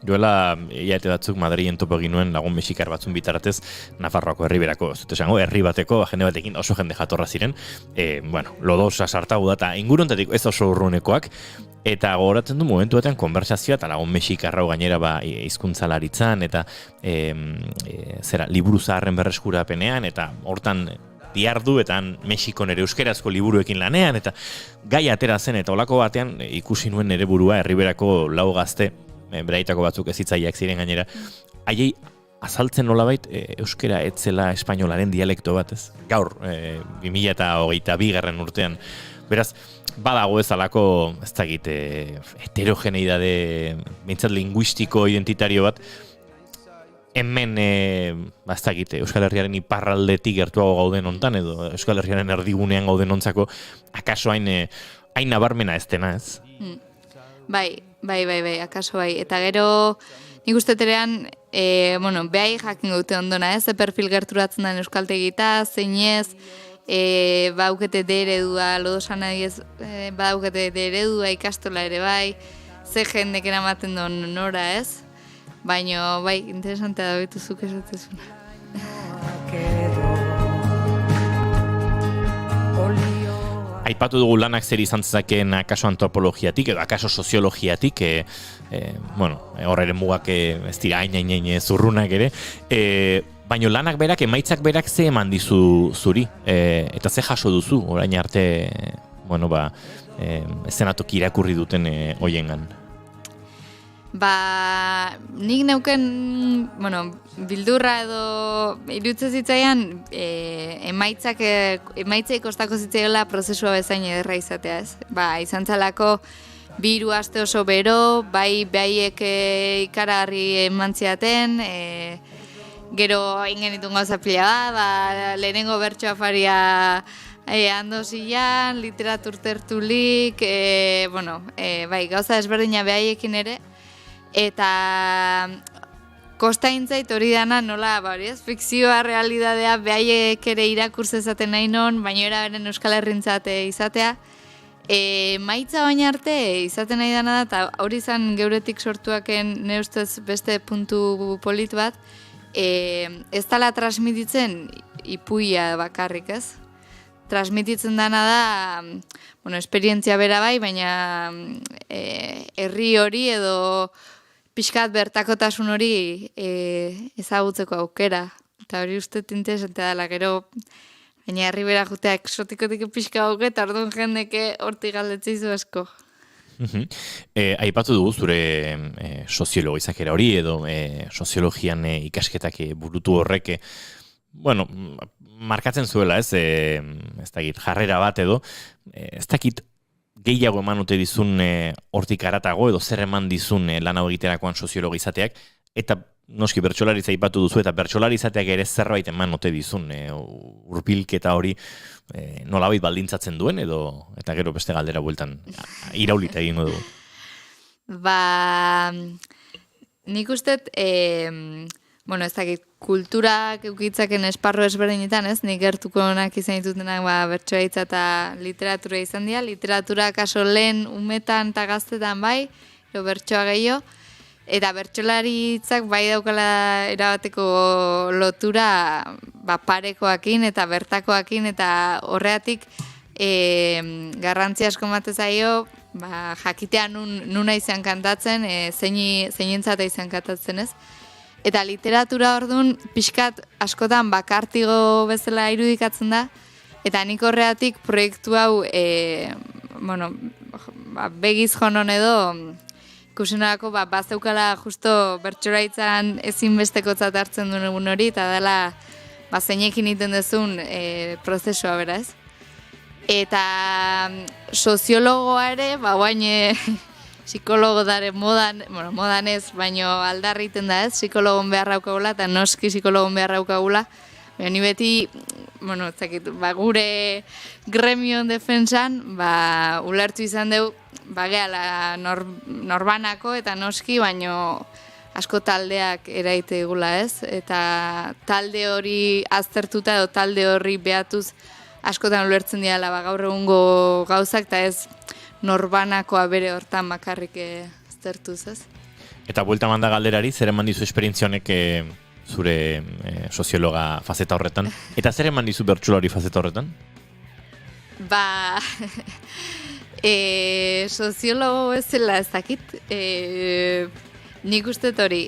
Duela hilabete batzuk Madrilen topo egin nuen lagun mexikar batzun bitaratez Nafarroako herriberako, ez dut esango, herri bateko jende batekin oso jende jatorra ziren, bueno, lodosa sartagu da, eta ingurontatik ez oso urrunekoak, eta gogoratzen du momentu batean konversazioa, eta lagun mexikarra gainera hizkuntzalaritzan, eta liburu zaharren berreskurapenean, eta hortan diardu, eta Mexikon ere euskerazko liburuekin lanean, eta gai atera zen, eta olako batean ikusi nuen nere burua herriberako lau gazte, beraitako batzuk ezitzaileak ziren gainera, haiei azaltzen nolabait euskera etzela espainolaren dialekto bat, ez? Gaur, 2022 urtean. Beraz, badago ezalako, ez dakit, heterogeneidade, bintzat linguistiko identitario bat, hemen, ez dakit, Euskal Herriaren iparraldetik gertuago gauden hontan, edo Euskal Herriaren erdigunean gauden hontzako, akaso hain nabarmena ez dena, ez? Bai, akaso bai. Eta gero, nik uste terean, behai jakin gaute ondona, ez? Perfil gerturatzen den euskaltegita, zeinez, baukete deredua, lodosan adiez, baukete deredua ikastola ere bai, ze jendek eramaten duen nora, ez? Baina, bai, interesantea da betuzuk esatezuna. Aipatu dugu lanak zer izan zezakeen akaso antropologiatik edo akaso soziologiatik, horreren mugak ez dira hain zurrunak ere, baina lanak berak, emaitzak berak ze eman dizu zuri, eta ze jaso duzu, orain arte, ezenatok irakurri duten hoiengan. Nik neuken, bildurra edo irutze zitzaian, emaitzei kostako zitzaiola prozesua bezain ederra izatea, ez? Izan zalako 2 aste oso bero, baiek ikaragarri eman ziaten, gero ingen ditun gauza pila bat, lehenengo bertso afaria handozian, literatur tertulik, gauza ezberdina behaiekin ere, eta kostaintzait hori dana nola, fikzioa, realidadea, behaiek ere irakurtze ezaten nahi non, baina eraberen Euskal Herrintzate izatea. Maitza baina arte izaten nahi dana da, eta hori izan geuretik sortuaken ne ustez beste puntu polit bat, ez dala transmititzen ipuia bakarrik, ez? Transmititzen dana da, esperientzia bera bai, baina herri hori edo pixkat bertakotasun hori ezagutzeko aukera. Eta hori uste interesantea dela, gero, baina herri bera jutea eksotikotik pixka hauke, eta orduan jendeke hortik galdetzeizu asko. Aipatu dugu zure soziologo izakera hori, edo soziologian ikasketak burutu horrek, markatzen zuela, ez dakit, jarrera bat edo, ez dakit, gehiago eman ote dizun hortik aratago edo zer eman dizun lan hau egiterakoan soziologo izateak, eta noski bertsolaritza aipatu duzu, eta bertsolarizateak ere zerbait eman ote dizun hurbilketa hori nolabait baldintzatzen duen, eta gero beste galdera bueltan iraulita egingo dugu. Nik ustet, ez dakit, kulturak eukitzaken esparro ezberdinetan, ez? Nik gertuko honak izan ditutenak bertsoa hitza eta literatura izan dira. Literatura kaso lehen umetan eta gaztetan bai, bertsoa gehiago. Eta bertsolari hitzak bai daukala erabateko lotura parekoakin eta bertakoakin, eta horreatik garrantzia asko ematen zaio, jakitea nuna izan kantatzen, zeinentzata izan kantatzen, ez? Eta literatura orduan pixkat askotan bakartigo bezala irudikatzen da, eta nik horreatik proiektu hau begiz jonon edo ikusenarako bazeukala justo bertsolaritzan ezinbestekotzat hartzen duen egun hori, eta dela zeinekin iten duzun prozesua beraz. Eta soziologoa ere, guain psikologo daren modan ez, baino aldarriten da ez, psikologon beharra ukagula, eta noski psikologon beharra ukagula, Ni beti, bueno, ezakit, gure gremion defensan, ulertu izan dugu, gehala norbanako eta noski, baino asko taldeak eraite egula ez, eta talde hori aztertuta edo talde horri behatuz askotan ulertzen diala gaur egungo gauzak, eta ez norbanakoa bere hortan bakarrik aztertuz ez. Eta buelta manda galderari, zer eman dizu esperientzia honek zure soziologa fazeta horretan? Eta zer eman dizu bertsolari fazeta horretan? Soziologo bezala ez dakit. Nik uste hori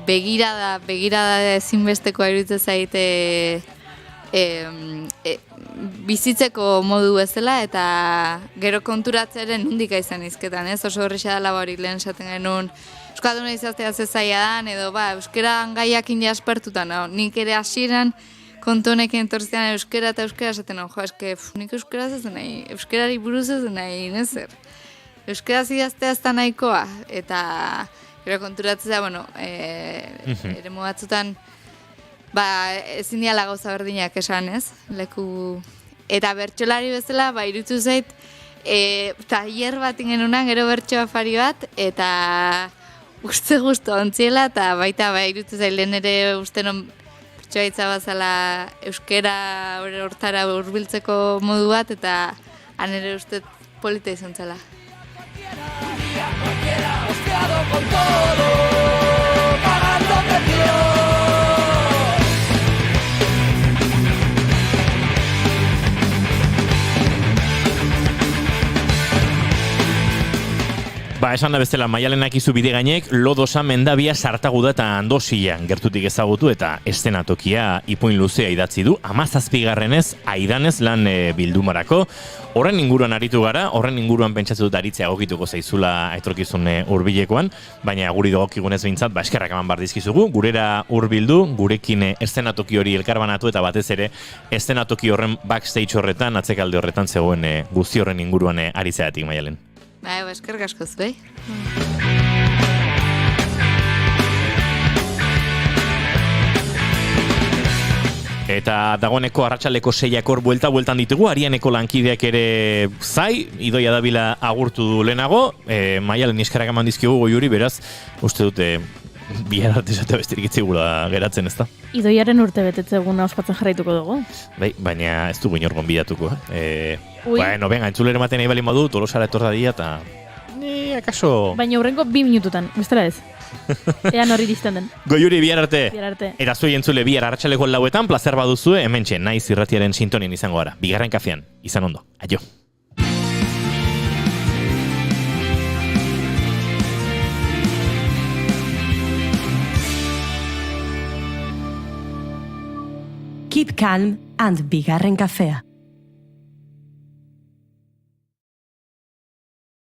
begirada ezinbestekoa iruditzen zaite bizitzeko modu bezala eta gero konturatzearen nondik izan izketan, ez? Oso horrexea dela hori lehen esaten genuen euskalduna izaztea zezaia dan, edo euskeran gaiak indi aspertutan, nik ere hasieran kontu honekin entortzean euskera eta euskera esaten nik euskera zezen nahi, euskerari buruz zezen nahi, nezer. Euskera zidaztea ez da nahikoa, eta gero konturatzea, ere batzutan ezin diala gauza berdinak esan, ez? Eta bertsolari bezala, iruditu zait, tailer bat ingenunan, gero bertso afari bat, eta uste guztu ontziela, eta baita iruditu zait lehen ere uste non bertsoa hitza bazala euskera hortara hurbiltzeko modu bat, eta han ere uste polita izan zela. Con todo, pagando precio. Esan da bestela, Maialenak izu bide gainek, Lodosa Mendabia Sartaguda eta Andosian gertutik ezagutu eta eszenatokia ipuin luzea idatzi du, 17. Aidanez lan bildumarako. Horren inguruan aritu gara, horren inguruan pentsatu dut aritzea egokituko zaizula etorkizun hurbilekoan, baina guri dagokigunez behintzat, eskerrak eman bardizkizugu, gurera hurbildu, gurekin eszenatoki hori elkarbanatu eta batez ere eszenatoki horren backstage horretan, atzekalde horretan zegoen guzti horren inguruan aritzeatik, Maialen. Eskerrik asko zuei. Eta dagoeneko arratsaldeko 6ak hor bueltan ditugu, Arianeko lankideak ere zai, Idoia Dabila agurtu du lehenago, Maialen eskerrak eman dizkigu Goiuri, beraz, uste dute bihar arte esatea besterik itzigula geratzen, ezta? Idoiaren urte betetze eguna ospatzen jarraituko dugu. Baina ez dugu inor gonbidatuko, venga, entzulere maten nahi balin badu, Tolosara etor dadia eta... akaso... Baina hurrengo 2 minututan, bestela ez. Ean hori iristen den. Goiuri, bihar arte. Eta zuei entzule bihar arratsaleko 4etan, plazer baduzue, hementxe, Naiz irratiaren sintonien izango gara. Bigarren kafean, izan ondo. Aio. Keep calm and Bigarren Kafea.